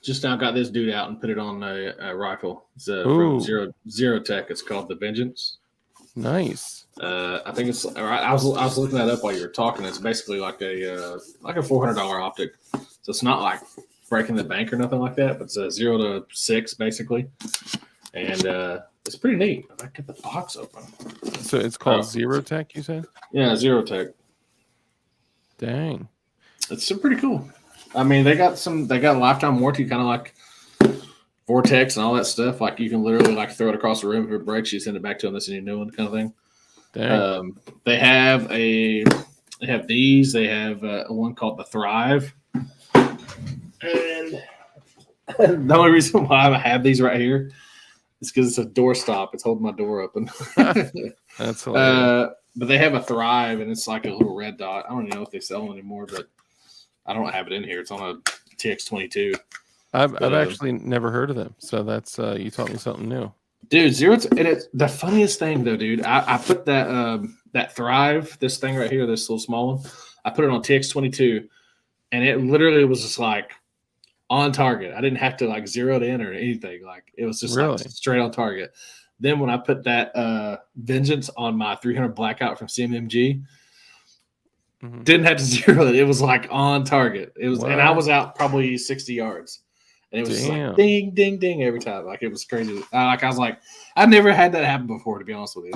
Just now got this dude out and put it on a rifle. It's from Ooh, Zero Tech. It's called the Vengeance. nice. I think it's. I was looking that up while you were talking. It's basically like a $400 optic. So it's not like breaking the bank or nothing like that. But it's a 0 to 6 basically, and it's pretty neat. If I get the box open. So it's called Zero Tech, you said? Yeah, Zero Tech. Dang. It's pretty cool. I mean, they got lifetime warranty, kind of like Vortex and all that stuff. Like you can literally like throw it across the room if it breaks, you send it back to them. That's a new one, kind of thing. Dang. They have these. They have one called the Thrive, and the only reason why I have these right here is because it's a door stop. It's holding my door open. That's hilarious. But they have a Thrive, and it's like a little red dot. I don't even know if they sell them anymore, but I don't have it in here. It's on a TX22. I've actually never heard of them, so that's you taught me something new. Dude, and it's the funniest thing though, dude. I put that Thrive, this thing right here, this little small one. I put it on TX22, and it literally was just like on target. I didn't have to like zero it in or anything. Like it was just Really? like straight on target. Then when I put that Vengeance on my 300 Blackout from CMMG, didn't have to zero it. It was like on target. It was, and I was out probably 60 yards. And it was just like ding, ding, ding every time. Like it was crazy. I was like, I've never had that happen before, to be honest with you.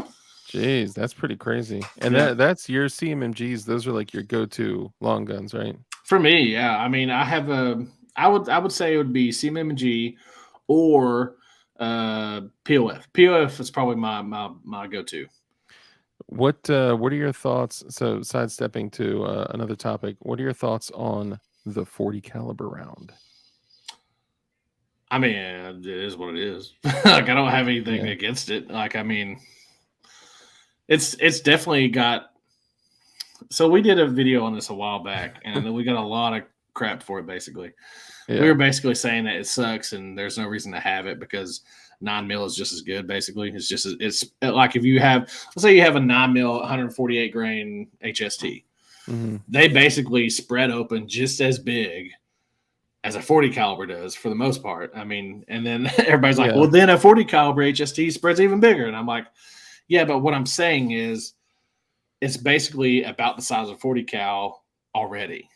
Jeez, that's pretty crazy. And that's your CMMGs. Those are like your go-to long guns, right? For me, yeah. I mean, I have I would say it would be CMMG or POF. POF is probably my go-to. What are your thoughts? So sidestepping to another topic, what are your thoughts on the 40 caliber round? I mean, it is what it is. Like I don't have anything against it. Like I mean, it's definitely got. So we did a video on this a while back, and we got a lot of crap for it. Basically, we were basically saying that it sucks, and there's no reason to have it because 9mm is just as good. Basically, it's like if you have, let's say you have a 9mm 148 grain HST, they basically spread open just as big as a 40 caliber does for the most part. I mean, and then everybody's like, well, then a 40 caliber HST spreads even bigger. And I'm like, yeah, but what I'm saying is it's basically about the size of 40 cal already.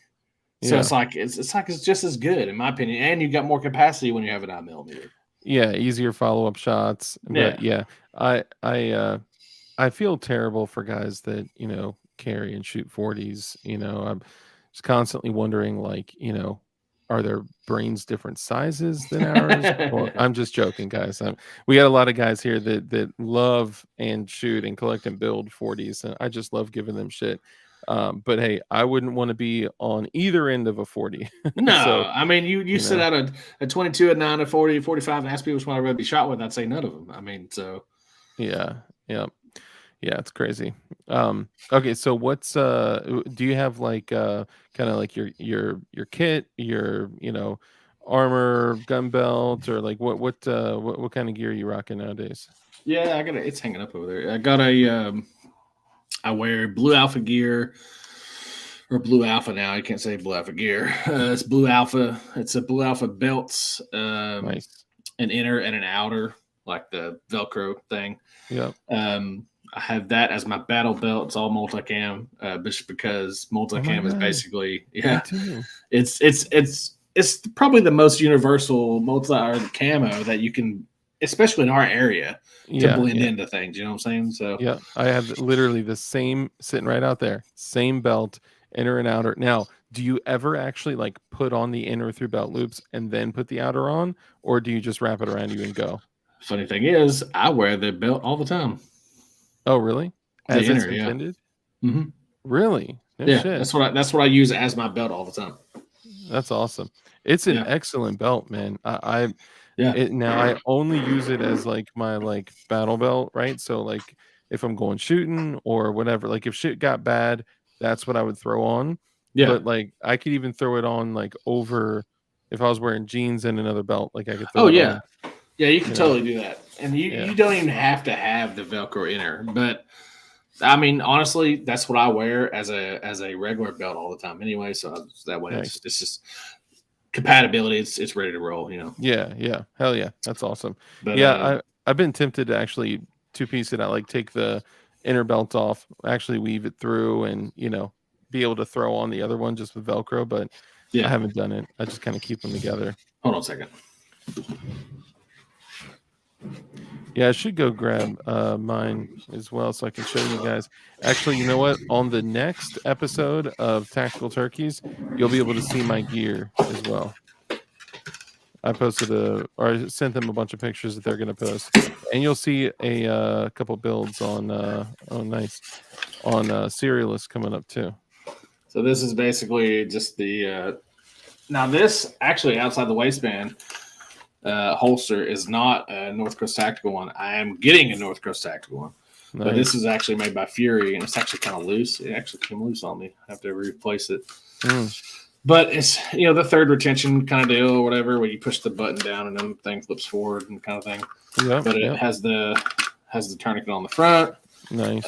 So it's like it's just as good in my opinion. And you got more capacity when you have a 9mm. Yeah, easier follow-up shots. But I feel terrible for guys that, carry and shoot 40s. I'm just constantly wondering, like, are their brains different sizes than ours? Or I'm just joking, guys. We got a lot of guys here that love and shoot and collect and build 40s, and I just love giving them shit. But hey, I wouldn't want to be on either end of a 40. So No, I mean, you you set know, out a 22, a 9, a 40, 45, and ask people which one I'd rather be shot with. I'd say none of them. I mean, so yeah, yeah. Yeah, it's crazy. Okay, so what's do you have like kind of like your kit, your armor, gun belt, or like what kind of gear are you rocking nowadays? yeah, it's hanging up over there. I got I wear blue alpha gear or blue alpha now. I can't say blue alpha gear. It's blue alpha. It's a blue alpha belts, Nice. an inner and an outer, like the Velcro thing. Yep. I have that as my battle belt. It's all multicam, just because Oh my multicam is God. basically Me yeah, too. it's probably the most universal multi or camo that you can, especially in our area, to Yeah, blend yeah. into things. You know what I'm saying? So Yeah, I have literally the same sitting right out there. Same belt, inner and outer. Now, do you ever actually like put on the inner through belt loops and then put the outer on, or do you just wrap it around you and go? funny thing is, I wear the belt all the time. Oh, really? The As it's inner, yeah. intended? hmm Really? No Yeah, shit. that's what I use as my belt all the time. That's awesome. It's an Yeah, excellent belt, man. yeah. Now I only use it as like my like battle belt, right? So like if I'm going shooting or whatever, like if shit got bad, that's what I would throw on. Yeah. But like I could even throw it on like over if I was wearing jeans and another belt, like I could Oh throw it yeah. on, Yeah, you can you know. totally do that. And Yeah, you don't even have to have the Velcro inner. But I mean, honestly, that's what I wear as a regular belt all the time anyway. So that way nice. it's just compatibility. It's ready to roll, you know. Yeah, yeah. Hell yeah. That's awesome. But Yeah, I've been tempted to actually two-piece it out, like take the inner belt off, actually weave it through and, be able to throw on the other one just with Velcro, but I yeah. haven't done it. I just kind of keep them together. Hold on a second. Yeah, I should go grab mine as well so I can show you guys. Actually, you know what? On the next episode of Tactical Turkeys, you'll be able to see my gear as well. I posted or I sent them a bunch of pictures that they're going to post, and you'll see a couple builds on nice on Serialist coming up too. So this is basically just the now this actually outside the waistband holster is not a North Coast Tactical one. I am getting a North Coast Tactical one. But this Nice. is actually made by Fury, and it's actually kind of loose. It actually came loose on me. I have to replace it. Mm, But it's the third retention kind of deal or whatever, where you push the button down and then the thing flips forward and kind of thing. yep. But it Yep. has the tourniquet on the front, Nice.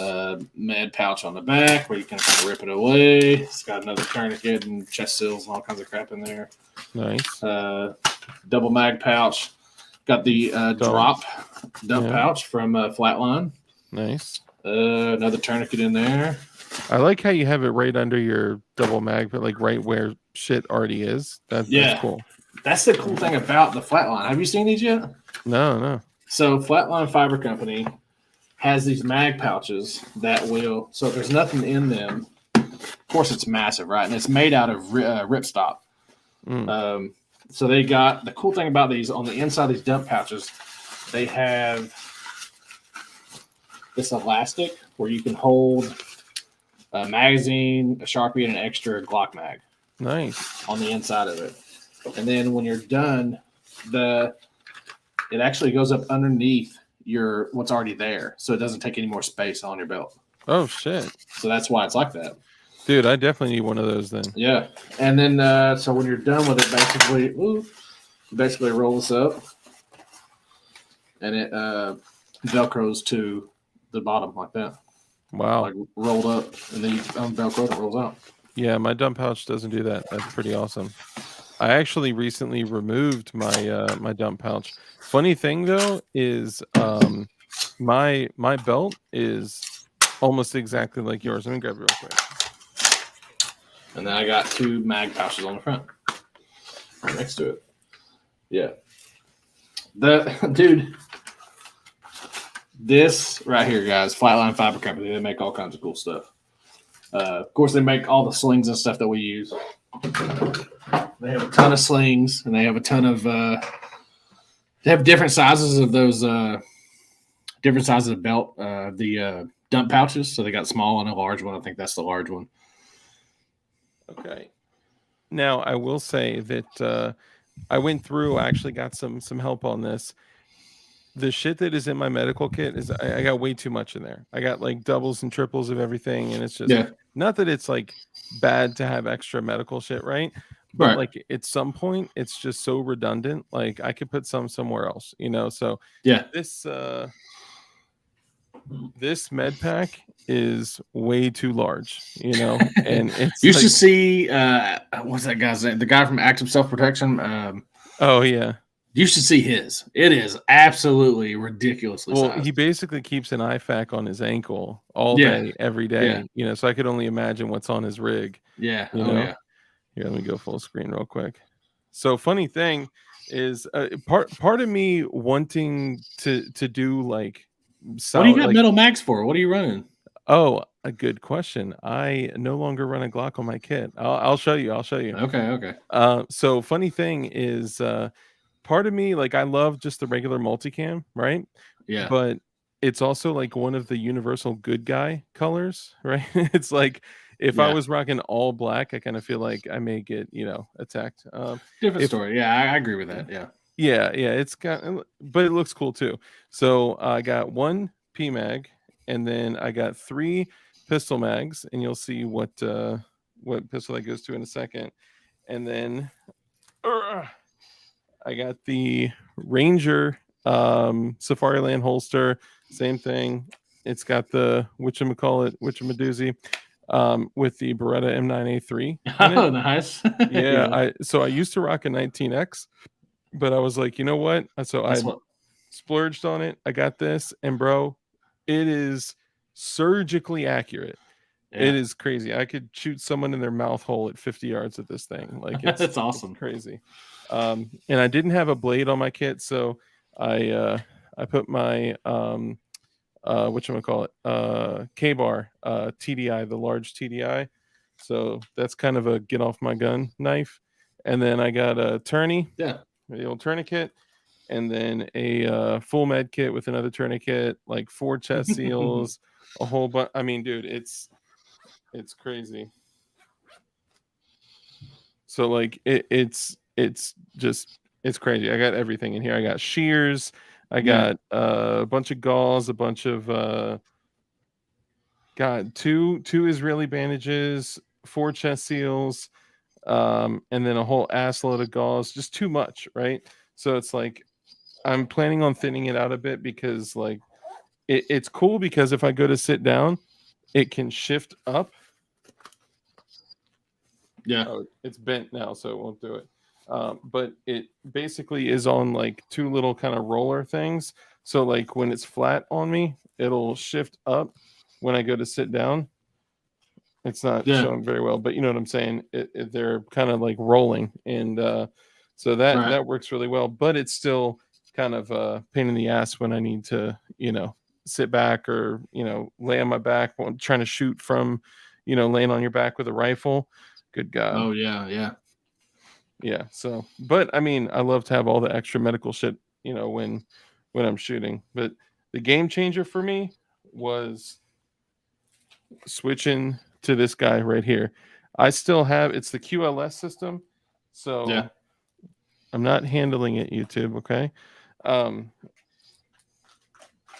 med pouch on the back where you can kind of rip it away. It's got another tourniquet and chest seals and all kinds of crap in there. Nice. Double mag pouch. Got the dump Yeah. pouch from Flatline. Nice. Another tourniquet in there. I like how you have it right under your double mag, but like right where shit already is. That's cool. That's the cool thing about the Flatline. Have you seen these yet? No. So Flatline Fiber Company has these mag pouches that will, so if there's nothing in them, of course it's massive, right? And it's made out of ripstop. Mm. So they got, the cool thing about these, on the inside of these dump pouches, they have this elastic where you can hold a magazine, a Sharpie, and an extra Glock mag. Nice. On the inside of it. And then when you're done, it actually goes up underneath your what's already there, so it doesn't take any more space on your belt. Oh shit. So that's why it's like that. Dude, I definitely need one of those then. Yeah. And then so when you're done with it, basically roll this up and it velcros to the bottom like that. Wow. Like rolled up, and then you velcro it, it rolls out. Yeah, my dump pouch doesn't do that. That's pretty awesome. I actually recently removed my my dump pouch. Funny thing though is my belt is almost exactly like yours. Let me grab it real quick. And then I got two mag pouches on the front right next to it. Yeah. This right here, guys, Flatline Fiber Company, they make all kinds of cool stuff. Of course, they make all the slings and stuff that we use. They have a ton of slings, and they have a ton of. They have different sizes of those. Different sizes of belt. The dump pouches. So they got small and a large one. I think that's the large one. Okay. Now I will say that I went through. I actually got some help on this. The shit that is in my medical kit is I got way too much in there. I got like doubles and triples of everything, and it's just not that it's like bad to have extra medical shit, right? But Right. like at some point, it's just so redundant. Like I could put some somewhere else, you know. So Yeah. This med pack is way too large, you know, and it's you like, should see what's that guy's name? The guy from Active Self Protection. oh yeah. You should see his. It is absolutely ridiculously Well, sized. he basically keeps an IFAK on his ankle all Yeah. day, every day, you know, so I could only imagine what's on his rig. Yeah. You know? Here, let me go full screen real quick. So funny thing is part of me wanting to do like What do you got like, metal mags for? What are you running? oh, a good question. I no longer run a Glock on my kit. I'll show you. I'll show you. Okay. So funny thing is part of me, like I love just the regular multicam, right? Yeah. But it's also like one of the universal good guy colors, right? It's like if I was rocking all black, I kind of feel like I may get, you know, attacked. Different story. Yeah, I agree with that. Yeah, it's got, but it looks cool too. So I got one PMag, and then I got 3 pistol mags, and you'll see what pistol that goes to in a second. And then I got the Ranger Safariland holster, same thing. It's got the whatchamadoozy with the Beretta M9A3. Oh, nice. Yeah, so I used to rock a 19X, but I was like, you know what? So I splurged on it. I got this, and bro, it is surgically accurate. It is crazy. I could shoot someone in their mouth hole at 50 yards with this thing. Like that's awesome. It's crazy. And I didn't have a blade on my kit, so I put my whatchamacallit, K-bar TDI, the large TDI. So that's kind of a get off my gun knife. And then I got a tourney, the old tourniquet, and then a full med kit with another tourniquet, like 4 chest seals, a whole bunch. I mean, dude, it's crazy. So like it's crazy. I got everything in here. I got shears, I got a bunch of gauze, a bunch of got two Israeli bandages, 4 chest seals, and then a whole ass load of gauze. Just too much, right? So it's like I'm planning on thinning it out a bit, because like it's cool, because if I go to sit down, it can shift up. Oh, it's bent now, so it won't do it. But it basically is on like 2 little kind of roller things. So like when it's flat on me, it'll shift up when I go to sit down. It's not showing very well, but you know what I'm saying? They're kind of like rolling, and so that works really well. But it's still kind of a pain in the ass when I need to, you know, sit back, or, you know, lay on my back while I'm trying to shoot from, you know, laying on your back with a rifle. Good God. Oh yeah. So, but I mean, I love to have all the extra medical shit, you know, when I'm shooting. But the game changer for me was switching to this guy right here. I still have, it's the QLS system. So I'm not handling it, YouTube. Okay.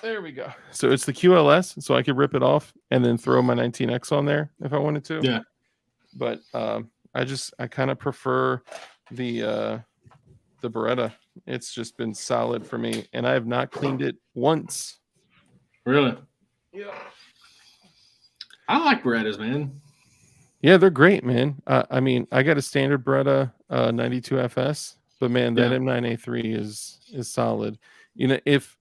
There we go. So it's the QLS, so I could rip it off and then throw my 19X on there if I wanted to. But I kind of prefer the Beretta. It's just been solid for me, and I have not cleaned it once. Really? Yeah. I like Berettas, man. Yeah, they're great, man. I mean, I got a standard Beretta 92 FS, but man, that M9A3 is solid. You know, if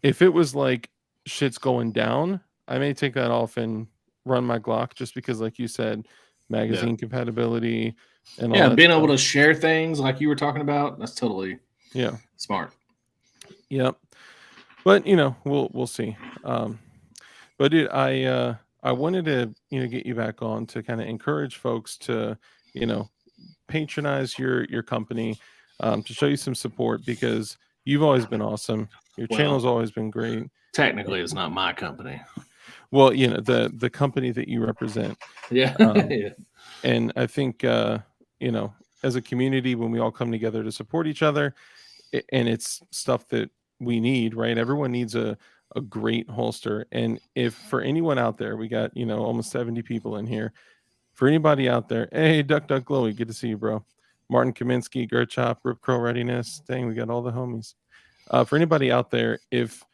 it was like shit's going down, I may take that off and run my Glock, just because, like you said, magazine compatibility and all that being stuff. able to share things like you were talking about, that's totally smart. Yep. But you know, we'll see. But dude, I wanted to, you know, get you back on to kind of encourage folks to, you know, patronize your company, to show you some support because you've always been awesome. Your channel's always been great. Technically, it's not my company. Well, the company that you represent. Yeah. Yeah. And I think as a community, when we all come together to support each other, and it's stuff that we need, right? Everyone needs a great holster. And if for anyone out there, we got almost 70 people in here. For anybody out there, hey, Duck Glowy, good to see you, bro. Martin Kaminsky, Gerchop, Rip Crow Readiness. Dang, we got all the homies. For anybody out there, if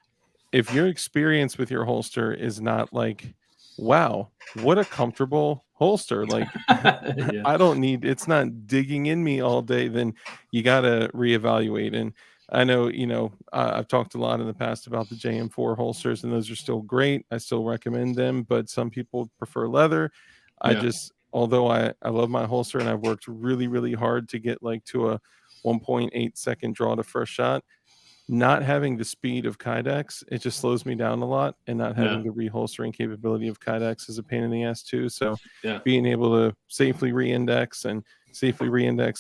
your experience with your holster is not like, wow, what a comfortable holster, like Yeah. I don't need, it's not digging in me all day, then you got to reevaluate. And I know, I've talked a lot in the past about the JM4 holsters, and those are still great. I still recommend them, but some people prefer leather. Although I love my holster and I've worked really, really hard to get like to a 1.8 second draw to first shot, not having the speed of Kydex, it just slows me down a lot, and not having the reholstering capability of Kydex is a pain in the ass too. So being able to safely reindex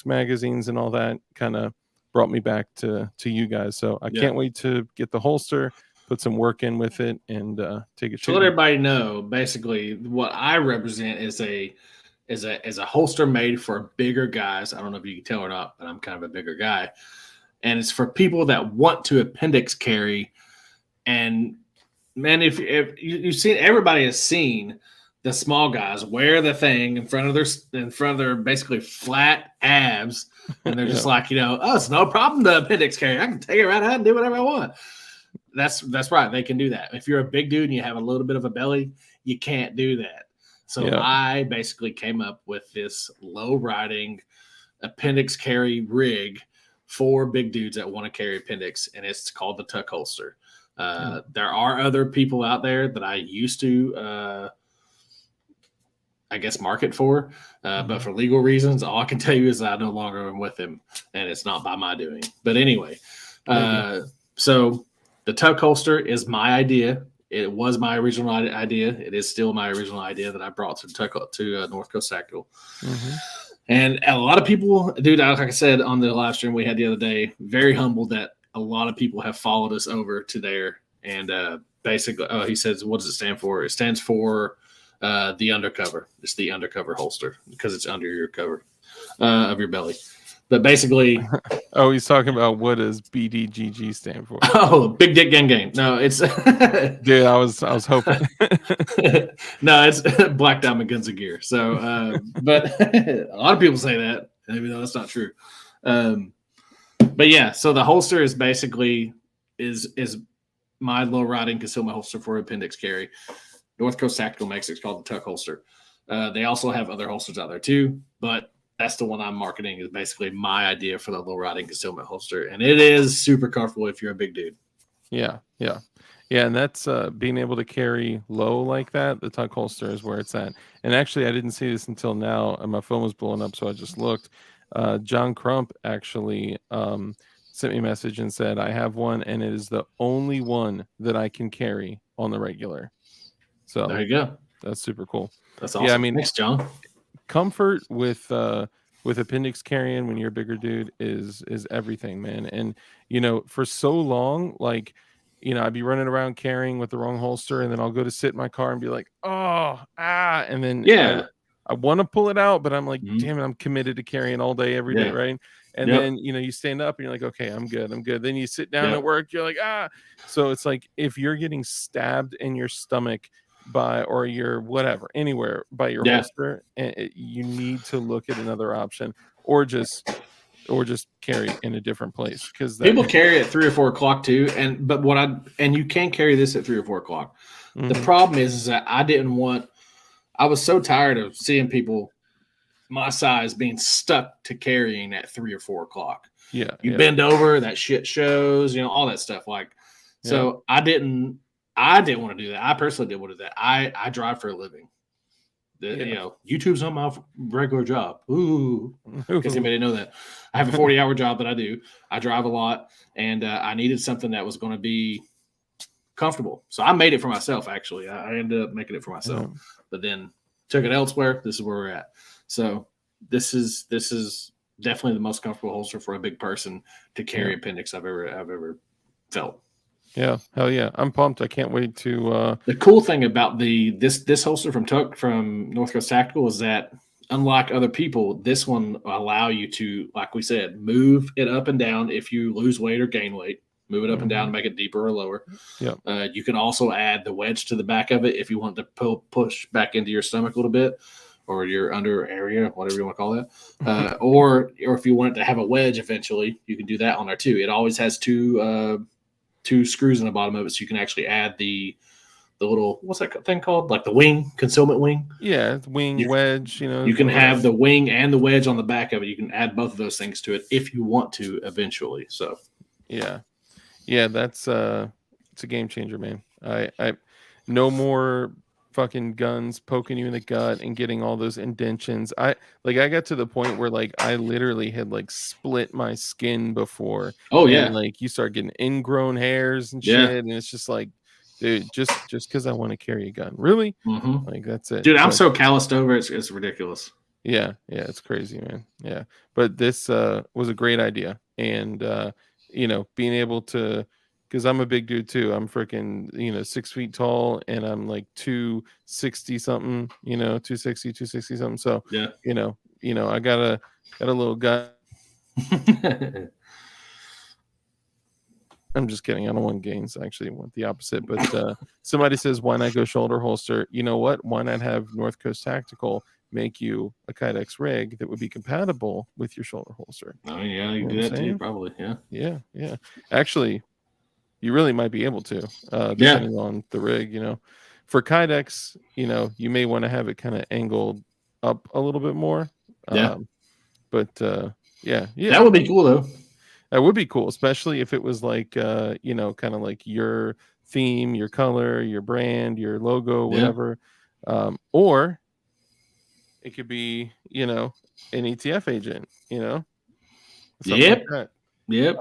magazines and all that kind of brought me back to you guys. So I can't wait to get the holster, put some work in with it, and take it. To let everybody know, basically what I represent is a holster made for bigger guys. I don't know if you can tell or not, but I'm kind of a bigger guy. And it's for people that want to appendix carry. And man, if you've seen, everybody has seen the small guys wear the thing in front of their basically flat abs, and they're just like, oh, it's no problem to appendix carry. I can take it right out and do whatever I want. That's right. They can do that. If you're a big dude and you have a little bit of a belly, you can't do that. So I basically came up with this low riding appendix carry rig for big dudes that want to carry appendix, and it's called the TUC holster. There are other people out there that I used to, I guess, market for, but for legal reasons, all I can tell you is I no longer am with him, and it's not by my doing. But anyway, so the TUC holster is my idea. It was my original idea. It is still my original idea that I brought to North Coast Tactical. And a lot of people, dude, like I said on the live stream we had the other day, very humbled that a lot of people have followed us over to there. And basically, he says, what does it stand for? It stands for the undercover. It's the undercover holster because it's under your cover of your belly. But basically, he's talking about what does BDG&G stand for? Oh, big dick gang. No, it's dude. I was hoping. No, it's Black Diamond Guns and Gear. So, but a lot of people say that, even though that's not true. But yeah, so the holster is basically is my low riding concealment holster for appendix carry. North Coast Tactical makes it. It's called the TUC holster. They also have other holsters out there too, but that's the one I'm marketing, is basically my idea for the low riding concealment holster. And it is super comfortable if you're a big dude. Yeah. And that's being able to carry low like that. The TUC holster is where it's at. And actually, I didn't see this until now, and my phone was blowing up, so I just looked. John Crump actually sent me a message and said, I have one, and it is the only one that I can carry on the regular. So there you go. That's super cool. That's awesome. Yeah, I mean, thanks, John. Comfort with appendix carrying when you're a bigger dude is everything, man. And for so long, like, I'd be running around carrying with the wrong holster, and then I'll go to sit in my car and be like, and then I want to pull it out, but I'm like, damn it, I'm committed to carrying all day, every day, right? And then you stand up and you're like, okay, I'm good. Then you sit down at work, you're like, So it's like, if you're getting stabbed in your stomach or your whatever, anywhere by your holster, you need to look at another option, or just carry in a different place, because people carry at 3 or 4 o'clock too. And you can carry this at 3 or 4 o'clock. The problem is that I was so tired of seeing people my size being stuck to carrying at 3 or 4 o'clock. You bend over, that shit shows, all that stuff. So I didn't want to do that. I personally didn't want to do that. I drive for a living. YouTube's not my regular job. Ooh, because anybody didn't know that. I have a 40-hour job that I do. I drive a lot, and I needed something that was going to be comfortable. So I made it for myself, actually. I ended up making it for myself, but then took it elsewhere. This is where we're at. So this is definitely the most comfortable holster for a big person to carry appendix I've ever felt. Yeah, hell yeah. I'm pumped. I can't wait to The cool thing about this holster from TUC from North Coast Tactical is that unlike other people, this one will allow you to, like we said, move it up and down if you lose weight or gain weight. Move it up and down to make it deeper or lower. Yeah. You can also add the wedge to the back of it if you want to push back into your stomach a little bit, or your under area, whatever you want to call that. Or if you want it to have a wedge eventually, you can do that on there too. It always has two screws in the bottom of it, so you can actually add the little, what's that thing called? Like the wing, concealment wing. Yeah, wing wedge, You can have the wing and the wedge on the back of it. You can add both of those things to it if you want to eventually. So yeah, that's it's a game changer, man. I no more fucking guns poking you in the gut and getting all those indentions. I got to the point where like I literally had like split my skin before. Oh yeah. And like you start getting ingrown hairs and shit, and it's just like, dude, just because I want to carry a gun, really? Like that's it, dude. I'm so calloused over it. It's ridiculous. Yeah, it's crazy, man. Yeah, but this was a great idea, and being able to, because I'm a big dude too. I'm freaking 6 feet tall, and I'm like 260 something. 260 something. So yeah, I got a little guy. I'm just kidding. I don't want gains. I actually want the opposite. But somebody says, why not go shoulder holster? You know what? Why not have North Coast Tactical make you a Kydex rig that would be compatible with your shoulder holster? Oh, yeah, you can do that too, probably. Yeah. Yeah. Actually, you really might be able to, depending on the rig. For Kydex, you may want to have it kind of angled up a little bit more. Yeah. But yeah. That would be cool, though. That would be cool, especially if it was like, kind of like your theme, your color, your brand, your logo, whatever. Or it could be, an ETF agent, Yep. Like yep.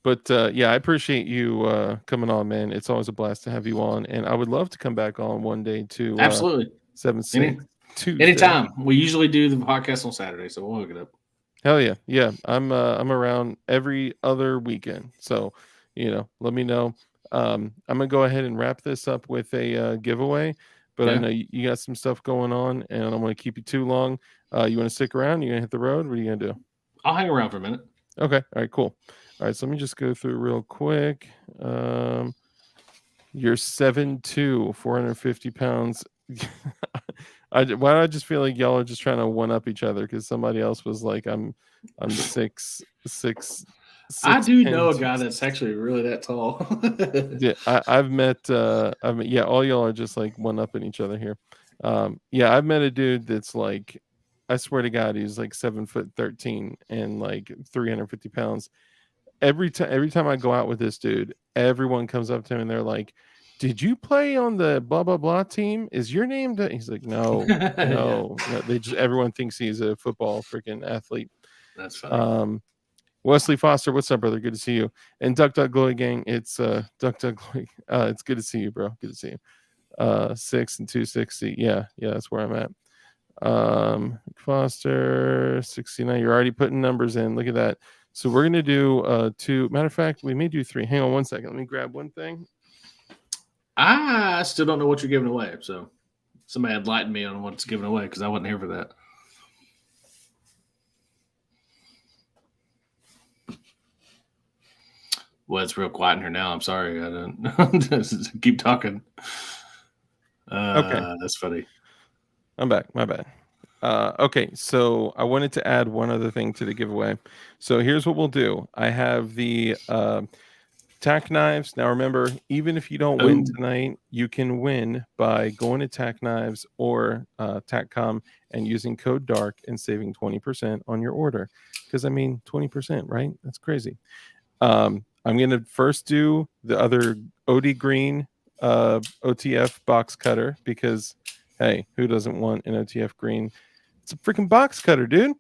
But I appreciate you coming on, man. It's always a blast to have you on, and I would love to come back on one day to absolutely 7/6 Tuesday. Anytime. We usually do the podcast on Saturday, so we'll hook it up. Hell yeah. I'm around every other weekend, so let me know. I'm gonna go ahead and wrap this up with a giveaway, but I know you got some stuff going on, and I don't want to keep you too long. You want to stick around? You gonna hit the road? What are you gonna do? I'll hang around for a minute. Okay. All right. Cool. All right. So let me just go through real quick. You're 7'2", 450 pounds. Why do I just feel like y'all are just trying to one up each other? Because somebody else was like, I'm 6'6". I do know a guy that's actually really that tall. Yeah, I've met. All y'all are just like one upping each other here. I've met a dude that's like, I swear to God, he's like 7'13" and like 350 pounds. Every time I go out with this dude, everyone comes up to him and they're like, did you play on the blah blah blah team? Is your name that? He's like, no. Everyone thinks he's a football freaking athlete. That's funny. Wesley Foster, what's up, brother? Good to see you. And Duck Glory Gang, it's Duck Glory. It's good to see you, bro. Good to see you. 6 and 260. Yeah, that's where I'm at. Foster 69. You're already putting numbers in. Look at that. So we're gonna do 2. Matter of fact, we may do 3. Hang on one second. Let me grab one thing. I still don't know what you're giving away, so somebody enlighten me on what's given away because I wasn't here for that. Well, it's real quiet in here now. I'm sorry. I don't keep talking. Okay. That's funny. I'm back. My bad. Okay, so I wanted to add one other thing to the giveaway. So here's what we'll do. I have the tack knives. Now remember, even if you don't win tonight, you can win by going to Tack Knives or TACCOM and using code DARK and saving 20% on your order. Because 20%, right? That's crazy. I'm gonna first do the other OD Green OTF box cutter because hey, who doesn't want an OTF green? It's a freaking box cutter, dude.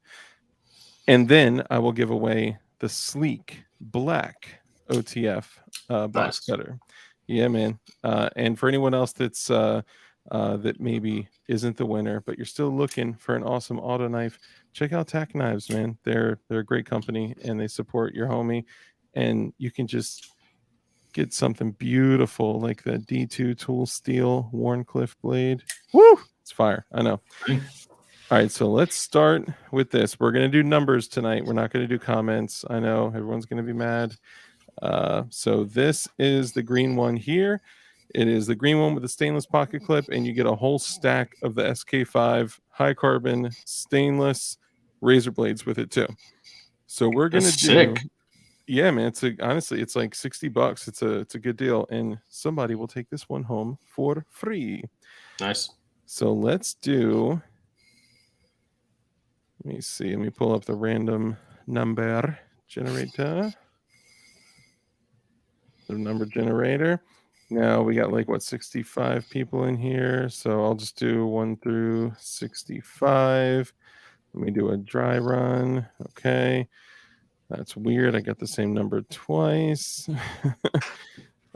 And then I will give away the sleek black OTF box cutter. Yeah, man. And for anyone else that's that maybe isn't the winner, but you're still looking for an awesome auto knife, check out TAC Knives, man. They're a great company and they support your homie, and you can just get something beautiful like the D2 tool steel Warncliffe blade. Woo! It's fire. I know. All right, so let's start with this. We're going to do numbers tonight. We're not going to do comments. I know everyone's going to be mad. So this is the green one here. It is the green one with the stainless pocket clip, and you get a whole stack of the SK5 high carbon stainless razor blades with it too. So we're going to do sick. Yeah, man, honestly, it's like $60. It's a good deal, and somebody will take this one home for free. Nice. So let's do. Let me see. Let me pull up the random number generator. The number generator. Now we got like 65 people in here, so I'll just do 1 through 65. Let me do a dry run. Okay. That's weird. I got the same number twice. All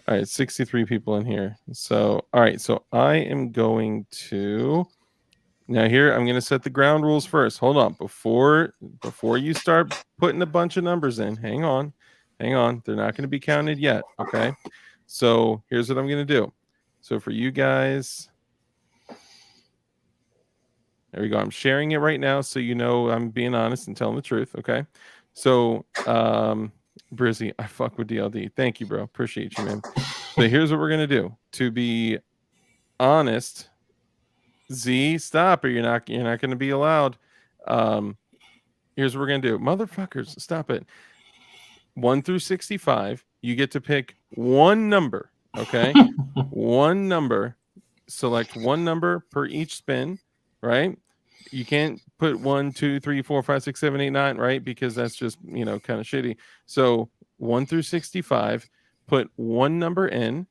right, 63 people in here. So, all right, so I am going to now here I'm going to set the ground rules first. Hold on. Before you start putting a bunch of numbers in. Hang on. They're not going to be counted yet, okay? So, here's what I'm going to do. So, for you guys, there we go. I'm sharing it right now so you know I'm being honest and telling the truth, okay? So, Brizzy, I fuck with DLD. Thank you, bro. Appreciate you, man. So here's what we're gonna do. To be honest, Z, stop, or you're not gonna be allowed. Here's what we're gonna do. Motherfuckers, stop it. 1 through 65, you get to pick one number, okay? One number. Select one number per each spin, right? You can't put 1, 2, 3, 4, 5, 6, 7, 8, 9, right? Because that's just, kind of shitty. So 1 through 65, put one number in,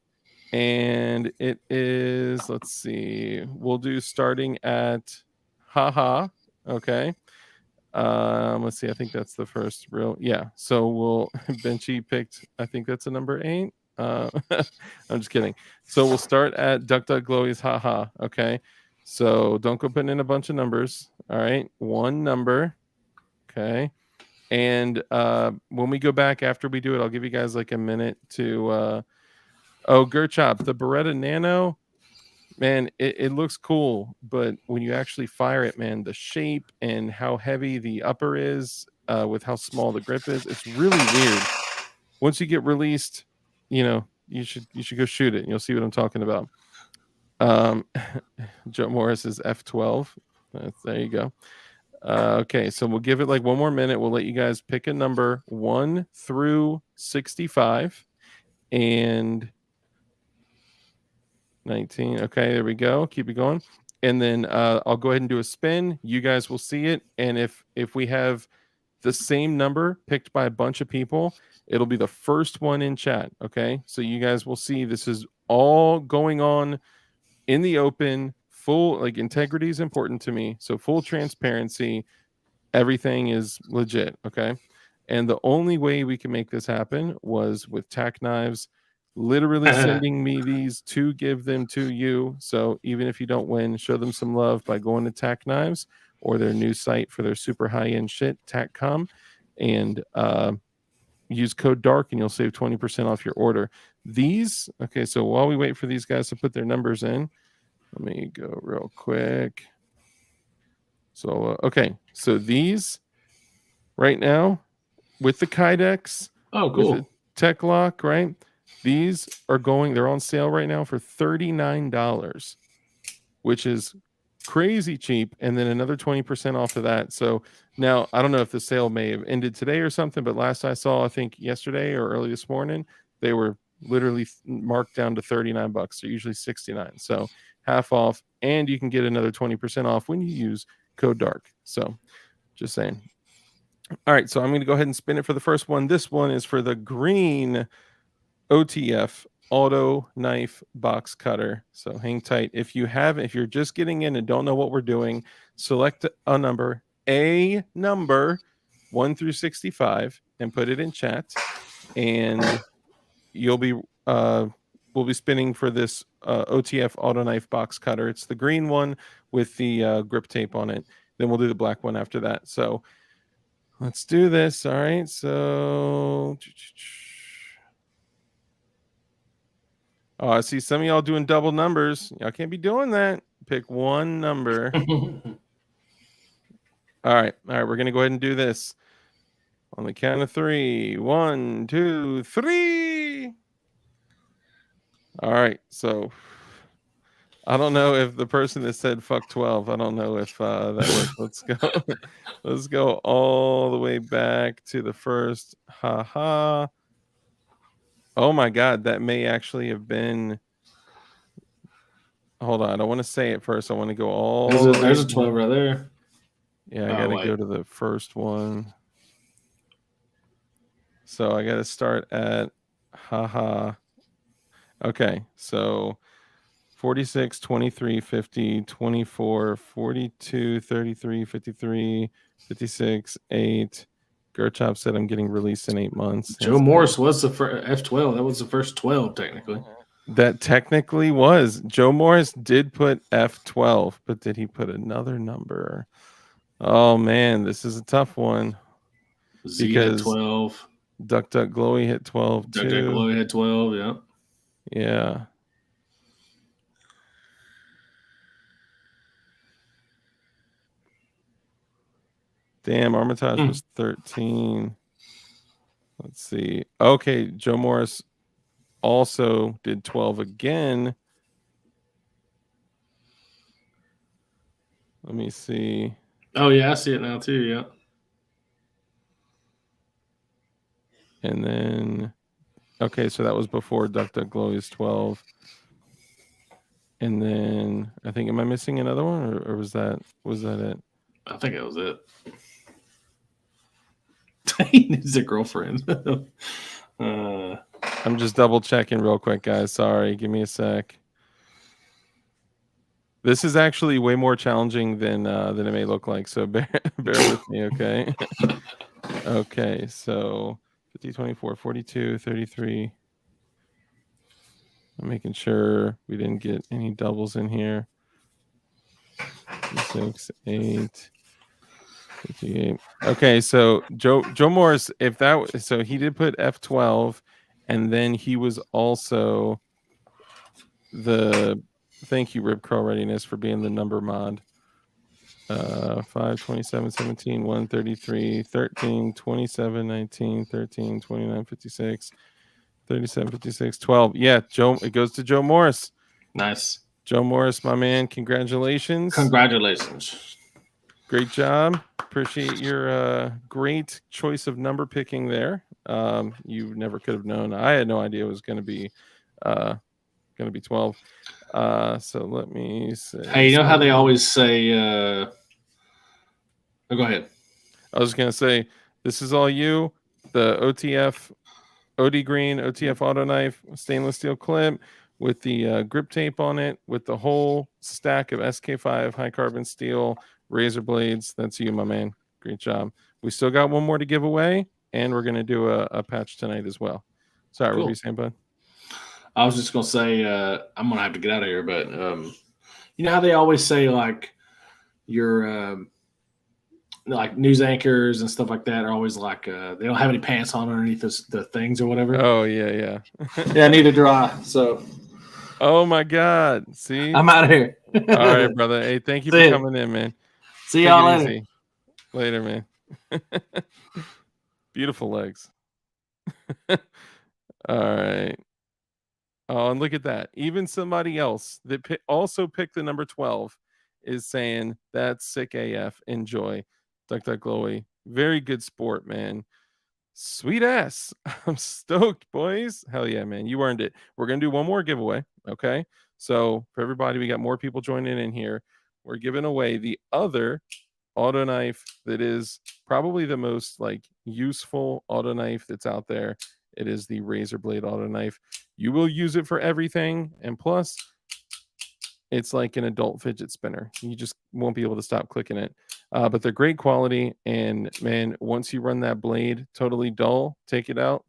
and it is, let's see, we'll do starting at haha, okay? Let's see, I think that's the first real, yeah. So we'll, Benchy picked, I think that's a number 8. I'm just kidding. So we'll start at Duck Duck Glowy's haha, okay? So don't go putting in a bunch of numbers. All right, one number, okay? And when we go back after we do it, I'll give you guys like a minute to Gerchop, the Beretta Nano, man, it looks cool, but when you actually fire it, man, the shape and how heavy the upper is with how small the grip is, it's really weird. Once you get released, you should go shoot it and you'll see what I'm talking about. Joe Morris is F12. There you go. Okay, so we'll give it like one more minute. We'll let you guys pick a number 1 through 65 and 19. Okay, there we go. Keep it going. And then I'll go ahead and do a spin. You guys will see it. And if we have the same number picked by a bunch of people, it'll be the first one in chat. Okay, so you guys will see this is all going on in the open. Full, like, integrity is important to me. So full transparency. Everything is legit. Okay. And the only way we can make this happen was with TAC Knives literally sending me these to give them to you. So even if you don't win, show them some love by going to TAC Knives or their new site for their super high-end shit, TACCom, and use code DARK and you'll save 20% off your order. These, okay, so while we wait for these guys to put their numbers in, let me go real quick. So, okay, so these right now with the Kydex, with the Tech Lock, right? These are they're on sale right now for $39, which is crazy cheap. And then another 20% off of that. So now I don't know if the sale may have ended today or something, but last I saw, I think yesterday or early this morning, they were literally marked down to $39. They're usually $69. So half off, and you can get another 20% off when you use code DARK. So just saying. All right, so I'm going to go ahead and spin it for the first one. This one is for the green OTF auto knife box cutter. So hang tight. If you're just getting in and don't know what we're doing, select a number 1 through 65 and put it in chat, and we'll be spinning for this OTF auto knife box cutter. It's the green one with the grip tape on it. Then we'll do the black one after that. So let's do this. All right. So oh, I see some of y'all doing double numbers. Y'all can't be doing that. Pick one number. All right. We're going to go ahead and do this on the count of 3. 1, 2, 3. All right. So I don't know if the person that said fuck 12, I don't know if that works. Let's go. Let's go all the way back to the first. Ha. Oh my God. That may actually have been. Hold on. I don't want to say it first. I want to go all the way. There's a 12 right there. Yeah, I got to go to the first one. So I got to start at haha. Okay, so 46, 23, 50, 24, 42, 33, 53, 56, 8. Gerchop said I'm getting released in 8 months. Joe Morris was the first F12. That was the first 12, technically. That technically was. Joe Morris did put F12, but did he put another number? Oh, man, this is a tough one. Z had 12. Duck Glowy hit 12 too. Duck Glowy had 12, yeah. Yeah. Damn, Armitage was 13. Let's see. Okay, Joe Morris also did 12 again. Let me see. Oh, yeah, I see it now too, yeah. And then, okay, so that was before Duck Glowy's 12. And then, I think, am I missing another one, or was that it? I think that was it. He needs a girlfriend. I'm just double checking real quick, guys. Sorry, give me a sec. This is actually way more challenging than it may look like, so bear with me, okay? Okay, so 50, 24, 42, 33. I'm making sure we didn't get any doubles in here. 6, 8, 58. Okay, so Joe Morris, so he did put F12, and then he was also the thank you, Rib Crow Readiness, for being the number mod. 5, 27, 17, 133, 13, 27, 19, 13, 29, 56, 37, 56, 12. Yeah, Joe, it goes to Joe Morris. Nice. Joe Morris, my man, congratulations. Congratulations. Great job. Appreciate your great choice of number picking there. You never could have known. I had no idea it was going to be 12. So let me say. Hey, you know how they always say oh, go ahead. I was going to say, this is all you. The OTF OD Green OTF Auto Knife stainless steel clip with the grip tape on it, with the whole stack of SK5 high carbon steel razor blades. That's you, my man. Great job. We still got one more to give away, and we're going to do a patch tonight as well. Sorry, cool. What were you saying, bud? I was just going to say, I'm going to have to get out of here, but you know how they always say, like, your like news anchors and stuff like that are always like, they don't have any pants on underneath the things or whatever? Oh, yeah. Yeah, neither do I, so. Oh, my God. See? I'm out of here. All right, brother. Hey, thank you for coming in, man. See y'all later. Easy. Later, man. Beautiful legs. All right. Oh, and look at that. Even somebody else that also picked the number 12 is saying that's sick AF. Enjoy. Duck Glowy. Very good sport, man. Sweet ass. I'm stoked, boys. Hell yeah, man. You earned it. We're going to do one more giveaway. Okay. So for everybody, we got more people joining in here. We're giving away the other auto knife that is probably the most like useful auto knife that's out there. It is the razor blade auto knife. You will use it for everything, and plus it's like an adult fidget spinner. You just won't be able to stop clicking it. But they're great quality, and man, once you run that blade totally dull, take it out,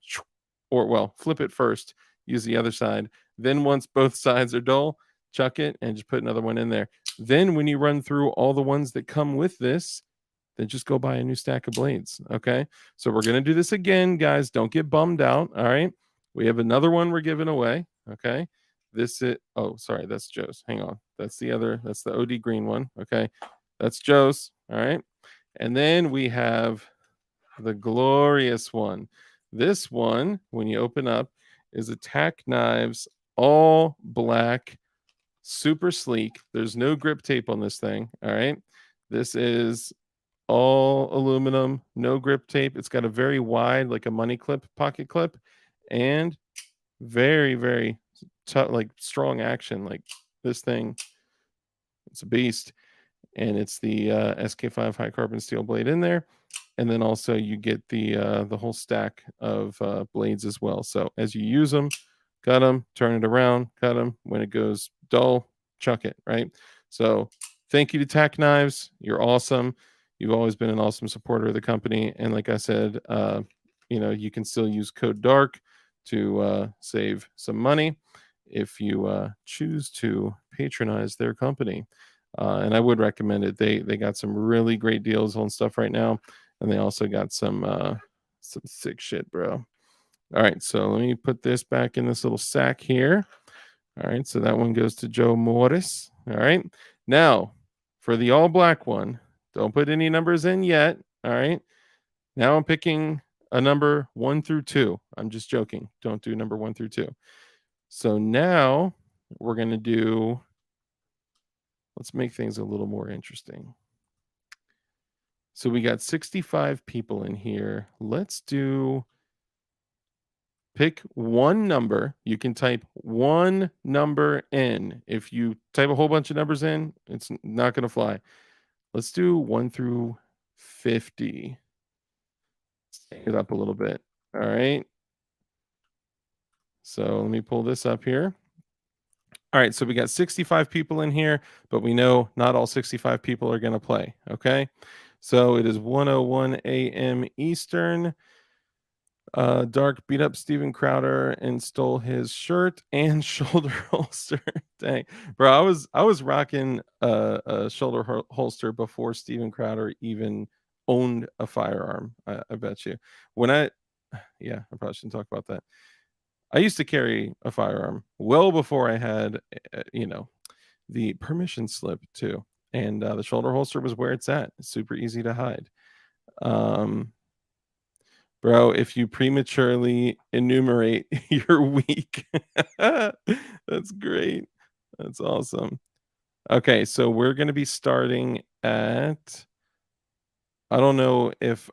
or well, flip it first, use the other side. Then once both sides are dull, chuck it and just put another one in there. Then when you run through all the ones that come with this, then just go buy a new stack of blades. Okay. So we're going to do this again, guys. Don't get bummed out. All right. We have another one we're giving away. Okay. This is, oh, sorry. That's Joe's. Hang on. That's the other, that's the OD green one. Okay. That's Joe's. All right. And then we have the glorious one. This one, when you open up, is a Tack Knives all black, super sleek. There's no grip tape on this thing. All right. This is all aluminum, no grip tape. It's got a very wide, like a money clip, pocket clip, and very, very like strong action. Like this thing, it's a beast. And it's the SK5 high carbon steel blade in there. And then also you get the whole stack of blades as well. So as you use them, cut them, turn it around, cut them. When it goes dull, chuck it, right? So thank you to Tack Knives. You're awesome. You've always been an awesome supporter of the company. And like I said, you can still use code DARK to save some money if you choose to patronize their company. And I would recommend it. They got some really great deals on stuff right now, and they also got some sick shit, bro. All right, so let me put this back in this little sack here. All right, so that one goes to Joe Morris. All right, now for the all black one, don't put any numbers in yet. All right, now I'm picking a number 1 through 2. I'm just joking. Don't do number 1 through 2. So now we're gonna do. Let's make things a little more interesting. So we got 65 people in here. Let's pick one number. You can type one number in. If you type a whole bunch of numbers in, it's not going to fly. Let's do 1 through 50. Stand it up a little bit. All right. So let me pull this up here. All right, so we got 65 people in here, but we know not all 65 people are going to play, okay? So it is 1:01 a.m. Eastern. Dark beat up Steven Crowder and stole his shirt and shoulder holster. Dang, bro, I was rocking a shoulder holster before Steven Crowder even owned a firearm. I bet you. Yeah, I probably shouldn't talk about that. I used to carry a firearm well before I had, the permission slip too. And the shoulder holster was where it's at. It's super easy to hide. Bro, if you prematurely enumerate your week, that's great. That's awesome. Okay, so we're going to be starting at, I don't know if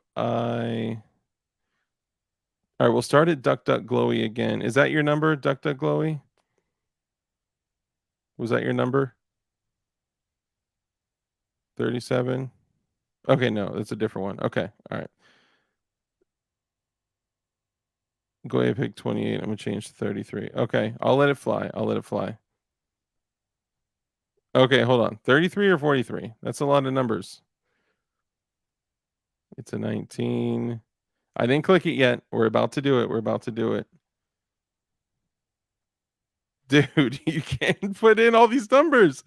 all right, we'll start at Duck Duck Glowy again. Is that your number, Duck Duck Glowy? Was that your number? 37? Okay, no, that's a different one. Okay, all right. Go ahead, pick 28. I'm gonna change to 33. Okay, I'll let it fly. I'll let it fly. Okay, hold on. 33 or 43? That's a lot of numbers. It's a 19. I didn't click it yet. We're about to do it. We're about to do it. Dude, you can't put in all these numbers.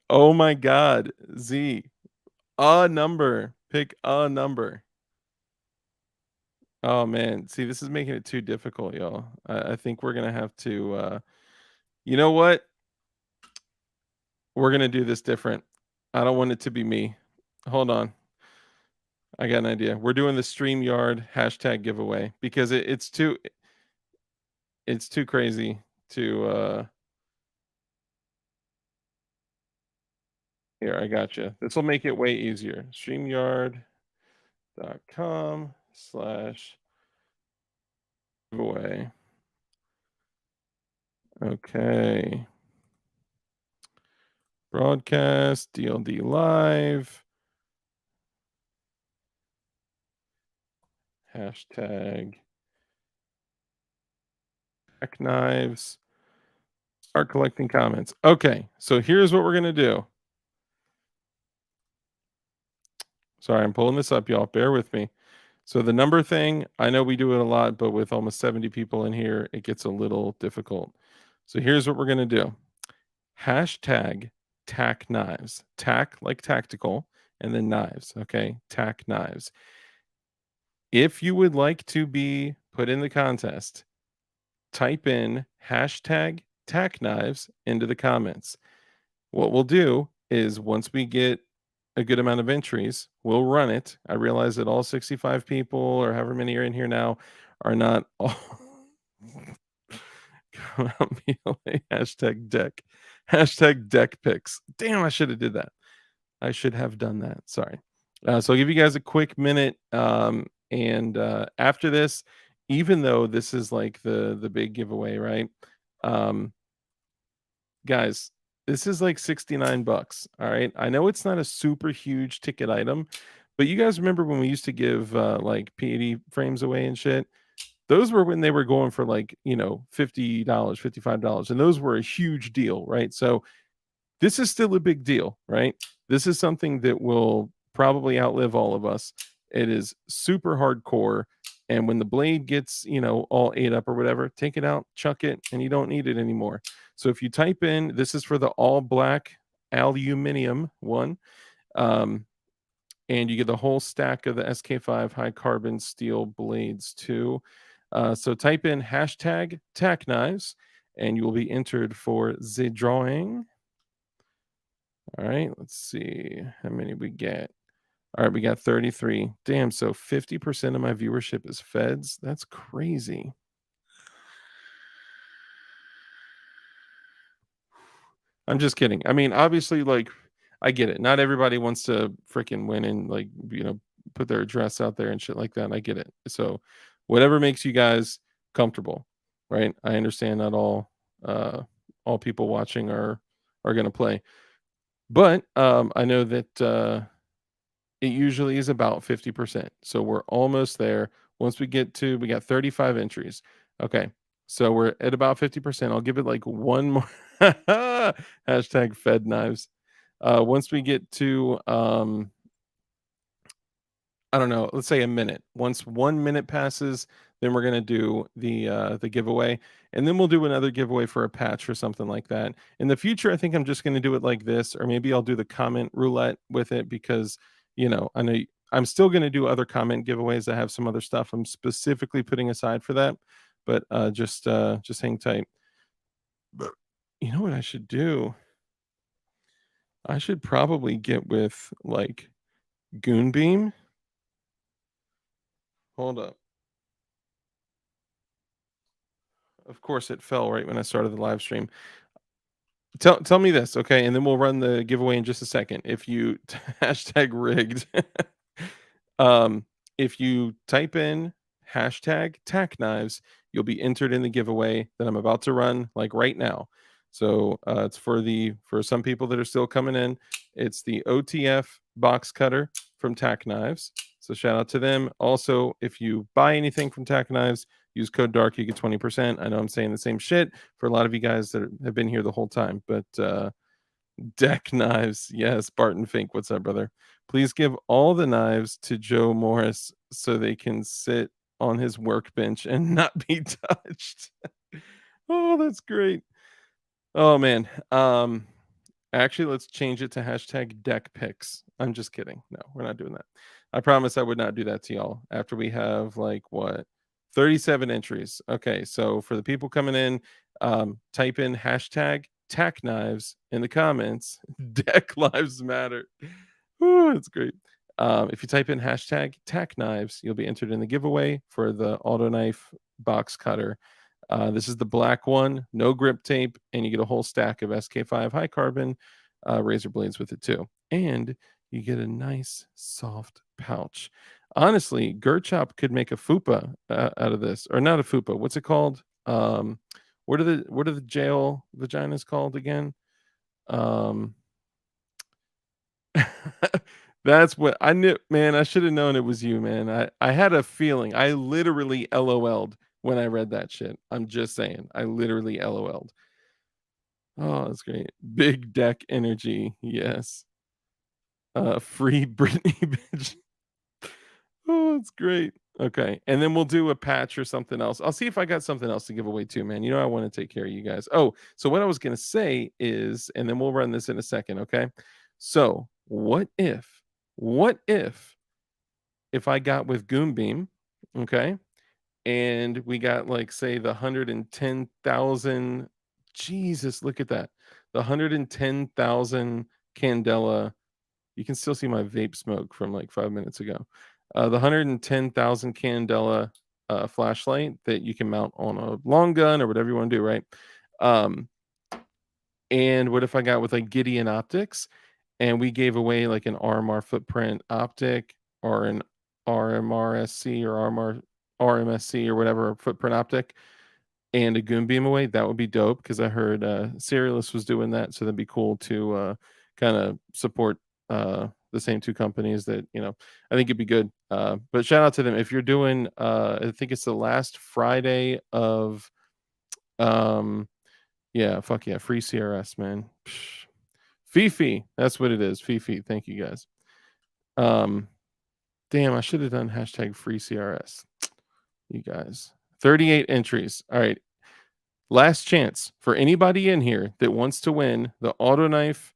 Oh my God. Z. A number. Pick a number. Oh man. See, this is making it too difficult, y'all. I think we're gonna have to you know what? We're gonna do this different. I don't want it to be me. Hold on. I got an idea. We're doing the StreamYard hashtag giveaway because it's too crazy to here, I got you. This will make it way easier. StreamYard.com/giveaway. Okay. Broadcast, DLD live. Hashtag Tack Knives. Start collecting comments. Okay, so here's what we're gonna do. Sorry, I'm pulling this up, y'all. Bear with me. So the number thing, I know we do it a lot, but with almost 70 people in here, it gets a little difficult. So here's what we're gonna do. Hashtag TAC knives. TAC like tactical, and then knives. Okay, TAC knives. If you would like to be put in the contest, type in hashtag TAC knives into the comments. What we'll do is once we get a good amount of entries, we'll run it. I realize that all 65 people or however many are in here now are not all come out melee hashtag deck. Hashtag deck picks. Damn, I should have did that. I should have done that. Sorry. So I'll give you guys a quick minute. And after this, even though this is like the big giveaway, right? Um, guys, this is like 69 bucks. All right. I know it's not a super huge ticket item, but you guys remember when we used to give like P80 frames away and shit? Those were when they were going for like, $50, $55, and those were a huge deal, right? So this is still a big deal, right? This is something that will probably outlive all of us. It is super hardcore. And when the blade gets, all ate up or whatever, take it out, chuck it, and you don't need it anymore. So if you type in, this is for the all black aluminum one, and you get the whole stack of the SK5 high carbon steel blades too. So type in hashtag TAC knives, and you will be entered for the drawing. All right, let's see how many we get. All right, we got 33. Damn, so 50% of my viewership is feds. That's crazy. I'm just kidding. I mean, obviously, like, I get it. Not everybody wants to freaking win and, like, put their address out there and shit like that. I get it. So, whatever makes you guys comfortable, right? I understand not all people watching are gonna play, but I know that it usually is about 50%. So we're almost there. Once we got 35 entries. Okay. So we're at about 50%. I'll give it like one more hashtag Fed knives. Once we get to I don't know, let's say a minute. Once 1 minute passes, then we're gonna do the giveaway, and then we'll do another giveaway for a patch or something like that. In the future, I think I'm just gonna do it like this, or maybe I'll do the comment roulette with it because I know I'm still gonna do other comment giveaways that have some other stuff I'm specifically putting aside for that. But just hang tight. But you know what I should do? I should probably get with like Goonbeam. Hold up. Of course, it fell right when I started the live stream. Tell me this, okay, and then we'll run the giveaway in just a second. If you hashtag rigged, um, if you type in hashtag tack knives, you'll be entered in the giveaway that I'm about to run like right now. So it's for some people that are still coming in. It's the OTF box cutter from Tack Knives. So shout out to them. Also, if you buy anything from Tack Knives, use code DARK, you get 20%. I know I'm saying the same shit for a lot of you guys that have been here the whole time, but deck knives. Yes, Barton Fink. What's up, brother? Please give all the knives to Joe Morris so they can sit on his workbench and not be touched. Oh, that's great. Oh man. Actually, let's change it to hashtag deck picks. I'm just kidding. No, we're not doing that. I promise I would not do that to y'all after we have like what 37 entries. Okay, so for the people coming in, type in hashtag tack knives in the comments. Deck lives matter. Ooh, it's great. If you type in hashtag tack knives, you'll be entered in the giveaway for the auto knife box cutter. This is the black one, no grip tape, and you get a whole stack of SK5 high carbon razor blades with it too. And you get a nice soft pouch. Honestly, Gerchop could make a fupa out of this, or not a fupa. What's it called? What are the jail vaginas called again? Um, that's what I knew, man. I should have known it was you, man. I had a feeling. I literally LOL'd when I read that shit. I'm just saying. I literally LOL'd. Oh, that's great. Big deck energy. Yes. Free Britney bitch. Oh, it's great. Okay, and then we'll do a patch or something else. I'll see if I got something else to give away too, man. You know I want to take care of you guys. Oh, so what I was gonna say is, and then we'll run this in a second, okay? So what if I got with Goombeam, okay, and we got like say the 110,000. Jesus, look at that. The 110,000 Candela. You can still see my vape smoke from like 5 minutes ago. The 110,000 Candela flashlight that you can mount on a long gun or whatever you want to do, right? Um, and what if I got with like Gideon Optics and we gave away like an RMR footprint optic or an RMRSC or RMSC or whatever footprint optic and a goon beam away? That would be dope because I heard Serialist was doing that, so that'd be cool to kind of support the same two companies that I think it'd be good. But shout out to them if you're doing. I think it's the last Friday of yeah, fuck yeah, free CRS, man. Psh. Fifi, that's what it is. Fifi, thank you guys. Damn, I should have done hashtag free CRS. You guys, 38 entries. All right, last chance for anybody in here that wants to win the Auto Knife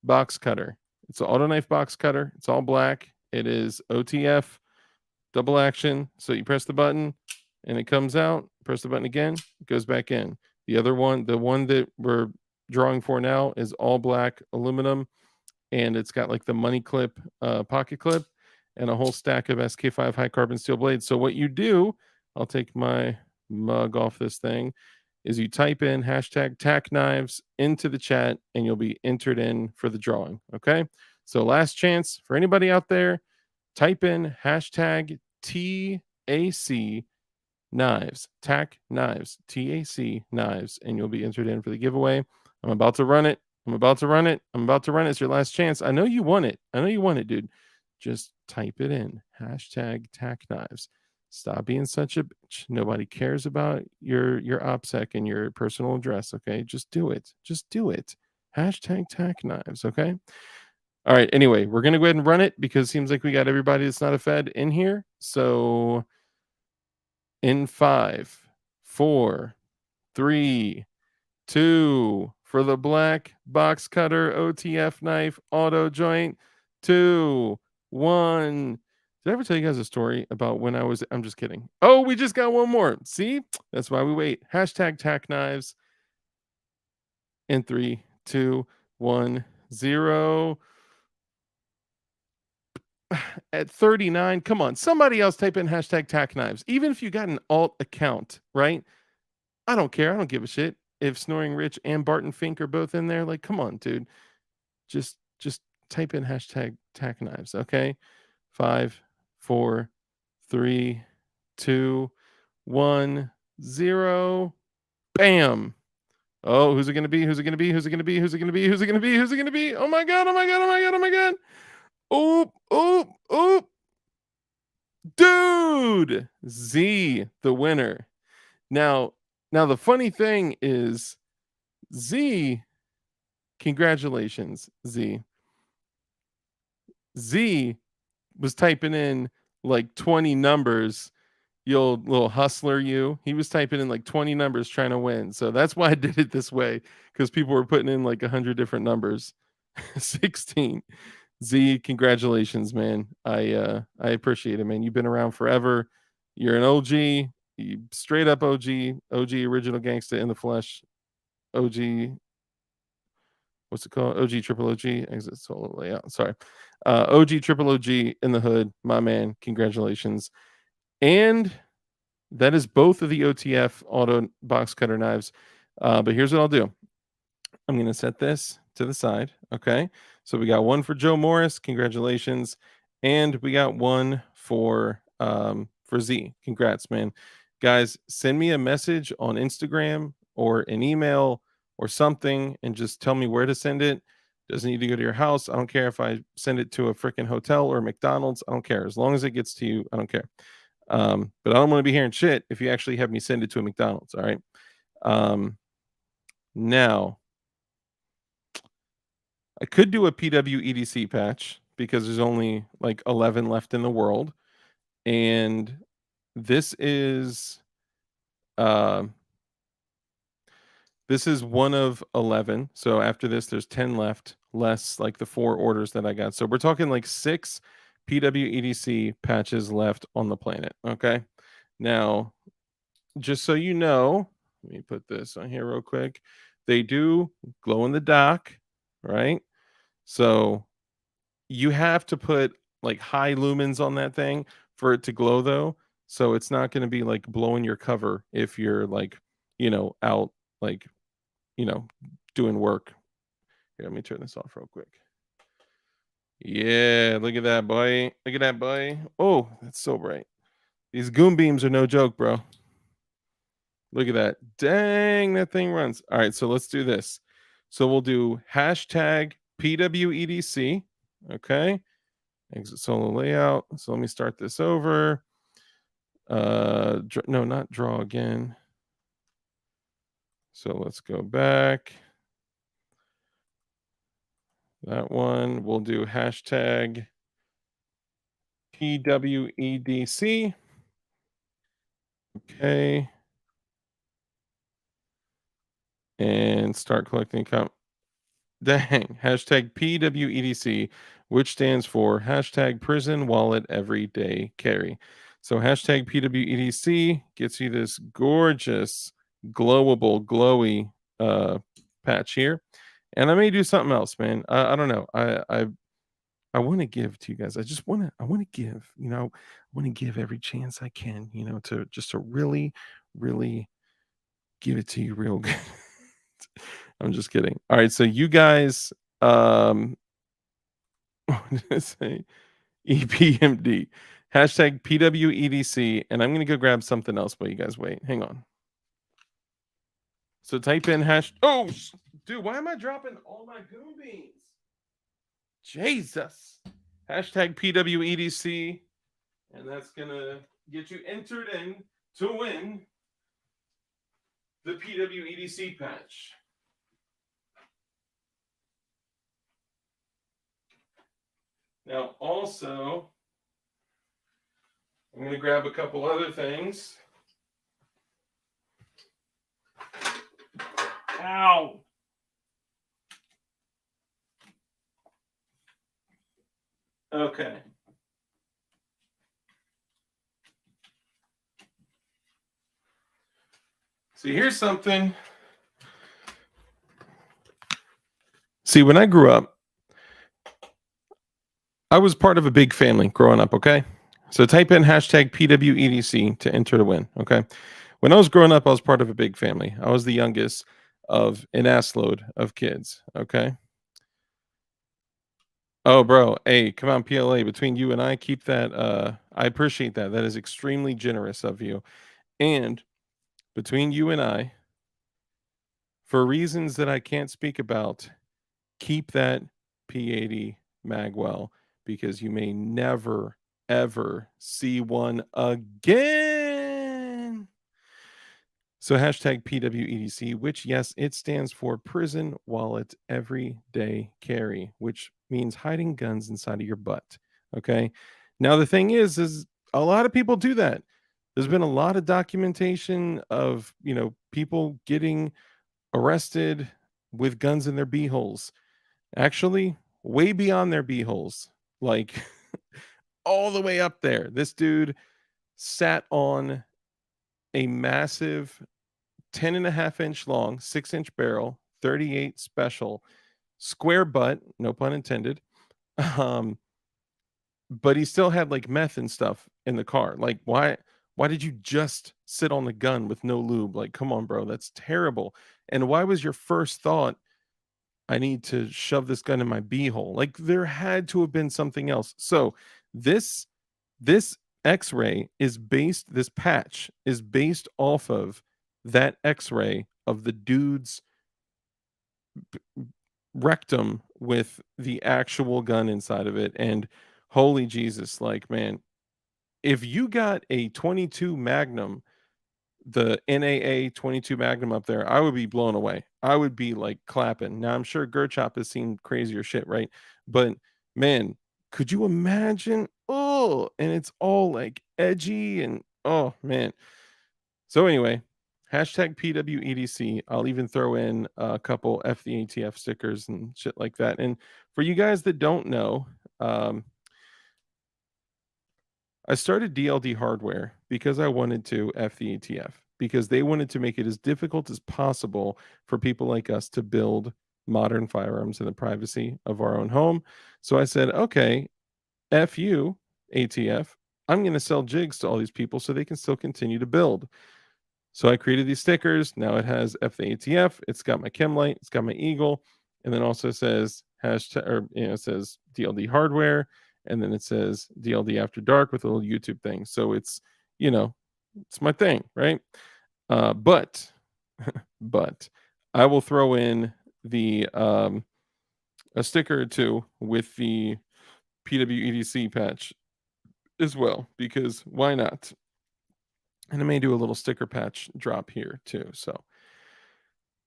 box cutter. It's an Auto Knife box cutter. It's all black. It is OTF double action. So you press the button and it comes out. Press the button again, it goes back in. The other one, the one that we're drawing for now, is all black aluminum, and it's got like the money clip, pocket clip, and a whole stack of SK5 high carbon steel blades. So what you do, I'll take my mug off this thing, is you type in hashtag tack knives into the chat and you'll be entered in for the drawing. Okay. So last chance for anybody out there, type in hashtag TAC knives, tack knives, TAC knives, and you'll be entered in for the giveaway. I'm about to run it. It's your last chance. I know you want it, dude. Just type it in. Hashtag tack knives. Stop being such a bitch. Nobody cares about your OPSEC and your personal address. Okay. Just do it. Hashtag tack knives. Okay. All right. Anyway, we're gonna go ahead and run it because it seems like we got everybody that's not a Fed in here. So in 5, 4, 3, 2, for the black box cutter OTF knife auto joint, 2, 1. Did I ever tell you guys a story about when I'm just kidding. Oh, we just got one more. See? That's why we wait. Hashtag tack knives in 3, 2, 1, 0. At 39, come on, somebody else type in hashtag tack knives. Even if you got an alt account, right? I don't care. I don't give a shit if Snoring Rich and Barton Fink are both in there. Like, come on, dude. Just type in hashtag tack knives. Okay. 5, 4, 3, 2, 1, 0. Bam. Oh, who's it gonna be? Oh my god, Oop, oop, oop. Dude, Z, the winner. Now the funny thing is, Z, congratulations, Z. Z was typing in like 20 numbers. You old little hustler, you. He was typing in like 20 numbers trying to win. So that's why I did it this way, because people were putting in like 100 different numbers. 16. Z, congratulations, man. I appreciate it, man. You've been around forever. You're an OG, straight up OG original gangsta in the flesh. OG, what's it called? OG triple OG exit solo layout. Sorry. OG triple OG in the hood, my man. Congratulations. And that is both of the OTF auto box cutter knives. But here's what I'll do. I'm going to set this to the side. Okay. So we got one for Joe Morris. Congratulations. And we got one for Z. Congrats, man. Guys, send me a message on Instagram or an email or something and just tell me where to send it. Doesn't need to go to your house. I don't care if I send it to a freaking hotel or McDonald's. I don't care. As long as it gets to you, I don't care. But I don't want to be hearing shit if you actually have me send it to a McDonald's. All right. Now, I could do a PW EDC patch because there's only like 11 left in the world. And This is uh, this is one of 11. So after this, there's 10 left, less like the 4 orders that I got. So we're talking like 6 PWEDC patches left on the planet. Okay. Now, just so you know, let me put this on here real quick. They do glow in the dark, right? So you have to put like high lumens on that thing for it to glow though. So it's not going to be like blowing your cover if you're like, out like, you know, doing work. Here, let me turn this off real quick. Yeah, look at that, boy. Look at that, boy. Oh, that's so bright. These goon beams are no joke, bro. Look at that. Dang, that thing runs. All right, so let's do this. So we'll do hashtag PWEDC. Okay. Exit solo layout. So let me start this over. No, not draw again. So let's go back. That one. We'll do hashtag PWEDC. Okay. And start collecting Dang. Hashtag PWEDC, which stands for hashtag prison wallet everyday carry. So hashtag PWEDC gets you this gorgeous, glowable, glowy patch here. And I may do something else, man. I don't know. I want to give to you guys. I want to give, I want to give every chance I can, to really, really give it to you real good. I'm just kidding. All right, so you guys, what did I say? EPMD, hashtag PWEDC, and I'm gonna go grab something else. But you guys wait. Hang on. So type in hash. Oh, dude, why am I dropping all my goon beans? Jesus. Hashtag PWEDC, and that's gonna get you entered in to win the PWEDC patch. Now, also, I'm going to grab a couple other things. Ow! Okay. See, here's something. See, when I grew up, I was part of a big family growing up, okay? So type in hashtag PWEDC to enter to win, okay? When I was growing up, I was part of a big family. I was the youngest of an ass load of kids, okay? Oh, bro. Hey, come on, PLA. Between you and I, keep that. I appreciate that. That is extremely generous of you. And between you and I, for reasons that I can't speak about, keep that P80 Magwell because you may never, ever see one again. So hashtag PWEDC, which, yes, it stands for Prison Wallet Everyday Carry, which means hiding guns inside of your butt. Okay. Now, the thing is a lot of people do that. There's been a lot of documentation of, people getting arrested with guns in their beeholes. Actually, way beyond their beeholes, like all the way up there. This dude sat on a massive 10.5-inch long, 6-inch barrel, 38 special, square butt, no pun intended. Um, but he still had like meth and stuff in the car. Like, why did you just sit on the gun with no lube? Like, come on, bro, that's terrible. And why was your first thought, I need to shove this gun in my beehole? Like, there had to have been something else. So this X-ray is based, this patch is based off of that X-ray of the dude's rectum with the actual gun inside of it. And holy Jesus, like, man, if you got a 22 Magnum, the NAA 22 Magnum up there, I would be blown away. I would be like clapping. Now I'm sure Gerchop has seen crazier shit, right? But man, could you imagine? Oh, and it's all like edgy and Oh man. So anyway, hashtag PWEDC. I'll even throw in a couple FTATF stickers and shit like that. And for you guys that don't know, um, I started DLD hardware because I wanted to FTATF because they wanted to make it as difficult as possible for people like us to build modern firearms in the privacy of our own home. So I said, okay, F you, ATF. I'm going to sell jigs to all these people so they can still continue to build. So I created these stickers. Now it has F the ATF. It's got my chem light. It's got my eagle, and then also says hashtag or it says DLD hardware, and then it says DLD after dark with a little YouTube thing. So it's you know it's my thing, right? But but I will throw in the a sticker or two with the PWEDC patch as well because why not? And I may do a little sticker patch drop here too. So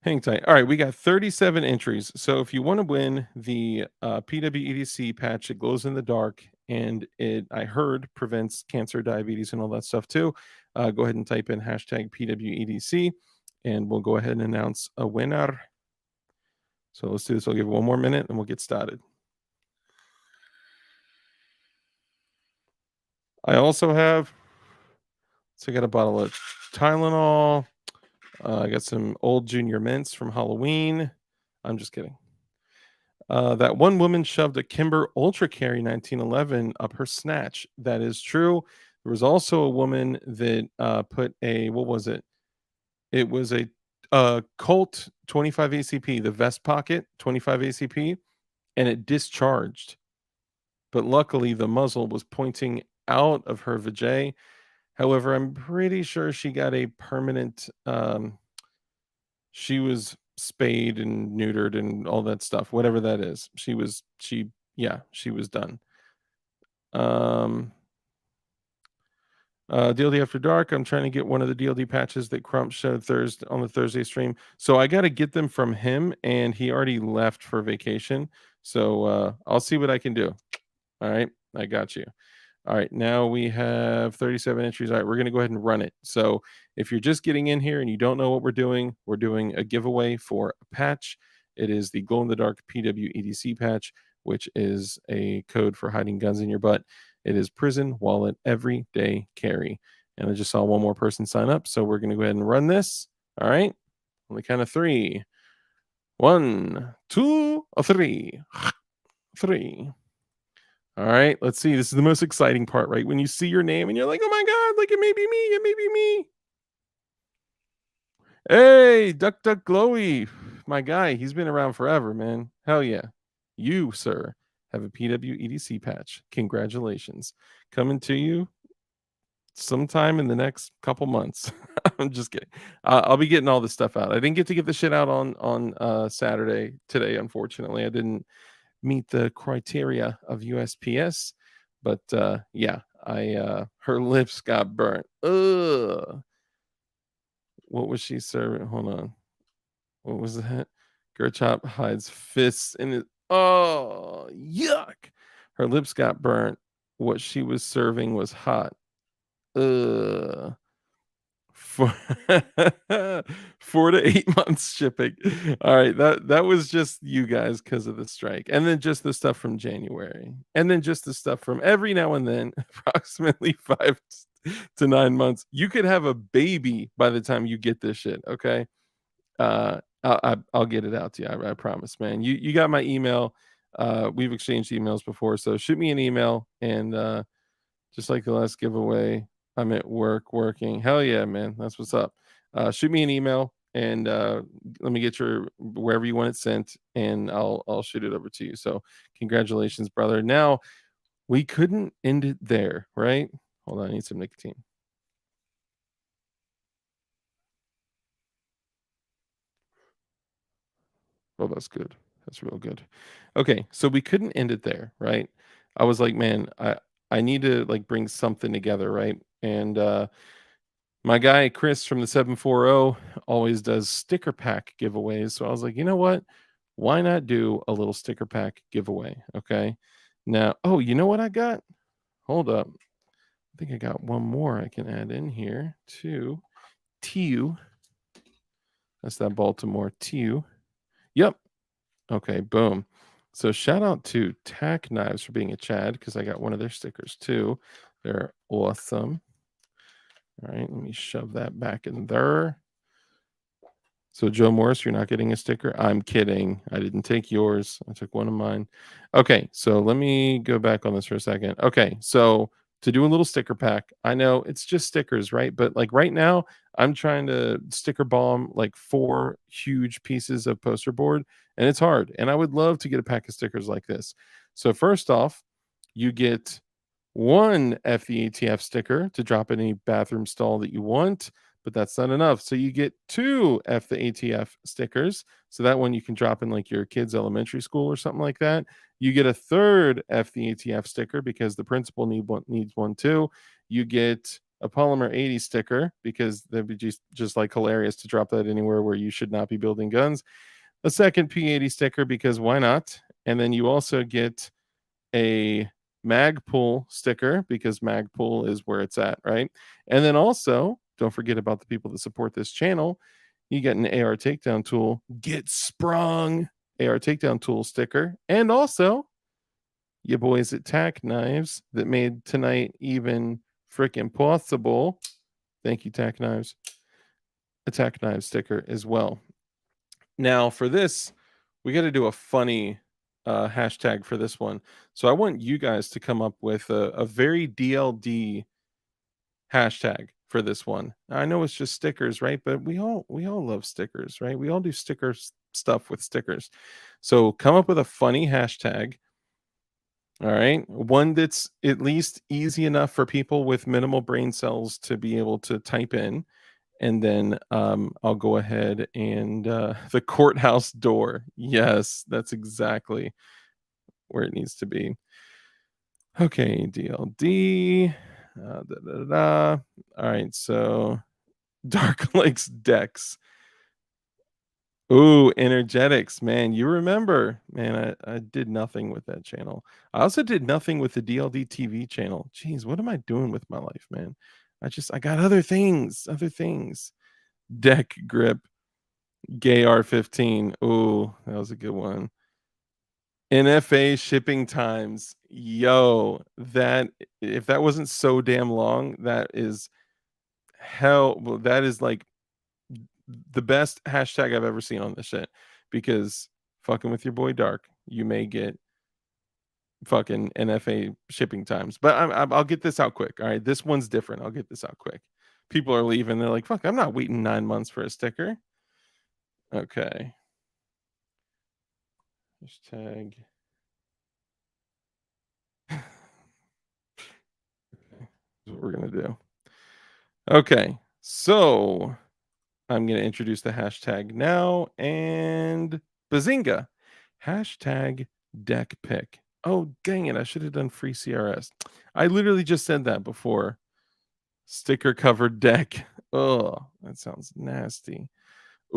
hang tight. All right, we got 37 entries. So if you want to win the PWEDC patch, it glows in the dark and it, I heard, prevents cancer, diabetes, and all that stuff too. Go ahead and type in hashtag PWEDC and we'll go ahead and announce a winner. So let's do this. I'll give it one more minute and we'll get started. I also have, so I got a bottle of Tylenol. I got some old Junior Mints from Halloween. I'm just kidding. That one woman shoved a Kimber Ultra Carry 1911 up her snatch. That is true. There was also a woman that put a, what was it? It was a Colt 25 ACP, the vest pocket 25 ACP, and it discharged. But luckily, the muzzle was pointing out of her vajay. However, I'm pretty sure she got a permanent. She was spayed and neutered and all that stuff, whatever that is. She was done. Um, DLD After Dark. I'm trying to get one of the DLD patches that Crump showed Thursday on the Thursday stream. So I got to get them from him, and he already left for vacation. So I'll see what I can do. All right, I got you. All right, now we have 37 entries. All right, we're going to go ahead and run it. So if you're just getting in here and you don't know what we're doing a giveaway for a patch. It is the glow in the dark PWEDC patch, which is a code for hiding guns in your butt. It is prison wallet everyday carry. And I just saw one more person sign up. So we're going to go ahead and run this. All right, on the count of three. 1, 2, 3. 3. All right, let's see. This is the most exciting part, right? When you see your name and you're like, oh my God, like it may be me. It may be me. Hey, Duck Duck Glowy. My guy, he's been around forever, man. Hell yeah. You, sir, have a PWEDC patch. Congratulations. Coming to you sometime in the next couple months. I'm just kidding. I'll be getting all this stuff out. I didn't get to get the shit out on Saturday today, unfortunately. I didn't meet the criteria of USPS. But yeah, I her lips got burnt. Ugh. What was she serving? Hold on. What was that? Gerchop hides fists in it. Oh, yuck. Her lips got burnt. What she was serving was hot. Ugh. For 4 to 8 months shipping. All right, that was just you guys because of the strike, and then just the stuff from January, and then just the stuff from every now and then, approximately 5 to 9 months. You could have a baby by the time you get this shit. Okay, I'll get it out to you. I promise, man. You got my email. We've exchanged emails before, so shoot me an email and just like the last giveaway. I'm at work working. Hell yeah, man. That's what's up. Shoot me an email and let me get your wherever you want it sent, and I'll shoot it over to you. So congratulations, brother. Now we couldn't end it there, right? Hold on, I need some nicotine. Oh, that's good. That's real good. Okay, so we couldn't end it there, right? I was like, man, I need to like bring something together, right? And my guy Chris from the 740 always does sticker pack giveaways. So I was like, you know what? Why not do a little sticker pack giveaway? Okay. Now, oh, you know what I got? Hold up. I think I got one more I can add in here to TU. That's that Baltimore TU. Yep. Okay, boom. So shout out to TAC Knives for being a Chad because I got one of their stickers too. They're awesome. All right, let me shove that back in there. So Joe Morris, you're not getting a sticker? I'm kidding. I didn't take yours. I took one of mine. Okay, so let me go back on this for a second. Okay, so to do a little sticker pack, I know it's just stickers, right? But like right now, I'm trying to sticker bomb like 4 huge pieces of poster board, and it's hard. And I would love to get a pack of stickers like this. So first off, you get one FEATF sticker to drop in any bathroom stall that you want, but that's not enough. So you get 2 F the ATF stickers. So that one you can drop in like your kids' elementary school or something like that. You get a third F the ATF sticker because the principal needs one too. You get a polymer 80 sticker because that'd be just like hilarious to drop that anywhere where you should not be building guns. A second P80 sticker because why not? And then you also get a Magpul sticker because Magpul is where it's at, right? And then also, don't forget about the people that support this channel. You get an AR takedown tool, get sprung AR takedown tool sticker, and also your boys at TAC Knives that made tonight even freaking possible. Thank you, TAC Knives. A TAC Knives sticker as well. Now, for this, we got to do a funny hashtag for this one. So I want you guys to come up with a very DLD hashtag for this one. I know it's just stickers, right? But we all love stickers, right? We all do stuff with stickers. So come up with a funny hashtag. All right, one that's at least easy enough for people with minimal brain cells to be able to type in, and then I'll go ahead and the courthouse door. Yes, that's exactly where it needs to be. Okay, DLD. Da, da, da. All right, so Dark Lakes Dex. Ooh, energetics, man. You remember, man, I did nothing with that channel. I also did nothing with the DLD TV channel. Jeez, what am I doing with my life, man? I got other things. Deck grip. GAR 15. Ooh, that was a good one. NFA shipping times. Yo, that if that wasn't so damn long, that is hell. Well, that is like the best hashtag I've ever seen on this shit. Because fucking with your boy Dark, you may get fucking NFA shipping times. But I'll get this out quick. All right, this one's different. I'll get this out quick. People are leaving. They're like, fuck, I'm not waiting 9 months for a sticker. Okay. Hashtag. What we're gonna do. Okay, so I'm gonna introduce the hashtag now, and bazinga! Hashtag deck pick. Oh dang it! I should have done free CRS. I literally just said that before. Sticker covered deck. Oh, that sounds nasty.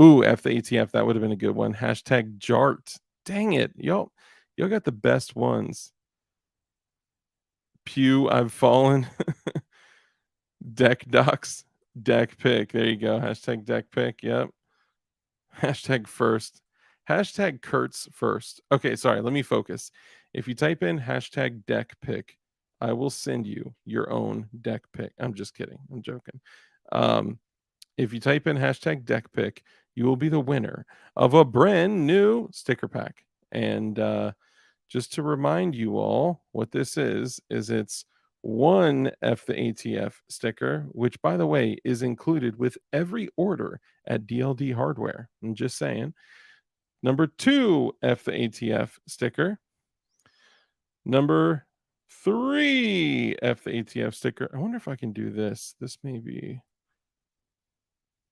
Ooh, F the ATF. That would have been a good one. Hashtag Jart. Dang it, y'all got the best ones. Pew, I've fallen. Deck docs, deck pick. There you go. Hashtag deck pick. Yep. Hashtag first. Hashtag Kurtz first. Okay, sorry. Let me focus. If you type in hashtag deck pick, I will send you your own deck pick. I'm just kidding. I'm joking. If you type in hashtag deck pick, you will be the winner of a brand new sticker pack. And just to remind you all what this is it's one F the ATF sticker, which by the way is included with every order at DLD Hardware. I'm just saying. Number 2 F the ATF sticker. Number 3 F the ATF sticker. I wonder if I can do this. This may be.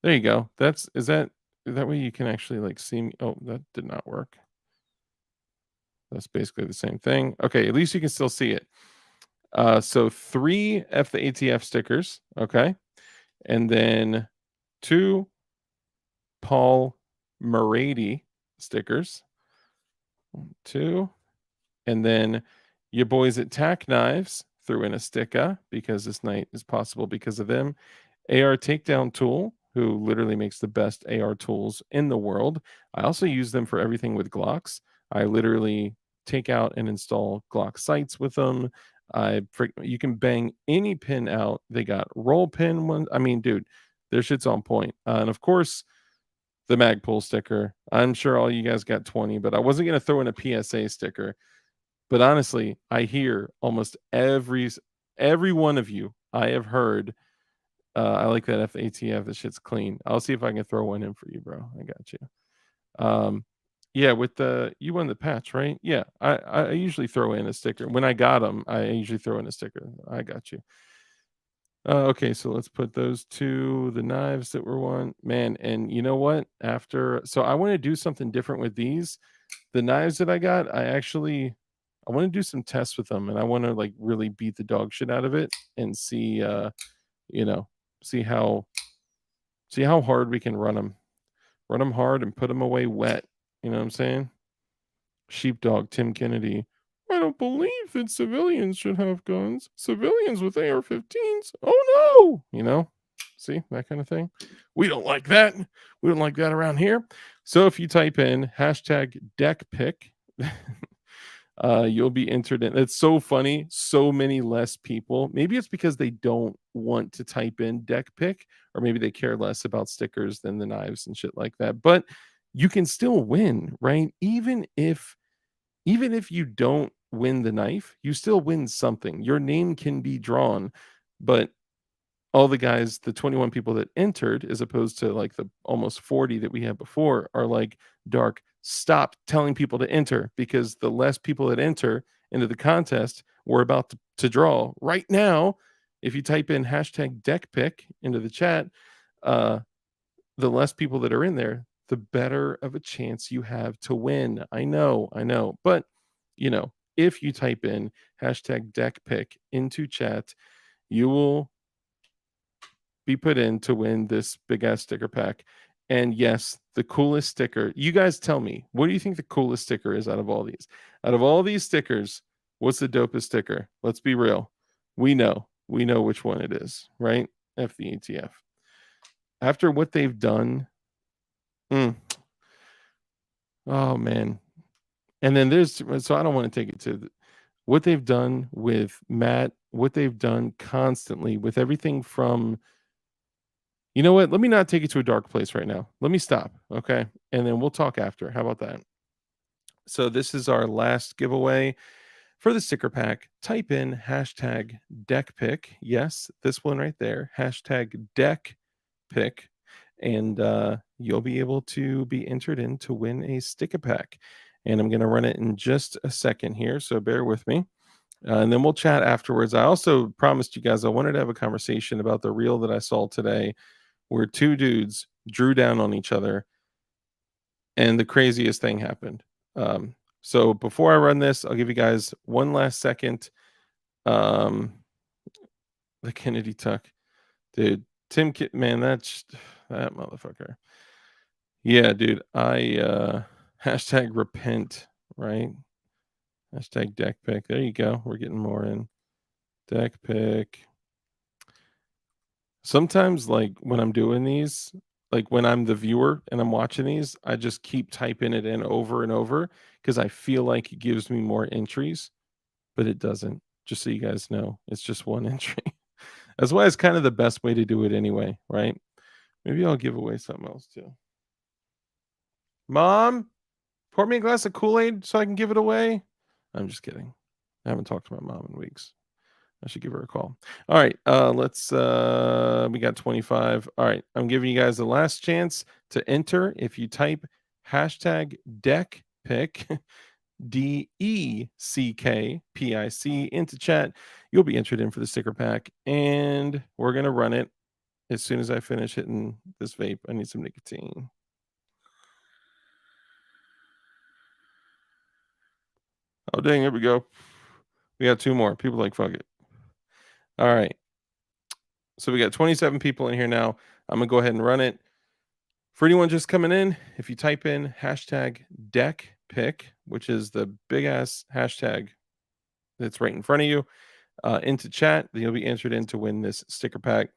There you go. Is that way you can actually like see me. Oh, that did not work. That's basically the same thing. Okay, at least you can still see it. So 3 F the ATF stickers, okay, and then 2 Paul Marady stickers, 1, 2, and then your boys at TAC Knives threw in a sticker because this night is possible because of them. AR Takedown Tool, who literally makes the best AR tools in the world. I also use them for everything with Glocks. I literally take out and install Glock sights with them. You can bang any pin out. They got roll pin ones. I mean, dude, their shit's on point. And of course, the Magpul sticker. I'm sure all you guys got 20, but I wasn't gonna throw in a PSA sticker. But honestly, I hear almost every one of you I have heard. I like that FATF. The shit's clean. I'll see if I can throw one in for you, bro. I got you. Yeah, with the you won the patch, right? Yeah, I usually throw in a sticker when I got them. I usually throw in a sticker. I got you. Okay, so let's put those two, the knives that were one, man. And you know what? So I want to do something different with these. The knives that I got, I want to do some tests with them, and I want to like really beat the dog shit out of it and see, you know, see how hard we can run them hard and put them away wet. You know what I'm saying? Sheepdog Tim Kennedy. I don't believe that civilians should have guns. Civilians with AR-15s. Oh no! You know, see that kind of thing. We don't like that. We don't like that around here. So if you type in hashtag deck pick, you'll be entered in. It's so funny. So many less people. Maybe it's because they don't want to type in deck pick, or maybe they care less about stickers than the knives and shit like that. But you can still win, right? Even if you don't win the knife, you still win something. Your name can be drawn, but all the guys, the 21 people that entered, as opposed to like the almost 40 that we had before, are like, Dark, stop telling people to enter, because the less people that enter into the contest, we're about to draw right now. If you type in hashtag deck pick into the chat, uh, the less people that are in there, the better of a chance you have to win. I know. But, if you type in hashtag deck pick into chat, you will be put in to win this big ass sticker pack. And yes, the coolest sticker. You guys tell me, what do you think the coolest sticker is out of all these? Out of all these stickers, what's the dopest sticker? Let's be real. We know which one it is, right? F the ATF. After what they've done, oh man. And then so I don't want to take it to what they've done with Matt, what they've done constantly with everything from, you know what? Let me not take it to a dark place right now. Let me stop. Okay. And then we'll talk after. How about that? So this is our last giveaway for the sticker pack. Type in hashtag deck pick. Yes, this one right there. Hashtag deck pick. And you'll be able to be entered in to win a sticker pack. And I'm going to run it in just a second here. So bear with me. And then we'll chat afterwards. I also promised you guys I wanted to have a conversation about the reel that I saw today where two dudes drew down on each other and the craziest thing happened. So before I run this, I'll give you guys one last second. The Kennedy Tuck, dude, man, that's that motherfucker. Yeah, dude, I hashtag repent, right? Hashtag deck pick. There you go. We're getting more in. Deck pick. Sometimes, like when I'm doing these, like when I'm the viewer and I'm watching these, I just keep typing it in over and over because I feel like it gives me more entries, but it doesn't. Just so you guys know, it's just one entry. That's why it's kind of the best way to do it anyway, right? Maybe I'll give away something else too. Mom, pour me a glass of Kool-Aid so I can give it away. I'm just kidding. I haven't talked to my mom in weeks. I should give her a call. All right, let's we got 25. All right, I'm giving you guys the last chance to enter. If you type hashtag deck pick DECKPIC into chat, you'll be entered in for the sticker pack, and we're gonna run it as soon as I finish hitting this vape. I need some nicotine. Oh dang, here we go. We got two more. People like fuck it. All right. So we got 27 people in here now. I'm gonna go ahead and run it. For anyone just coming in, if you type in hashtag deck pick, which is the big ass hashtag that's right in front of you, into chat. You'll be entered in to win this sticker pack.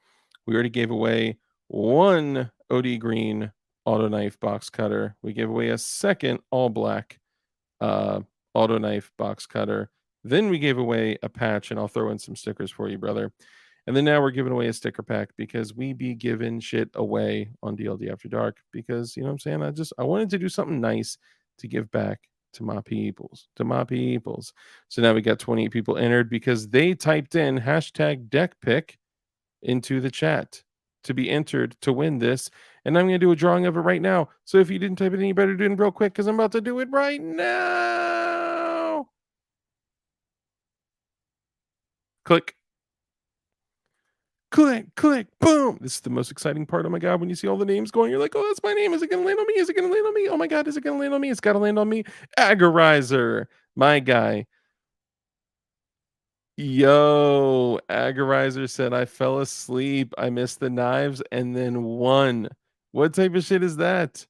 We already gave away one OD Green auto knife box cutter. We gave away a second all black uh, auto knife box cutter. Then we gave away a patch, and I'll throw in some stickers for you, brother. And then now we're giving away a sticker pack because we be giving shit away on DLD After Dark because, you know what I'm saying? I wanted to do something nice to give back to my peoples, So now we got 28 people entered because they typed in hashtag deck pick into the chat to be entered to win this. And I'm going to do a drawing of it right now. So if you didn't type it in, you better do it real quick because I'm about to do it right now. Click. Click, click, boom. This is the most exciting part. Oh my God. When you see all the names going, you're like, oh, that's my name. Is it going to land on me? Is it going to land on me? Oh my God. Is it going to land on me? It's got to land on me. Agorizer, my guy. Yo, Agorizer said, I fell asleep. I missed the knives and then won. What type of shit is that?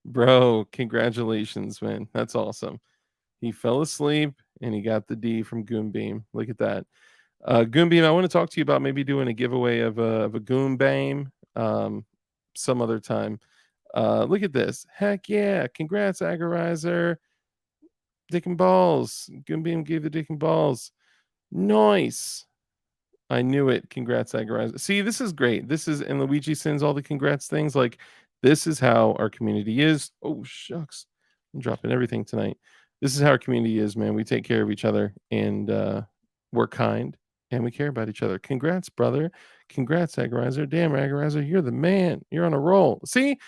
Bro, congratulations, man. That's awesome. He fell asleep and he got the D from Goonbeam. Look at that. Goonbeam, I want to talk to you about maybe doing a giveaway of a Goonbeam some other time. Look at this. Heck yeah. Congrats, Agorizer. Dick and balls. Goonbeam gave the dick and balls. Nice. I knew it. Congrats, Agorizer. See, this is great. And Luigi sends all the congrats things. Like, this is how our community is. Oh, shucks. I'm dropping everything tonight. This is how our community is, man. We take care of each other and we're kind and we care about each other. Congrats, brother. Congrats, Agorizer. Damn, Agorizer, you're the man. You're on a roll. See,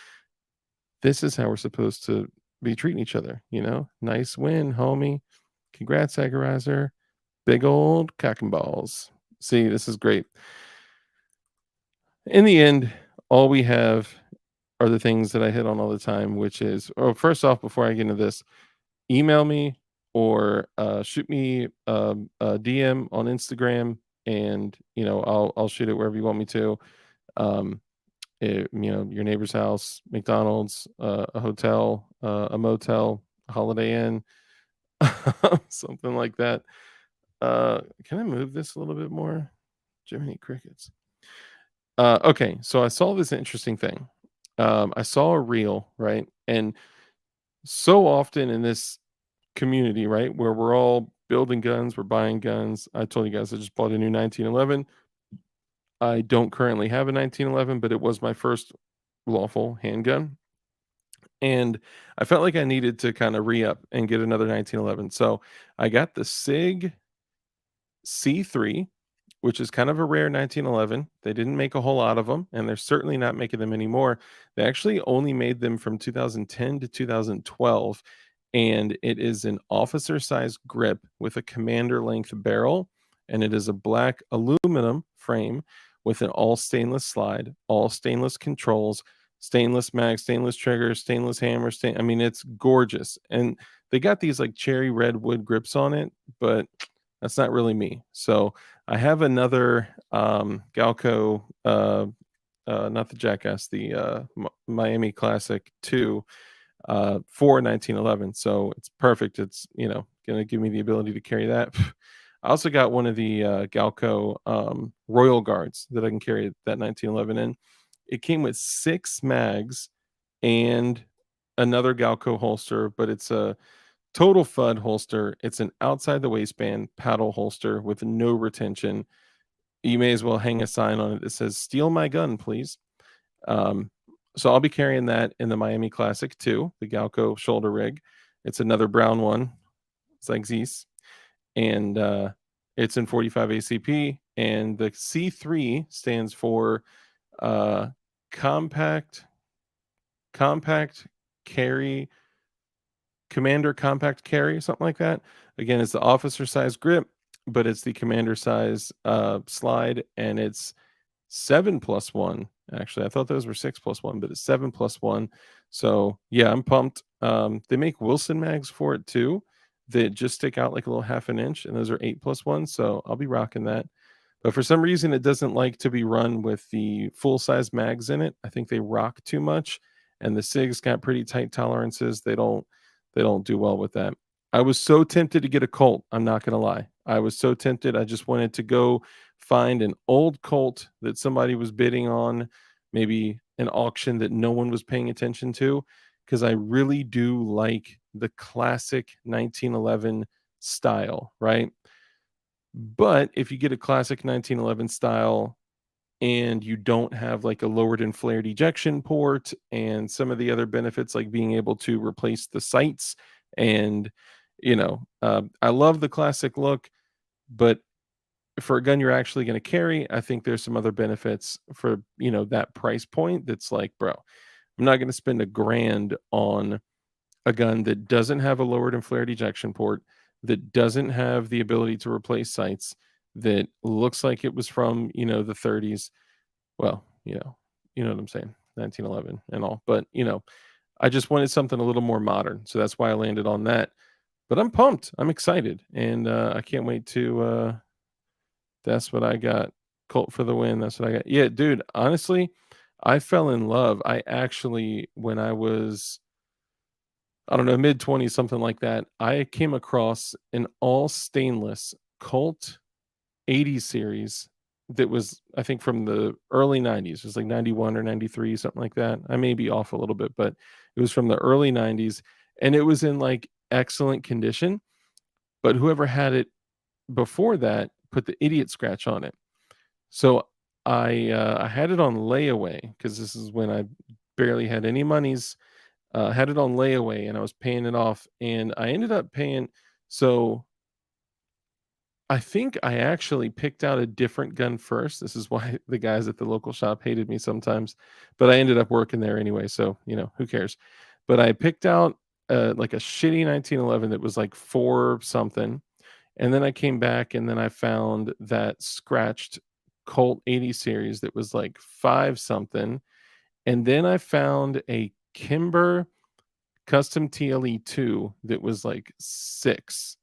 this is how we're supposed to be treating each other, you know? Nice win, homie. Congrats, Agorizer. Big old cock and balls. See, this is great. In the end, all we have are the things that I hit on all the time, which is, first off, before I get into this, email me or shoot me a DM on Instagram, and I'll shoot it wherever you want me to. Your neighbor's house, McDonald's, a hotel, a motel, a Holiday Inn, something like that. Can I move this a little bit more? Jiminy crickets. Okay, so I saw this interesting thing. I saw a reel, right? And so often in this community, right, where we're all building guns, we're buying guns. I told you guys I just bought a new 1911. I don't currently have a 1911, but it was my first lawful handgun. And I felt like I needed to kind of re-up and get another 1911. So I got the SIG C3, which is kind of a rare 1911. They didn't make a whole lot of them, and they're certainly not making them anymore. They actually only made them from 2010 to 2012, and it is an officer-sized grip with a commander-length barrel, and it is a black aluminum frame with an all stainless slide, all stainless controls, stainless mag, stainless trigger, stainless hammer. I mean, it's gorgeous, and they got these like cherry red wood grips on it, but that's not really me. So I have another Galco, not the Jackass, the Miami Classic 2 for 1911. So it's perfect. It's, going to give me the ability to carry that. I also got one of the Galco Royal Guards that I can carry that 1911 in. It came with 6 mags and another Galco holster, but it's a total FUD holster. It's an outside the waistband paddle holster with no retention. You may as well hang a sign on it that says "Steal my gun, please." So I'll be carrying that in the Miami Classic 2, the Galco shoulder rig. It's another brown one. It's like Zeiss. And it's in 45 ACP. And the C3 stands for compact carry, commander compact carry, something like that. Again, it's the officer size grip, but it's the commander size slide, and it's 7+1. Actually, I thought those were 6+1, but it's 7+1. So yeah, I'm pumped. They make Wilson mags for it too that just stick out like a little half an inch, and those are 8+1. So I'll be rocking that. But for some reason, it doesn't like to be run with the full size mags in it. I think they rock too much, and the SIG's got pretty tight tolerances. They don't do well with that. I was so tempted to get a Colt, I'm not gonna lie. I was so tempted, I just wanted to go find an old Colt that somebody was bidding on, maybe an auction that no one was paying attention to, because I really do like the classic 1911 style, right? But if you get a classic 1911 style and you don't have like a lowered and flared ejection port and some of the other benefits like being able to replace the sights and I love the classic look, but for a gun you're actually going to carry, I think there's some other benefits for that price point that's like, bro, I'm not going to spend a grand on a gun that doesn't have a lowered and flared ejection port, that doesn't have the ability to replace sights, that looks like it was from the 30s. Well, you know what I'm saying, 1911 and all, but, I just wanted something a little more modern, so that's why I landed on that. But I'm pumped, I'm excited, and, I can't wait to, that's what I got. Colt for the win, that's what I got. Yeah, dude, honestly, I fell in love. I actually, when I was, I don't know, mid-20s, something like that, I came across an all stainless Colt 80 series that was, I think, from the early 90s. It was like 91 or 93, something like that. I may be off a little bit, but it was from the early 90s and it was in like excellent condition. But whoever had it before that put the idiot scratch on it. So I had it on layaway because this is when I barely had any monies. Had it on layaway and I was paying it off, and I ended up paying. So I think I actually picked out a different gun first. This is why the guys at the local shop hated me sometimes, but I ended up working there anyway, so, who cares? But I picked out, like a shitty 1911 that was like 4 something, and then I came back and then I found that scratched Colt 80 series that was like 5 something, and then I found a Kimber custom TLE2 that was like 6.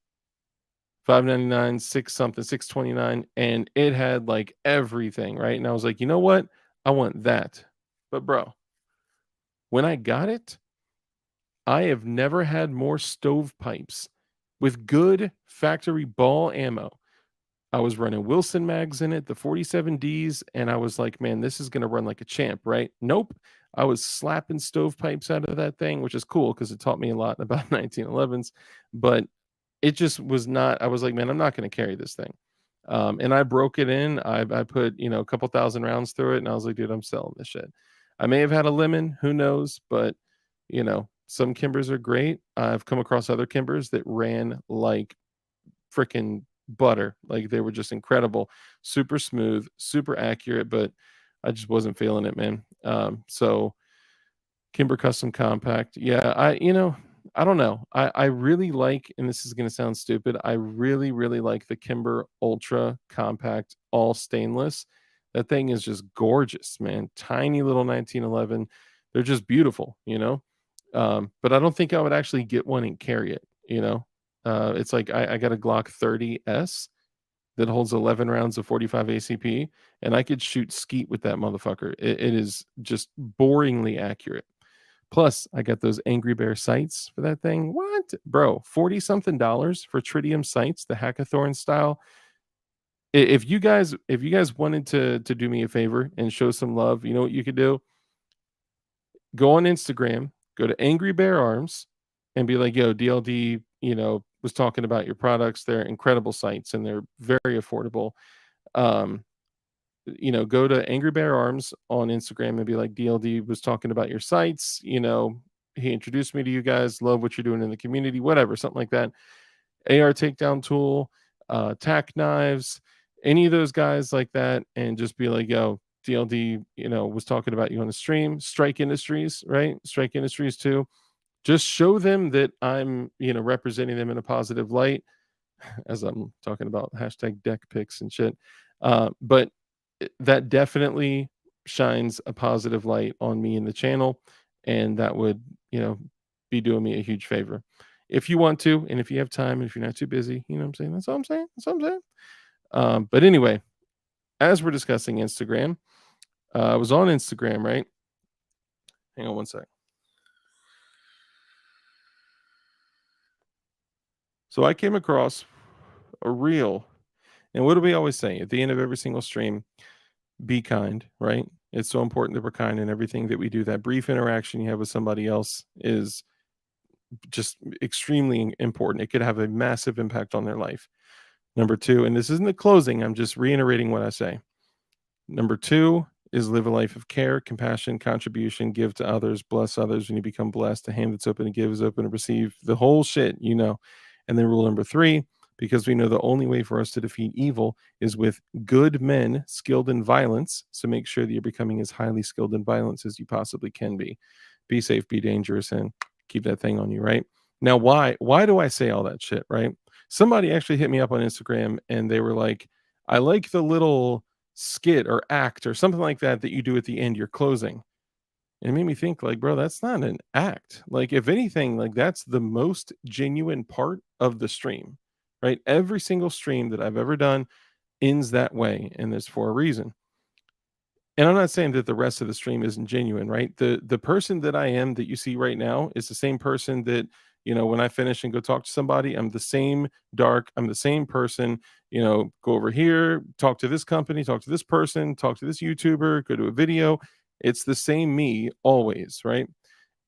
599, 6 something, 629, and it had like everything, right? And I was like, you know what? I want that. But bro, when I got it, I have never had more stovepipes with good factory ball ammo. I was running Wilson mags in it, the 47Ds, and I was like, man, this is gonna run like a champ, right? Nope. I was slapping stovepipes out of that thing, which is cool because it taught me a lot about 1911s. But it just was not. I was like, "Man, I'm not gonna carry this thing." And I broke it in. I put, a couple thousand rounds through it, and I was like, "Dude, I'm selling this shit." I may have had a lemon, who knows? But, some Kimbers are great. I've come across other Kimbers that ran like freaking butter. Like, they were just incredible, super smooth, super accurate, but I just wasn't feeling it, man. So Kimber Custom Compact. Yeah, I don't know. I really like, and this is gonna sound stupid, I really, really like the Kimber Ultra Compact all stainless. That thing is just gorgeous, man. Tiny little 1911. They're just beautiful, you know? But I don't think I would actually get one and carry it, you know? It's like I got a Glock 30S that holds 11 rounds of 45 ACP, and I could shoot skeet with that motherfucker. It is just boringly accurate. Plus, I got those Angry Bear sights for that thing. What? Bro, 40 something dollars for tritium sights, the Hackathorn style. If you guys wanted to do me a favor and show some love, you know what you could do? Go on Instagram, go to Angry Bear Arms and be like, "Yo, DLD, was talking about your products. They're incredible sights and they're very affordable." Um, go to Angry Bear Arms on Instagram and be like, DLD was talking about your sites. He introduced me to you guys. Love what you're doing in the community, whatever, something like that. AR takedown tool, tack knives, any of those guys like that, and just be like, yo, DLD, was talking about you on the stream. Strike Industries, right? Strike Industries too. Just show them that I'm, representing them in a positive light as I'm talking about hashtag deck picks and shit. But that definitely shines a positive light on me in the channel, and that would, be doing me a huge favor. If you want to, and if you have time, and if you're not too busy, you know what I'm saying? That's all I'm saying. That's all I'm saying. But anyway, as we're discussing Instagram, I was on Instagram, right? Hang on one sec. So I came across a reel, and what do we always say at the end of every single stream? Be kind, right? It's so important that we're kind in everything that we do. That brief interaction you have with somebody else is just extremely important. It could have a massive impact on their life. Number two, and this isn't the closing, I'm just reiterating what I say. Number two is live a life of care, compassion, contribution, give to others, bless others. When you become blessed, a hand that's open to give is open to receive, the whole shit, you know. And then rule number three, because we know the only way for us to defeat evil is with good men skilled in violence. So make sure that you're becoming as highly skilled in violence as you possibly can be. Be safe, be dangerous, and keep that thing on you, right? Now, why do I say all that shit, right? Somebody actually hit me up on Instagram and they were like, I like the little skit or act or something like that that you do at the end, you're closing. And it made me think, like, bro, that's not an act. Like, if anything, like that's the most genuine part of the stream, right? Every single stream that I've ever done ends that way, and there's for a reason. And I'm not saying that the rest of the stream isn't genuine, right? The person that I am that you see right now is the same person that, you know, when I finish and go talk to somebody, I'm the same dark, I'm the same person, you know, go over here, talk to this company, talk to this person, talk to this YouTuber, go to a video. It's the same me always, right?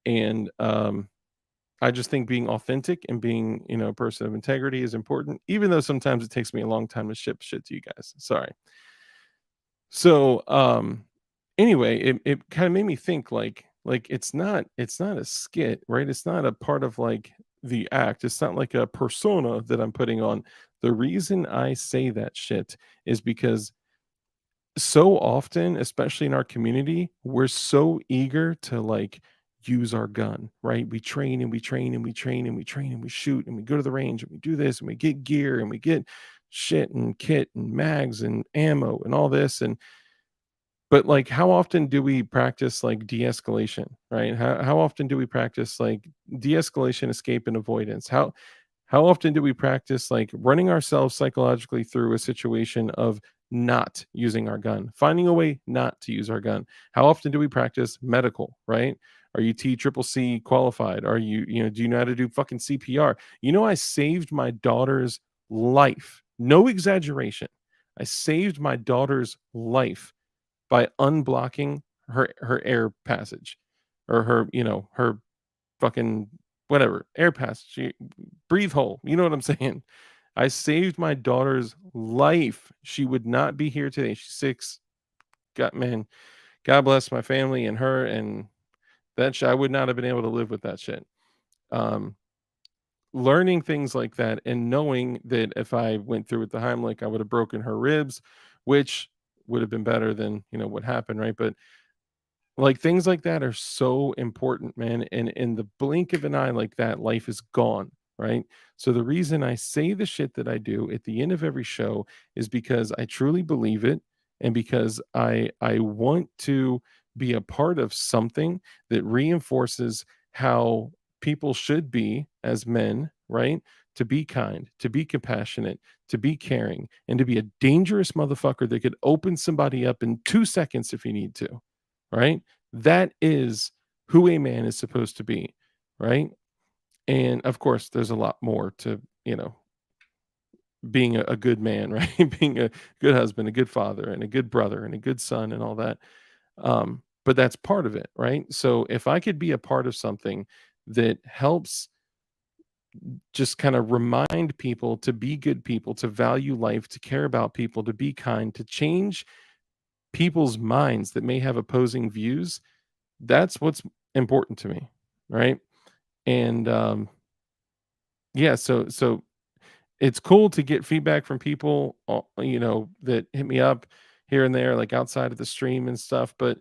And I just think being authentic and being, you know, a person of integrity is important, even though sometimes it takes me a long time to ship shit to you guys. Sorry. So, anyway, it kind of made me think like it's not a skit, right? It's not a part of like the act. It's not like a persona that I'm putting on. The reason I say that shit is because so often, especially in our community, we're so eager to like use our gun, right? We train and we train and we train and we train and we shoot and we go to the range and we do this and we get gear and we get shit and kit and mags and ammo and all this. And but, like, how often do we practice, like, de-escalation, right? How often do we practice, like, de-escalation, escape, and avoidance? How often do we practice, like, running ourselves psychologically through a situation of not using our gun, finding a way not to use our gun? How often do we practice medical, right? Are you TCCC qualified? Are you, you know, do you know how to do fucking CPR? You know, I saved my daughter's life. No exaggeration. I saved my daughter's life by unblocking her air passage or her, you know, her fucking whatever, air passage, breathe hole. You know what I'm saying? I saved my daughter's life. She would not be here today. She's 6. God, man, God bless my family and her, and I would not have been able to live with that shit. Um, Learning things like that and knowing that if I went through with the Heimlich, I would have broken her ribs, which would have been better than, you know, what happened, right? But like, things like that are so important, man, and in the blink of an eye like that, life is gone, right? So the reason I say the shit that I do at the end of every show is because I truly believe it and because I want to be a part of something that reinforces how people should be as men, right? To be kind, to be compassionate, to be caring, and to be a dangerous motherfucker that could open somebody up in 2 seconds if you need to, right? That is who a man is supposed to be, right? And of course, there's a lot more to, you know, being a good man, right? Being a good husband, a good father, and a good brother, and a good son, and all that. But that's part of it, right? So if I could be a part of something that helps just kind of remind people to be good people, to value life, to care about people, to be kind, to change people's minds that may have opposing views, that's what's important to me, right? And yeah, so it's cool to get feedback from people, you know, that hit me up here and there, like outside of the stream and stuff. But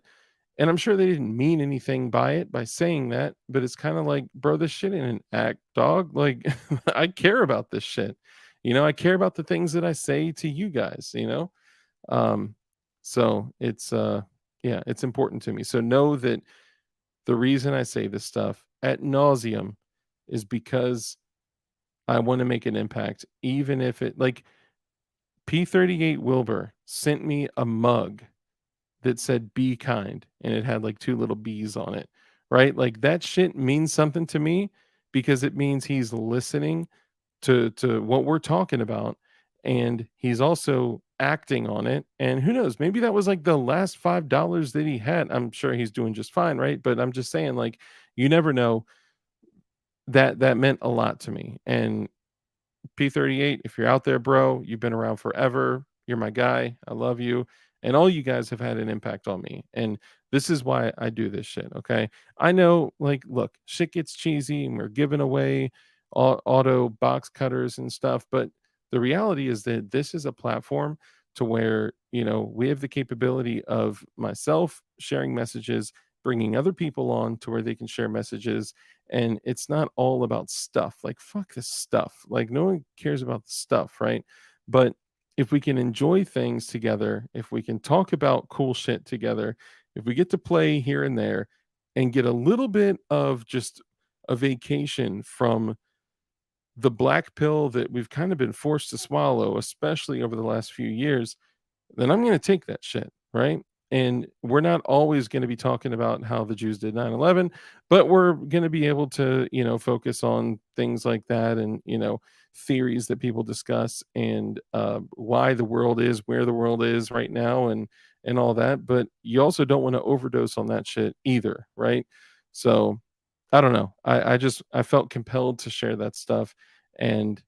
and I'm sure they didn't mean anything by it by saying that, but it's kind of like, bro, this shit ain't an act, dog. Like, I care about this shit. You know, I care about the things that I say to you guys. You know, um, so it's yeah, it's important to me. So know that the reason I say this stuff at nauseum is because I want to make an impact, even if it like P38 Wilbur sent me a mug that said be kind and it had like 2 little bees on it, right? Like that shit means something to me because it means he's listening to what we're talking about, and he's also acting on it, and who knows, maybe that was like the last $5 that he had. I'm sure he's doing just fine, right? But I'm just saying, like, you never know. That meant a lot to me. And P38, if you're out there, bro, you've been around forever. You're my guy. I love you. And all you guys have had an impact on me. And this is why I do this shit. Okay. I know, like, look, shit gets cheesy and we're giving away auto box cutters and stuff. But the reality is that this is a platform to where, we have the capability of myself sharing messages, bringing other people on to where they can share messages, and it's not all about stuff. Like, fuck this stuff. Like, no one cares about the stuff, right? But if we can enjoy things together, if we can talk about cool shit together, if we get to play here and there and get a little bit of just a vacation from the black pill that we've kind of been forced to swallow, especially over the last few years, then I'm going to take that shit, right? And we're not always going to be talking about how the Jews did 9/11, but we're going to be able to, focus on things like that, and, theories that people discuss, and why the world is where the world is right now, and all that. But you also don't want to overdose on that shit either, right? So I don't know. I felt compelled to share that stuff, and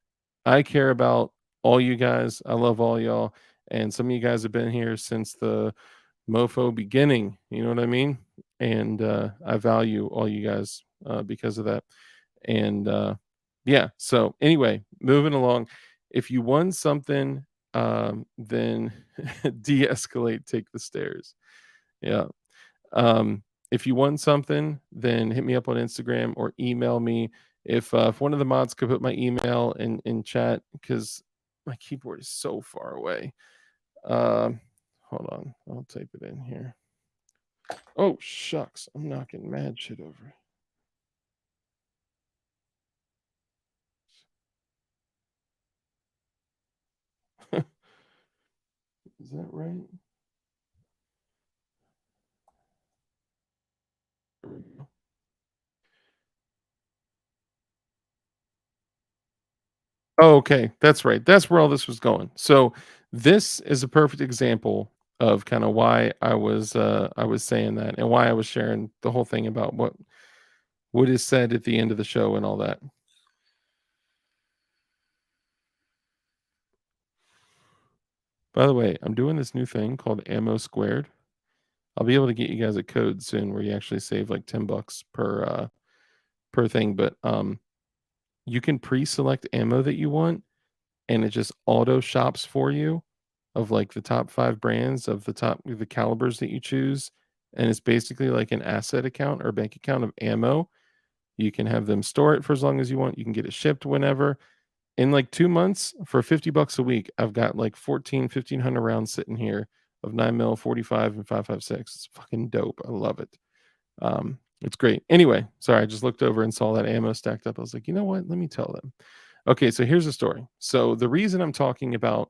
I care about all you guys. I love all y'all, and some of you guys have been here since the mofo beginning. You know what I mean? And I value all you guys because of that. And yeah. So anyway, moving along. If you won something, then de-escalate. Take the stairs. Yeah. If you want something, then hit me up on Instagram or email me. If one of the mods could put my email in chat, because my keyboard is so far away. Um, Hold on, I'll type it in here. Oh shucks, I'm knocking mad shit over. Is that right? There we go. Oh, okay, that's right. That's where all this was going. So this is a perfect example of kind of why I was saying that, and why I was sharing the whole thing about what is said at the end of the show and all that. By the way, I'm doing this new thing called Ammo Squared. I'll be able to get you guys a code soon where you actually save like $10 per thing, but you can pre-select ammo that you want, and it just auto shops for you of like the top 5 brands of the calibers that you choose, and it's basically like an asset account or bank account of ammo. You can have them store it for as long as you want. You can get it shipped whenever. In like 2 months for $50 a week, I've got like 1,500 rounds sitting here of 9 mil, 45, and 5.56. It's fucking dope. I love it. It's great. Anyway, sorry, I just looked over and saw that ammo stacked up. I was like, you know what? Let me tell them. Okay, so here's the story. So the reason I'm talking about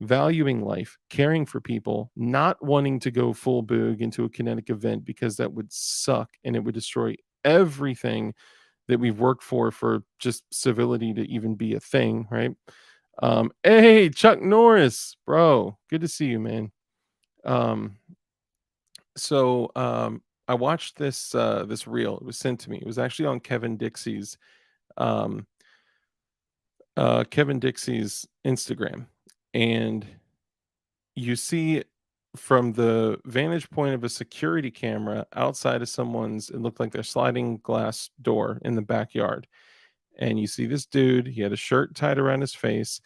valuing life, caring for people, not wanting to go full boog into a kinetic event because that would suck and it would destroy everything that we've worked for just civility to even be a thing, right? Hey, Chuck Norris, bro, good to see you, man. Um, so I watched this reel. It was sent to me. It was actually on um Kevin Dixie's Instagram, and you see from the vantage point of a security camera outside of someone's, it looked like their sliding glass door in the backyard, and you see this dude. He had a shirt tied around his face,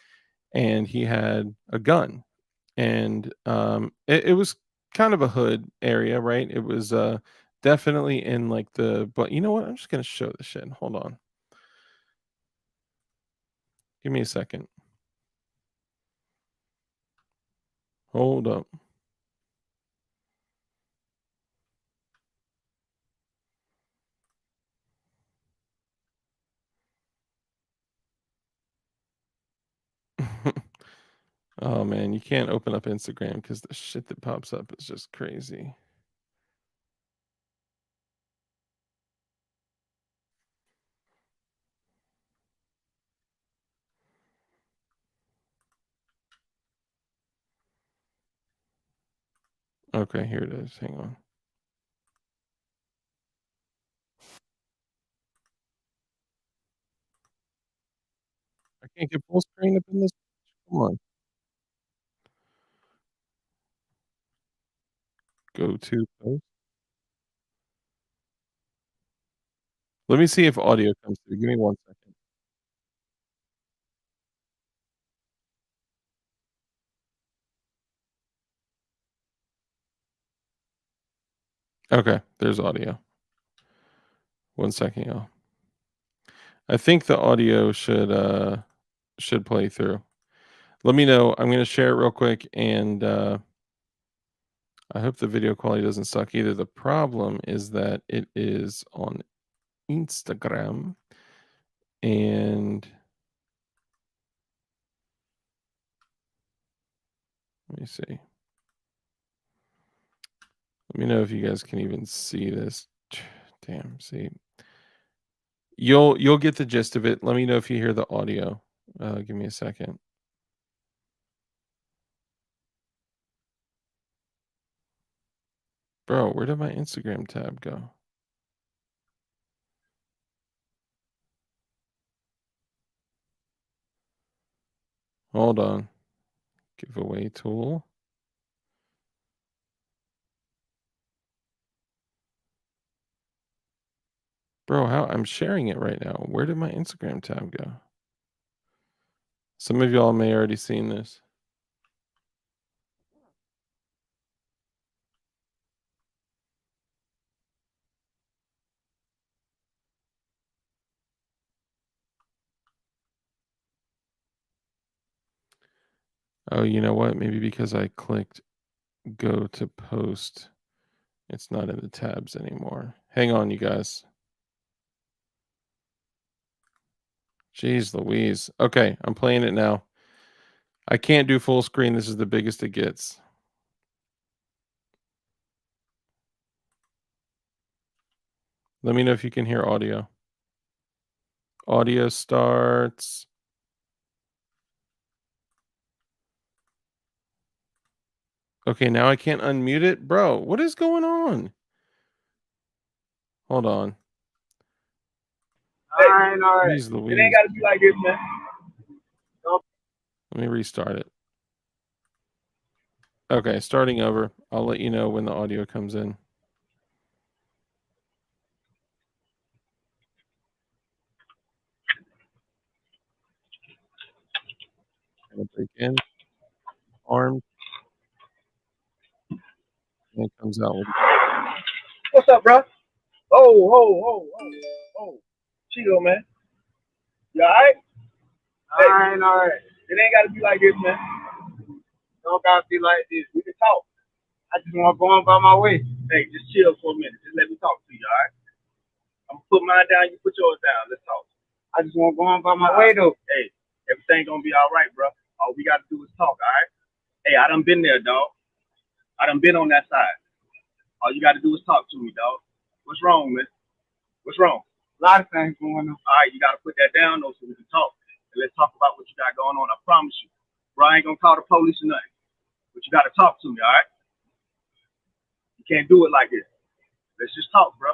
and he had a gun, and it was kind of a hood area, right? It was definitely in like but you know what? I'm just gonna show the shit. Hold on, give me a second. Hold up. Oh man, you can't open up Instagram because the shit that pops up is just crazy. Okay, here it is. Hang on. I can't get full screen up in this. Come on. Go to post. Let me see if audio comes through. Give me 1 second. Okay, there's audio. 1 second, y'all. I think the audio should play through. Let me know. I'm gonna share it real quick, and I hope the video quality doesn't suck either. The problem is that it is on Instagram, and let me see. Let me know if you guys can even see this. Damn, see. You'll get the gist of it. Let me know if you hear the audio. Give me a second. Bro, where did my Instagram tab go? Hold on. Giveaway tool. Bro, how I'm sharing it right now. Where did my Instagram tab go? Some of y'all may already seen this. Oh, you know what? Maybe because I clicked go to post, it's not in the tabs anymore. Hang on, you guys. Jeez Louise. Okay, I'm playing it now. I can't do full screen. This is the biggest it gets. Let me know if you can hear audio. Audio starts. Okay, now I can't unmute it. Bro, what is going on? Hold on. Alright, alright. Jeez It ain't Louise. gotta be like this, man. Let me restart it. Okay, starting over. I'll let you know when the audio comes in. Gonna break in, armed, and it comes out with What's up, bro? Oh. Chill, man. You alright? Alright. It ain't gotta be like this, man. Don't gotta be like this. We can talk. I just wanna go on by my way. Hey, just chill for a minute. Just let me talk to you, alright? I'm gonna put mine down, you put yours down. Let's talk. I just wanna go on by my way though. Hey, everything gonna be alright, bro. All we gotta do is talk, alright? Hey, I done been there, dog. I done been on that side. All you gotta do is talk to me, dog. What's wrong, man? What's wrong? A lot of things going on. All right, you got to put that down, though, so we can talk. And let's talk about what you got going on. I promise you. Bro, I ain't going to call the police or nothing. But you got to talk to me, all right? You can't do it like this. Let's just talk, bro.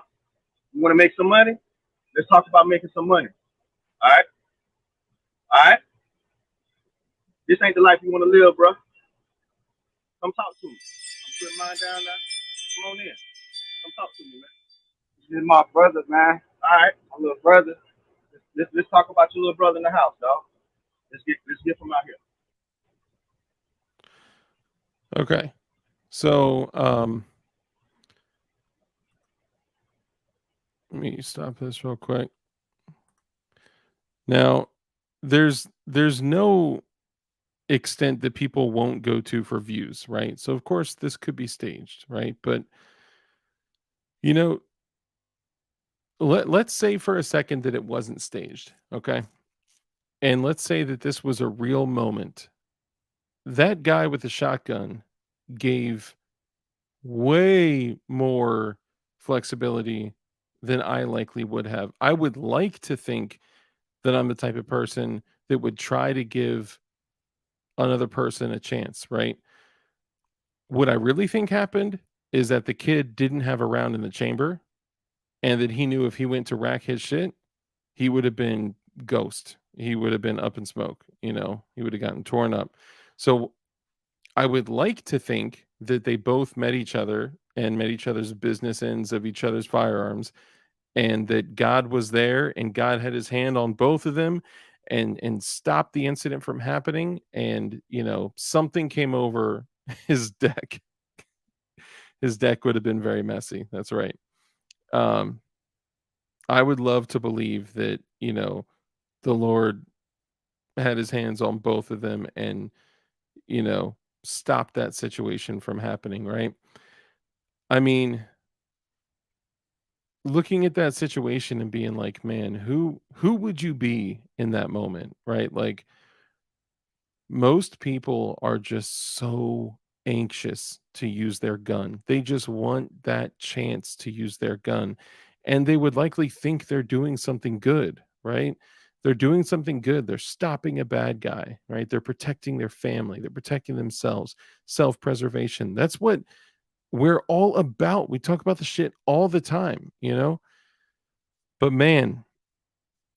You want to make some money? Let's talk about making some money. All right? All right? This ain't the life you want to live, bro. Come talk to me. I'm putting mine down now. Come on in. Come talk to me, man. This is my brother, man. All right, my little brother. Let's talk about your little brother in the house, dog. Let's get from out here. okay. So let me stop this real quick. Now, there's no extent that people won't go to for views, right? So of course this could be staged, right? But you know, let's say for a second that it wasn't staged, okay? And let's say that this was a real moment. That guy with the shotgun gave way more flexibility than I likely would have. I would like to think that I'm the type of person that would try to give another person a chance, right? What I really think happened is that the kid didn't have a round in the chamber, and that he knew if he went to rack his shit, he would have been ghost. He would have been up in smoke, you know? He would have gotten torn up. So, I would like to think that they both met each other and met each other's business ends of each other's firearms, and that God was there and God had his hand on both of them and stopped the incident from happening, and, you know, something came over his deck. His deck would have been very messy. That's right. Um, I would love to believe that, you know, the Lord had his hands on both of them and, you know, stopped that situation from happening, right? I mean, looking at that situation and being like, man, who would you be in that moment, right? Like, most people are just so anxious to use their gun. They just want that chance to use their gun. And they would likely think they're doing something good, right? They're doing something good. They're stopping a bad guy, right? They're protecting their family. They're protecting themselves. Self preservation. That's what we're all about. We talk about the shit all the time, you know? But man,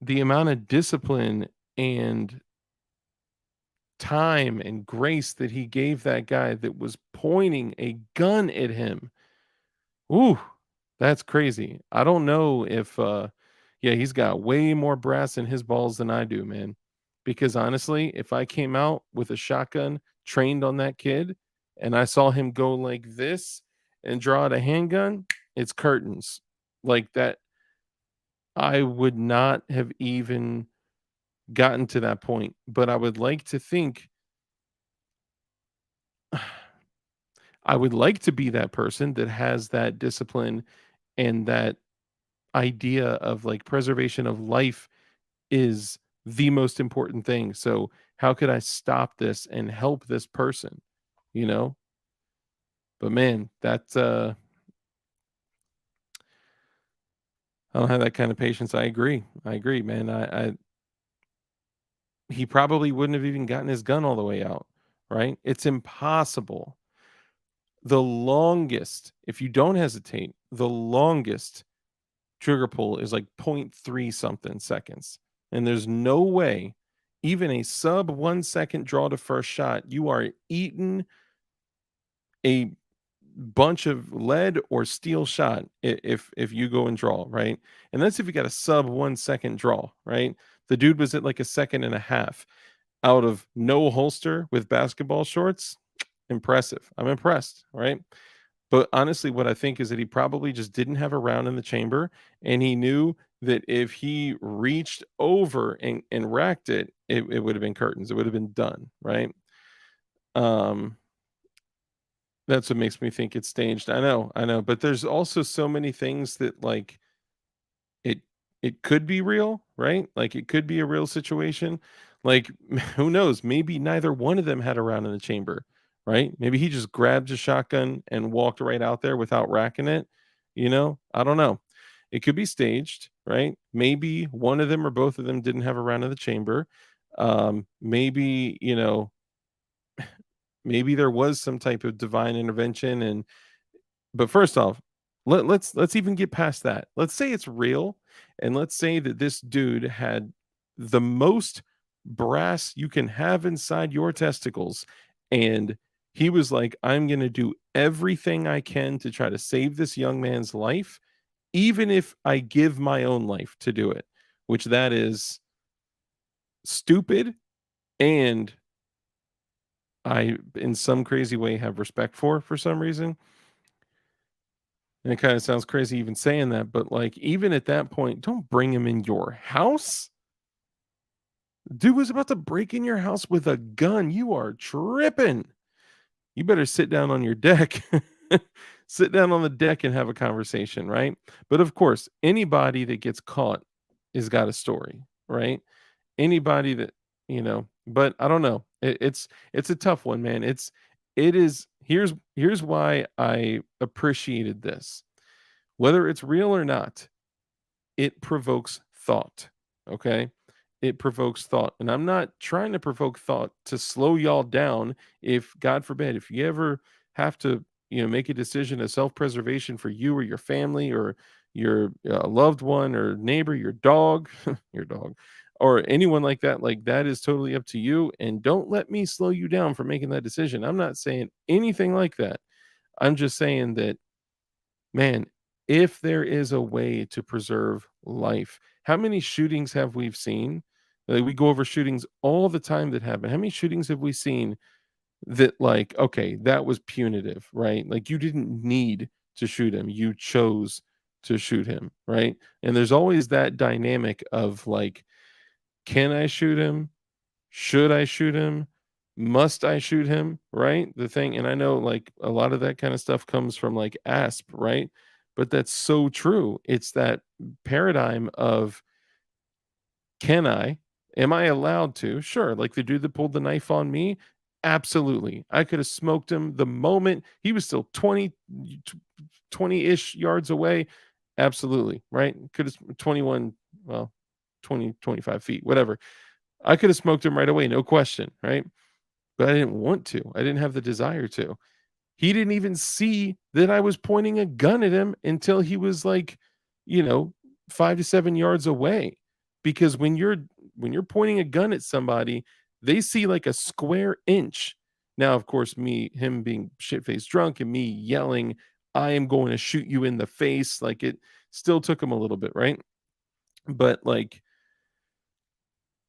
the amount of discipline and time and grace that he gave that guy that was pointing a gun at him. Ooh, that's crazy. I don't know if yeah, he's got way more brass in his balls than I do, man. Because honestly, if I came out with a shotgun trained on that kid and I saw him go like this and draw out a handgun, it's curtains. Like that, I would not have even gotten to that point. But I would like to think I would like to be that person that has that discipline and that idea of like preservation of life is the most important thing. So, how could I stop this and help this person? You know? But man, that's I don't have that kind of patience. I agree. I agree, man. I he probably wouldn't have even gotten his gun all the way out, right? It's impossible. The longest, if you don't hesitate, the longest trigger pull is like point 0.3 something seconds. And there's no way, even a sub 1 second draw to first shot, you are eating a bunch of lead or steel shot if you go and draw, right? And that's if you got a sub 1 second draw, right? The dude was at like a second and a half out of no holster with basketball shorts. Impressive. I'm impressed, right? But honestly, what I think is that he probably just didn't have a round in the chamber, and he knew that if he reached over and racked it, it would have been curtains. It would have been done, right? Um, that's what makes me think it's staged. I know, but there's also so many things that like it it could be real, right? Like it could be a real situation. Like who knows? Maybe neither one of them had a round in the chamber, right? Maybe he just grabbed a shotgun and walked right out there without racking it. You know, I don't know. It could be staged, right? Maybe one of them or both of them didn't have a round in the chamber. Maybe, you know, maybe there was some type of divine intervention and but first off, let's even get past that. Let's say it's real, and let's say that this dude had the most brass you can have inside your testicles, and he was like, "I'm gonna do everything I can to try to save this young man's life, even if I give my own life to do it," which that is stupid, and I, in some crazy way, have respect for some reason. And it kind of sounds crazy even saying that, but like even at that point, don't bring him in your house. Dude was about to break in your house with a gun. You are tripping. You better sit down on your deck. Sit down on the deck and have a conversation, right? But of course, anybody that gets caught has got a story, right? Anybody that, you know, but I don't know. It's a tough one, man. It is here's why I appreciated this. Whether it's real or not, it provokes thought. Okay. It provokes thought. And I'm not trying to provoke thought to slow y'all down. If, God forbid, if you ever have to, make a decision of self-preservation for you or your family or your loved one or neighbor, your dog, your dog, or anyone like that is totally up to you. And don't let me slow you down for making that decision. I'm not saying anything like that. I'm just saying that, man, if there is a way to preserve life, how many shootings have we seen? Like, we go over shootings all the time that happen. How many shootings have we seen that, like, okay, that was punitive, right? Like, you didn't need to shoot him. You chose to shoot him, right? And there's always that dynamic of like, can I shoot him? Should I shoot him? Must I shoot him? Right? The thing, and I know like a lot of that kind of stuff comes from like ASP, right? But that's so true. It's that paradigm of, can I? Am I allowed to? Sure. Like the dude that pulled the knife on me, absolutely. I could have smoked him the moment he was still 20-ish yards away. Absolutely. Right? Could have 21, well, 20, 25 feet, whatever. I could have smoked him right away, no question, right? But I didn't want to. I didn't have the desire to. He didn't even see that I was pointing a gun at him until he was like, you know, 5 to 7 yards away. Because when you're pointing a gun at somebody, they see like a square inch. Now, of course, him being shit-faced drunk and me yelling, I am going to shoot you in the face, like it still took him a little bit, right? But like,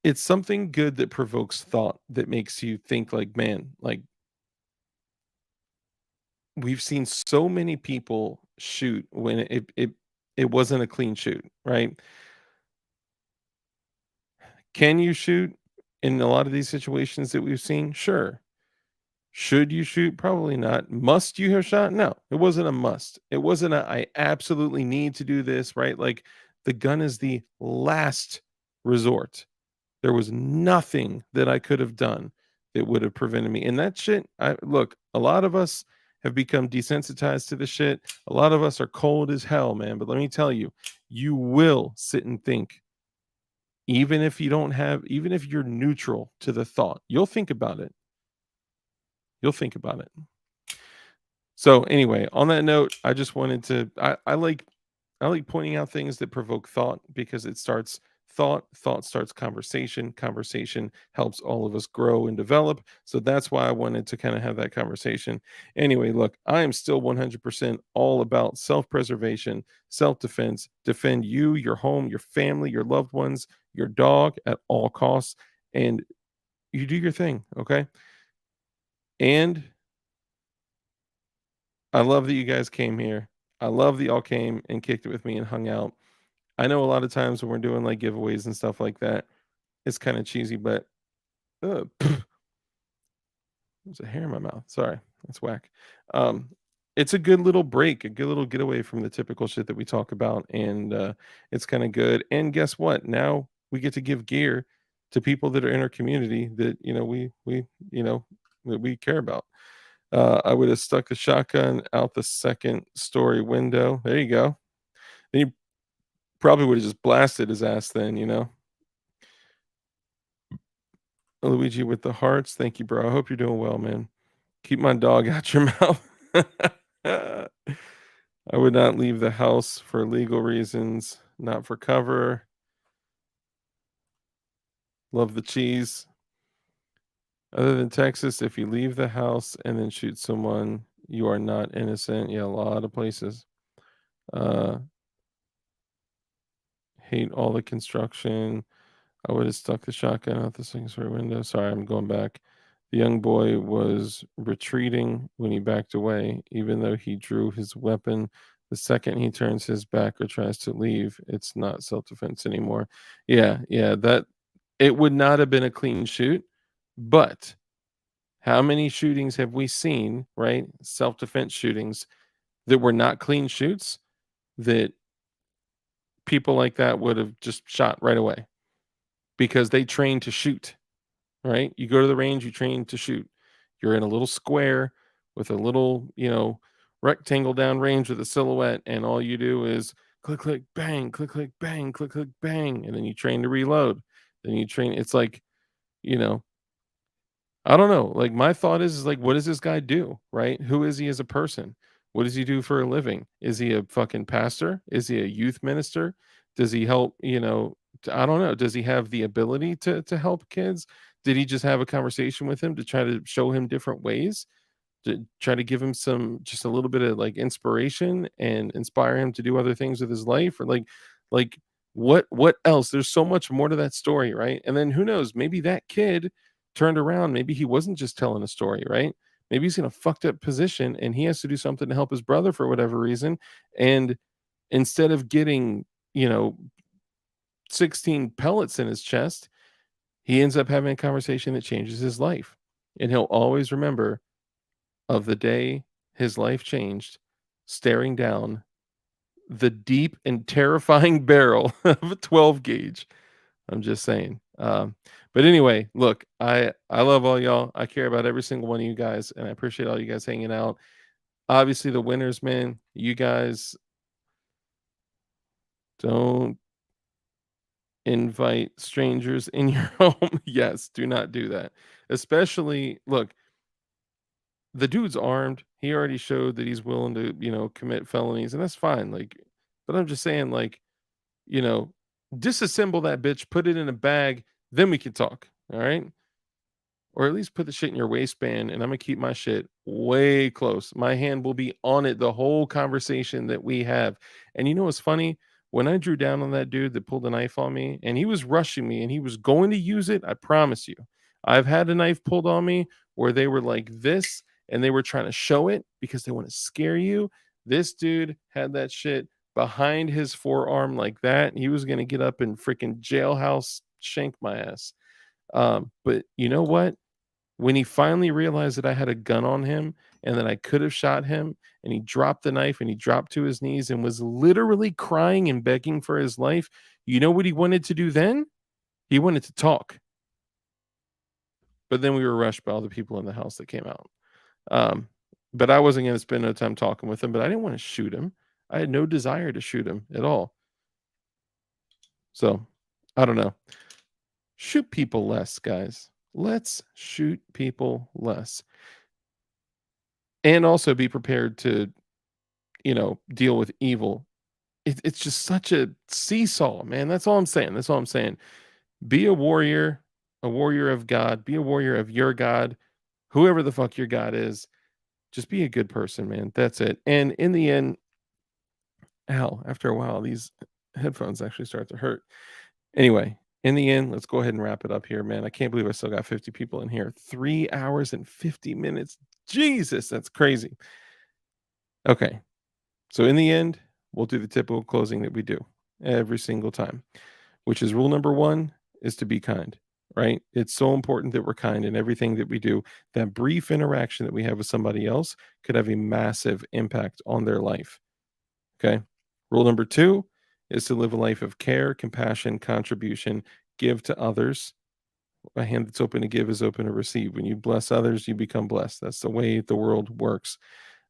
it's something good that provokes thought, that makes you think like, man, like, we've seen so many people shoot when it wasn't a clean shoot, right? Can you shoot in a lot of these situations that we've seen? Sure. Should you shoot? Probably not. Must you have shot? No, it wasn't a must. It wasn't a I absolutely need to do this, right? Like, the gun is the last resort. There was nothing that I could have done that would have prevented me. And that shit, I look, a lot of us have become desensitized to the shit. A lot of us are cold as hell, man. But let me tell you, you will sit and think, even if you're neutral to the thought, you'll think about it. You'll think about it. So anyway, on that note, I just wanted to I like pointing out things that provoke thought, because it starts thought starts conversation, conversation helps all of us grow and develop. So that's why I wanted to kind of have that conversation. Anyway, look, I am still 100% all about self-preservation, self-defense, defend you, your home, your family, your loved ones, your dog at all costs, and you do your thing, okay? And I love that you guys came here. I love that y'all came and kicked it with me and hung out. I know a lot of times when we're doing like giveaways and stuff like that, it's kind of cheesy, but there's a hair in my mouth. Sorry, that's whack. Um, it's a good little break, a good little getaway from the typical shit that we talk about, and it's kind of good. And guess what? Now we get to give gear to people that are in our community that that we care about. I would have stuck the shotgun out the second story window. There you go. Then you probably would have just blasted his ass then, Luigi with the hearts. Thank you, bro. I hope you're doing well, man. Keep my dog out your mouth. I would not leave the house for legal reasons, not for cover. Love the cheese. Other than Texas, if you leave the house and then shoot someone, you are not innocent. Yeah, a lot of places. Hate all the construction. I would have stuck the shotgun out the second story window. Sorry, I'm going back. The young boy was retreating when he backed away, even though he drew his weapon. The second he turns his back or tries to leave, it's not self-defense anymore. Yeah, that it would not have been a clean shoot, but how many shootings have we seen, right? Self-defense shootings that were not clean shoots, that people like that would have just shot right away because they train to shoot, right? You go to the range, you train to shoot. You're in a little square with a little, rectangle down range with a silhouette, and all you do is click, click, bang, click, click, bang, click, click, bang, and then you train to reload. Then you train. It's like, you know, I don't know. Like my thought is like, what does this guy do? Right? Who is he as a person? What does he do for a living? Is he a fucking pastor? Is he a youth minister? Does he help? I don't know. Does he have the ability to help kids? Did he just have a conversation with him to try to show him different ways? To try to give him some just a little bit of like inspiration and inspire him to do other things with his life or like what else? There's so much more to that story, right? And then who knows, maybe that kid turned around, maybe he wasn't just telling a story, right? Maybe he's in a fucked up position and he has to do something to help his brother for whatever reason, and instead of getting, you know, 16 pellets in his chest, he ends up having a conversation that changes his life. And he'll always remember of the day his life changed, staring down the deep and terrifying barrel of a 12 gauge. I'm just saying. But anyway, look, I love all y'all. I care about every single one of you guys, and I appreciate all you guys hanging out. Obviously, the winners, man. You guys don't invite strangers in your home. Yes, do not do that. Especially, look, the dude's armed. He already showed that he's willing to, commit felonies, and that's fine. Like, but I'm just saying, like, you know, disassemble that bitch, put it in a bag, then we can talk. All right. Or at least put the shit in your waistband, and I'm gonna keep my shit way close. My hand will be on it the whole conversation that we have. And you know what's funny? When I drew down on that dude that pulled a knife on me and he was rushing me and he was going to use it, I promise you, I've had a knife pulled on me where they were like this and they were trying to show it because they want to scare you. This dude had that shit behind his forearm like that. He was gonna get up and freaking jailhouse shank my ass. But you know what? When he finally realized that I had a gun on him and that I could have shot him, and he dropped the knife and he dropped to his knees and was literally crying and begging for his life, you know what he wanted to do then? He wanted to talk. But then we were rushed by all the people in the house that came out. Um, but I wasn't going to spend no time talking with him, but I didn't want to shoot him. I had no desire to shoot him at all. So I don't know. Shoot people less, guys. Let's shoot people less. And also be prepared to, deal with evil. It's just such a seesaw, man. That's all I'm saying. That's all I'm saying. Be a warrior of God, be a warrior of your God, whoever the fuck your God is. Just be a good person, man. That's it. And in the end, hell, after a while, these headphones actually start to hurt. Anyway, in the end, let's go ahead and wrap it up here, man. I can't believe I still got 50 people in here. 3 hours and 50 minutes. Jesus, that's crazy. Okay. So in the end, we'll do the typical closing that we do every single time, which is rule number 1 is to be kind, right? It's so important that we're kind in everything that we do. That brief interaction that we have with somebody else could have a massive impact on their life. Okay. Rule number 2 is to live a life of care, compassion, contribution, give to others. A hand that's open to give is open to receive. When you bless others, you become blessed. That's the way the world works.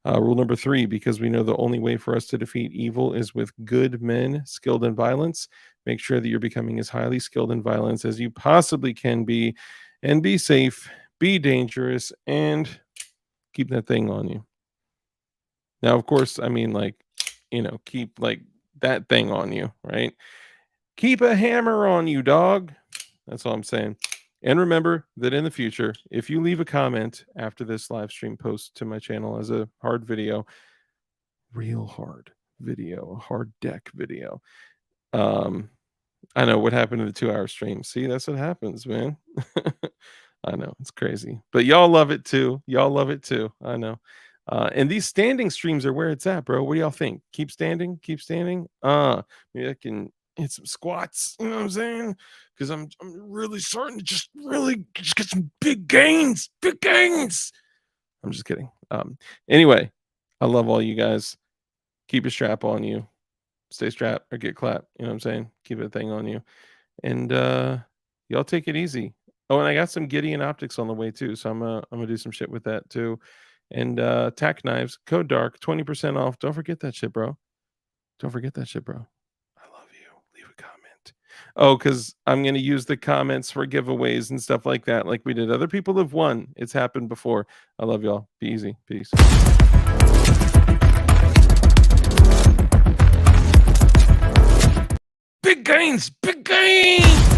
Rule number 3, because we know the only way for us to defeat evil is with good men skilled in violence. Make sure that you're becoming as highly skilled in violence as you possibly can be, and be safe, be dangerous, and keep that thing on you. Now, of course, I mean, like, keep like that thing on you, right? Keep a hammer on you, dog. That's all I'm saying. And remember that in the future, if you leave a comment after this live stream post to my channel as a hard video, real hard video, hard deck video. I know what happened to the 2-hour stream. See, that's what happens, man. I know it's crazy, but y'all love it too. Y'all love it too. I know. And these standing streams are where it's at, bro. What do y'all think? Keep standing, keep standing. Maybe I can hit some squats. You know what I'm saying? Because I'm really starting to just really just get some big gains. Big gains. I'm just kidding. Anyway, I love all you guys. Keep your strap on you. Stay strapped or get clapped. You know what I'm saying? Keep a thing on you. And y'all take it easy. Oh, and I got some Gideon optics on the way too. So I'm gonna do some shit with that too. And tack knives, code dark, 20% off. Don't forget that shit, bro. Don't forget that shit, bro. I love you. Leave a comment. Oh, because I'm going to use the comments for giveaways and stuff like that, like we did. Other people have won. It's happened before. I love y'all. Be easy. Peace. Big gains. Big gains.